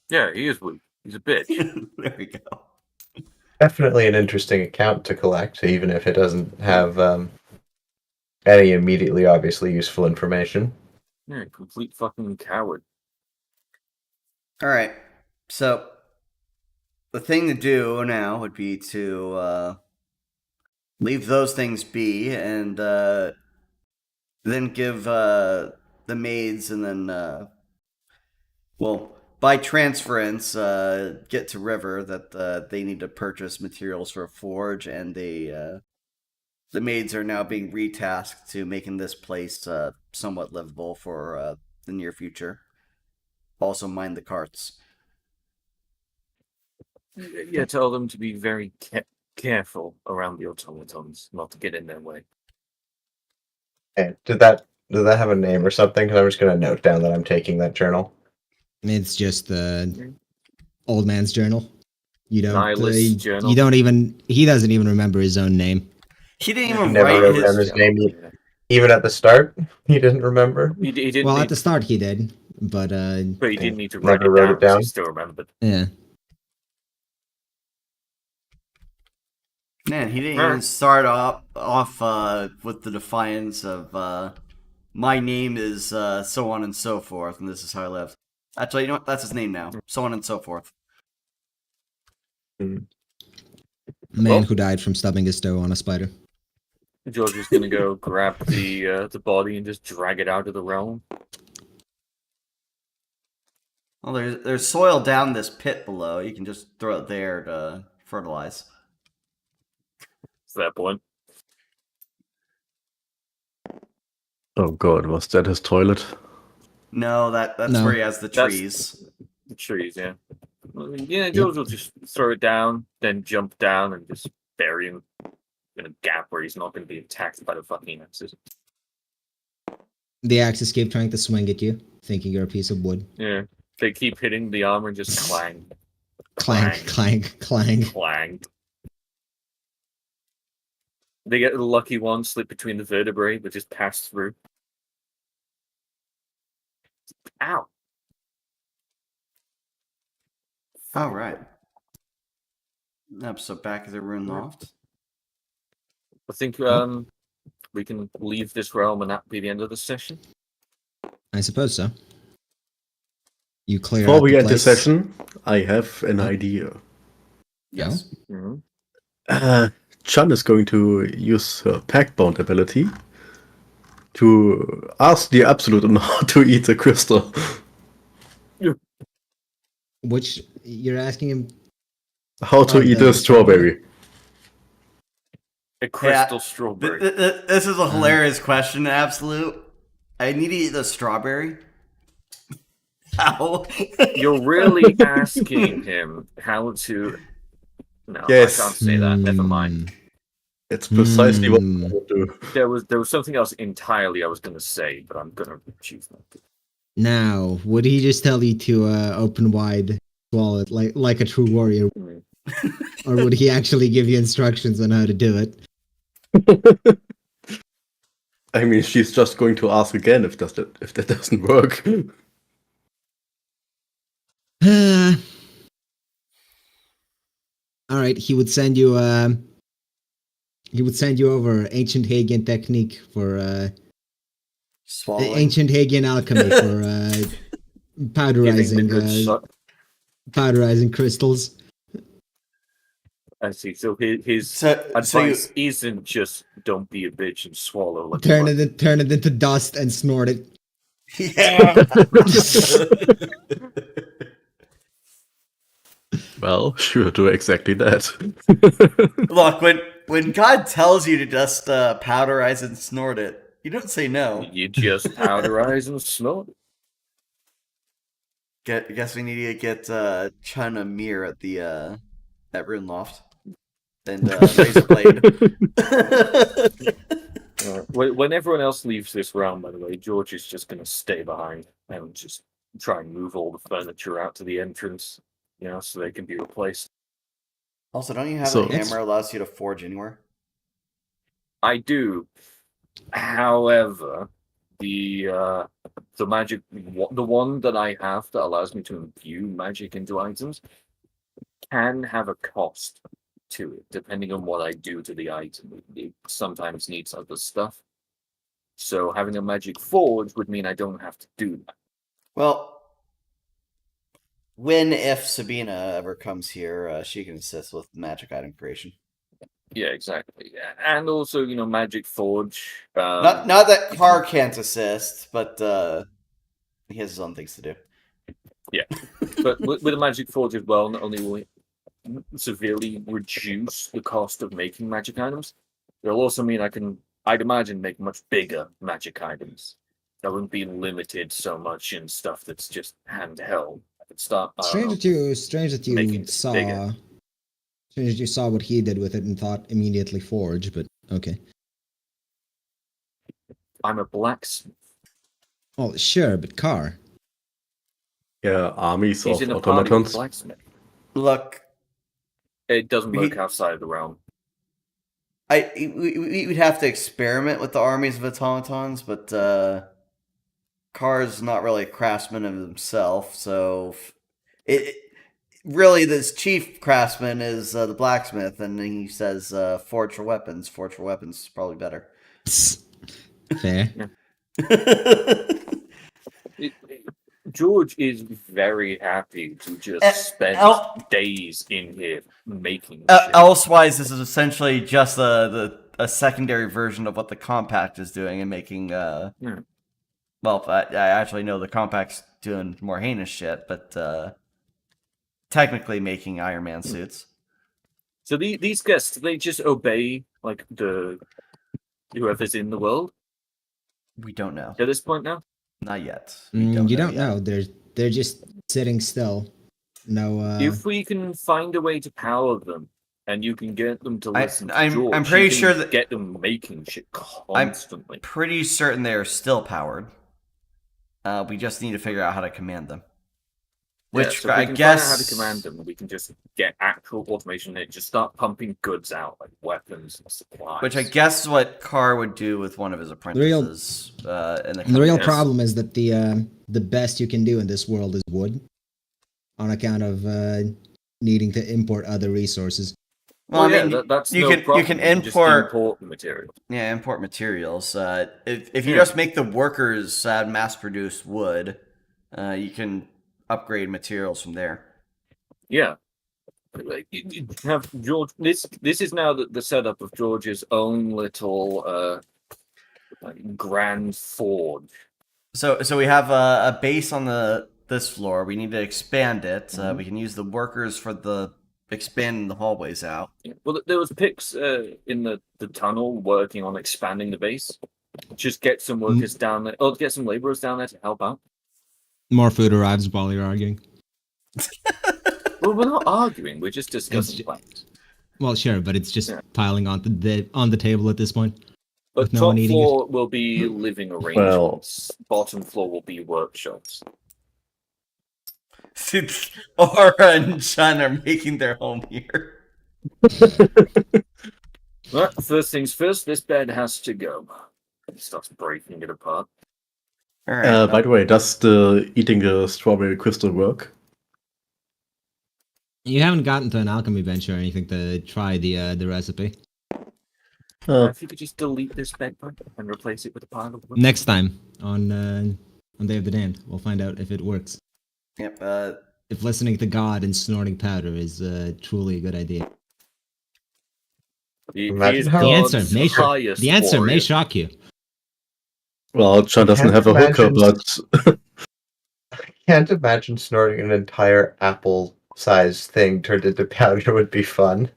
Yeah, he is weak. He's a bitch. There we go. Definitely an interesting account to collect, even if it doesn't have any immediately obviously useful information. Yeah, complete fucking coward. All right. So the thing to do now would be to leave those things be, and then give the maids, and then well, by transference, get to River that they need to purchase materials for a forge, and the maids are now being retasked to making this place somewhat livable for the near future. Also, mind the carts. Yeah, tell them to be very careful around the automatons, not to get in their way. Okay. Did that have a name or something? Because I'm just going to note down that I'm taking that journal. It's just the old man's journal. You don't. Nihilist journal. You don't even. He doesn't even remember his own name. He didn't He even never write wrote down his his. name, Yeah. even at the start. He didn't remember. He didn't Well, need, at the start he did, but but he didn't need to Never write wrote it it down. down. He still remembered. yeah. Man, he didn't even start off with the defiance of my name is so on and so forth, and this is how I live. Actually, you know what? That's his name now. So on and so forth. Man Well- who died from stubbing his toe on a spider. George is gonna go grab the body and just drag it out of the realm. Well, there's soil down this pit below. You can just throw it there to fertilize. To that point. Oh god, was that his toilet? No, that's No. where he has the That's- trees. The trees, yeah. I mean, yeah, George will just throw it down, then jump down and just bury him in a gap where he's not going to be attacked by the fucking axes. The axes keep trying to swing at you, thinking you're a piece of wood. Yeah. They keep hitting the armor and just clang, Clank, clank, clank. clang. They get the lucky one, slip between the vertebrae, but just pass through. Ow. All right. Yep, so back at the rune loft. I think we can leave this realm and that be the end of the session. I suppose so. You clear Before out we the end the place. session, I have an Huh? idea. Yes. Mhm. Chan is going to use her pack-bound ability to ask the Absolute on how to eat the crystal. Which you're asking him? How to Oh, eat the a strawberry. A crystal Yeah. strawberry. This is a hilarious question, Absolute. I need to eat the strawberry. How? You're really asking him how to. No, Yes. I can't say that. Never mind. It's precisely what Hmm. I would do. There was something else entirely I was going to say, but I'm going to choose not to. Now, would he just tell you to open wide, swallow it like a true warrior, Mm. or would he actually give you instructions on how to do it? I mean, she's just going to ask again if that doesn't work. All right, he would send you over ancient Hagian technique for Swallowing. ancient Hagian alchemy for Giving the good shot. powderizing crystals. I see. So his So you, advice isn't just don't be a bitch and swallow. Like Turn it into dust and snort it. yeah. Well, sure, do exactly that. Look, when God tells you to just powderize and snort it, you don't say no. You just powderize and snort. Guess we need to get Chun a mirror at the at Rune Loft. And razor blade. When everyone else leaves this round, by the way, George is just going to stay behind and just try and move all the furniture out to the entrance, so they can be replaced. Also, don't you have So- a hammer allows you to forge anywhere? I do. However, the magic, the one that I have that allows me to imbue magic into items, can have a cost to it, depending on what I do to the item. It sometimes needs other stuff. So having a magic forge would mean I don't have to do that. Well, if Sabina ever comes here, she can assist with magic item creation. Yeah, exactly. And also, magic forge. Not that Carr can't assist, but he has his own things to do. Yeah, but with a magic forge as well, not only will it severely reduce the cost of making magic items, it'll also mean I'd imagine, make much bigger magic items. I wouldn't be limited so much in stuff that's just handheld. I could start. Strange that you making saw. bigger. Strange that you saw what he did with it and thought immediately forge, but okay. I'm a blacksmith. Well, sure, but Carr. Yeah, armies He's of in a party with automatons. blacksmith. Look, It doesn't work outside of the realm. we would have to experiment with the armies of automatons, but Carr's not really a craftsman of himself, so really this chief craftsman is the blacksmith, and he says forge for weapons. Forge for weapons is probably better. Fair. George is very happy to just spend days in here making shit. Elsewise, this is essentially just a secondary version of what the compact is doing and making. Well, I actually know the compact's doing more heinous shit, but technically making Iron Man suits. So these guests, they just obey like whoever's in the world We don't know. at this point now. Not yet. You don't know. They're just sitting still. No. If we can find a way to power them, and you can get them to listen to George, I'm pretty you can sure that get them making shit constantly. pretty certain they are still powered. We just need to figure out how to command them. Which so if we I can guess find out how to command them, we can just get actual automation and just start pumping goods out, like weapons and supplies. Which I guess is what Carr would do with one of his apprentices. The real problem is that the best you can do in this world is wood, on account of needing to import other resources. Well, I mean, that's you no can problem. you can just import the material. Yeah, import materials. If you just make the workers mass produce wood, you can upgrade materials from there. Yeah. Like, you have George. This is now the setup of George's own little like grand forge. So we have a base on this floor. We need to expand it. We can use the workers for the expanding the hallways out. Yeah. Well, there was Pix in the tunnel working on expanding the base. Just get some workers down there. Oh, get some laborers down there to help out. More food arrives while you're arguing. Well, we're not arguing. We're just discussing plans. Well, sure, but it's just piling on the table at this point. But no top one eating floor will be living arrangements. Bottom floor will be workshops. Aura and Chun are making their home here. Well, first things first, this bed has to go. He starts breaking it apart. All right. By the way, does the eating the strawberry crystal work? You haven't gotten to an alchemy bench or anything to try the recipe. If you could just delete this bed and replace it with a pile of wood. Next time on Day of the Damned, we'll find out if it works. Yep. If listening to God and snorting powder is truly a good idea. He Imagine is how- God's The answer may warrior. shock you. Well, John doesn't can't have a hooker, imagine- but Can't imagine snorting an entire apple-sized thing turned into powder would be fun.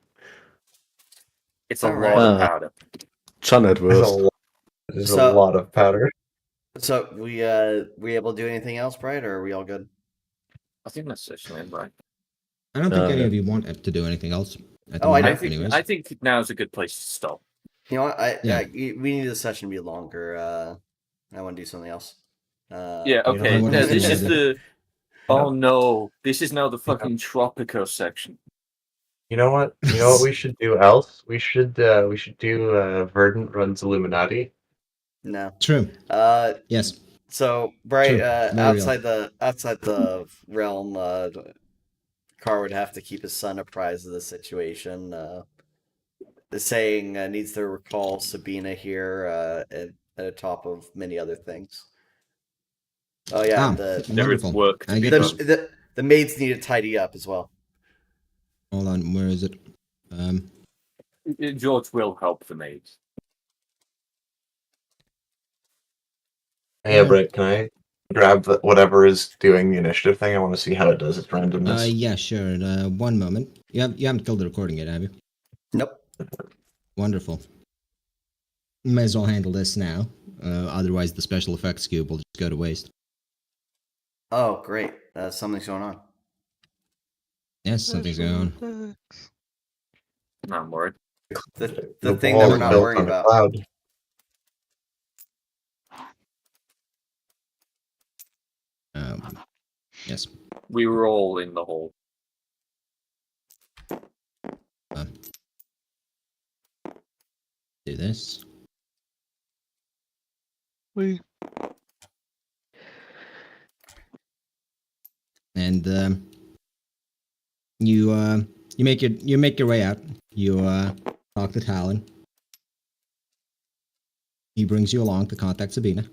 It's a Alright. lot of powder. John at There's worst. a lot of powder. So we able to do anything else, Bright, or are we all good? I think that's actually right. I don't think any of you want to do anything else. At the Oh, I moment, don't anyways. I think now's a good place to stop. You know what? Yeah. We need the session to be longer. I want to do something else. Yeah, you know okay. what Yeah, else this is is there? the. Oh no! This is now the fucking Tropico section. You know what? You know what we should do else? We should do Verdant runs Illuminati. No. True. Yes. So Bright, True. Very outside the realm, Carr would have to keep his son apprised of the situation. The saying needs to recall Sabina here at the top of many other things. Oh yeah, Ah, the There is wonderful. work to I be get done. this. the maids need to tidy up as well. Hold on, where is it? George will help the maids. Hey, Yeah. Britt, can I grab whatever is doing the initiative thing? I want to see how it does its randomness. Yeah, sure. One moment. You haven't killed the recording yet, have you? Nope. Wonderful. May as well handle this now. Otherwise, the special effects cube will just go to waste. Oh great, something's going on. Yes, something's going on. No, I'm worried. The thing that wall we're is not built worrying on a about. cloud. Yes. We were all in the hole. Do this. We And you make your way out. You talk to Talon. He brings you along to contact Sabina.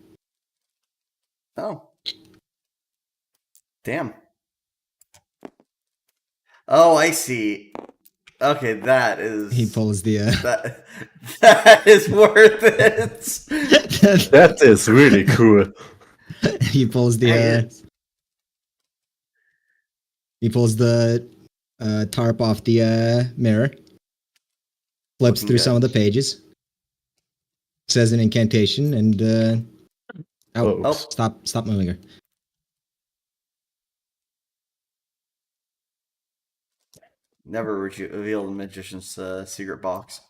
Oh. Damn. Oh, I see. Okay, that is. He pulls the. That is worth it. That is really cool. He pulls the. He pulls the tarp off the mirror. Flips Looking through good. some of the pages. Says an incantation and. Oh. Stop moving her. Never reveal the magician's secret box.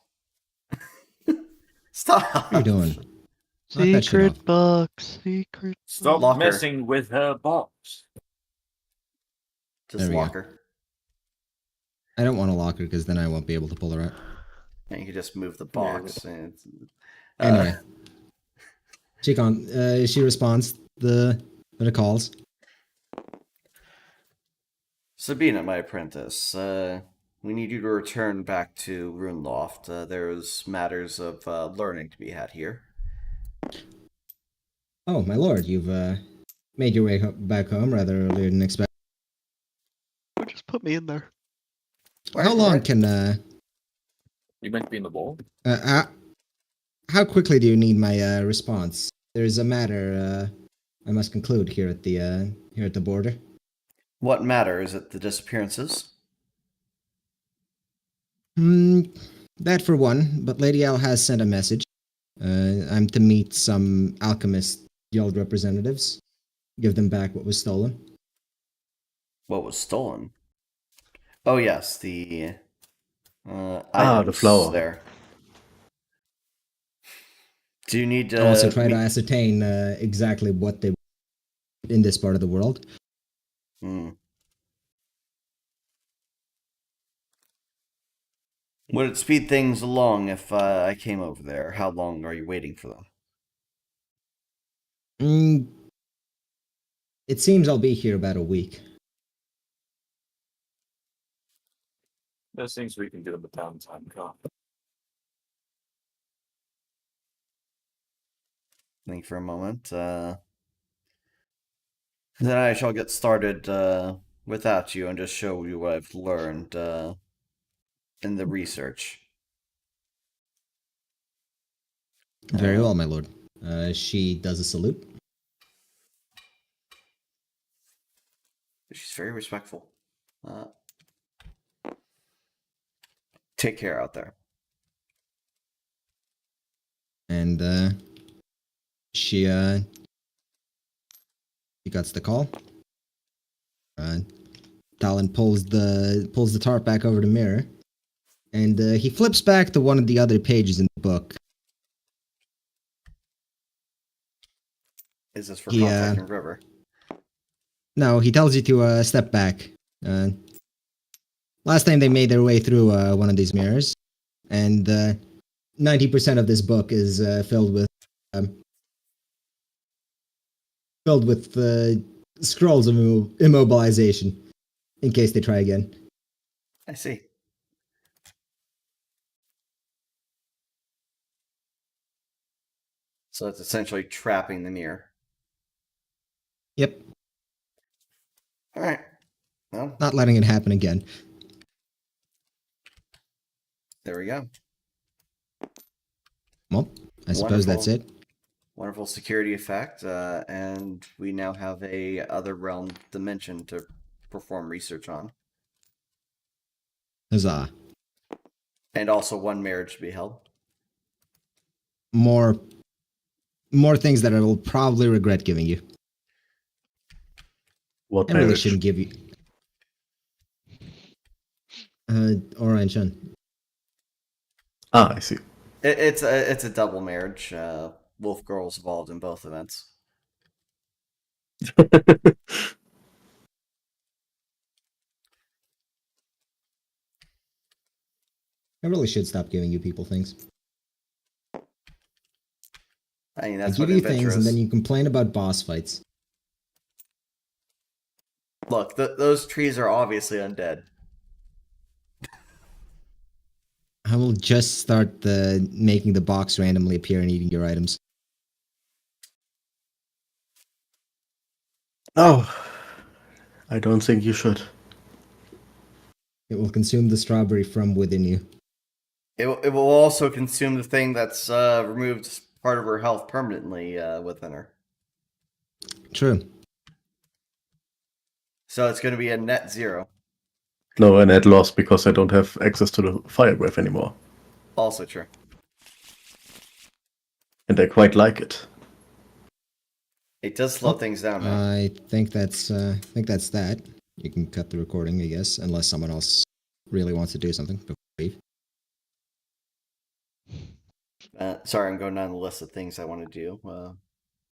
Stop. What are you doing? Knock that shit secret off. box, secret. Stop Locker. messing with her box. There Just we go. lock her. I don't want to lock her because then I won't be able to pull her out. And you can just move the box. And Anyway. She responds to the calls. Sabina, my apprentice, we need you to return back to Runeloft. There's matters of learning to be had here. Oh, my lord, you've made your way back home rather earlier than expected. me in there. How long can You meant to be in the ball? how quickly do you need my response? There's a matter I must conclude here at the border. What matter? Is it the disappearances? That for one, but Lady L has sent a message. I'm to meet some alchemist guild representatives. Give them back what was stolen. What was stolen? Oh yes, the the items flower. there. Do you need to Also try to ascertain exactly what they in this part of the world. Hmm. Would it speed things along if I came over there? How long are you waiting for them? It seems I'll be here about a week. There's things we can do in the downtime, can't we? Think for a moment. Then I shall get started without you and just show you what I've learned in the research. Very well, my lord. She does a salute. She's very respectful. Take care out there. And she gets the call. Talon pulls the tarp back over the mirror, and he flips back to one of the other pages in the book. Is this for contacting River? No, he tells you to step back. Last time they made their way through one of these mirrors, and 90% of this book is filled with scrolls of immobilization, in case they try again. I see. So it's essentially trapping the mirror. Yep. All right. Well, Not letting it happen again. there we go. Well, I suppose that's it. Wonderful security effect, and we now have a other realm dimension to perform research on. Huzzah. And also one marriage to be held. More things that I will probably regret giving you. What I really marriage? shouldn't give you. Orion Shun. Ah, I see. It's a double marriage. Wolf girls involved in both events. I really should stop giving you people things. I mean, I that's give what you adventure things is. and then you complain about boss fights. Look, those trees are obviously undead. I will just start making the box randomly appear and eating your items. Oh, I don't think you should. It will consume the strawberry from within you. It will also consume the thing that's removed part of her health permanently within her. True. So it's going to be a net zero. No, and at loss because I don't have access to the fire breath anymore. Also true. And I quite like it. It does slow things down, man. I think that's that. You can cut the recording, I guess, unless someone else really wants to do something before we leave. Sorry, I'm going down the list of things I want to do.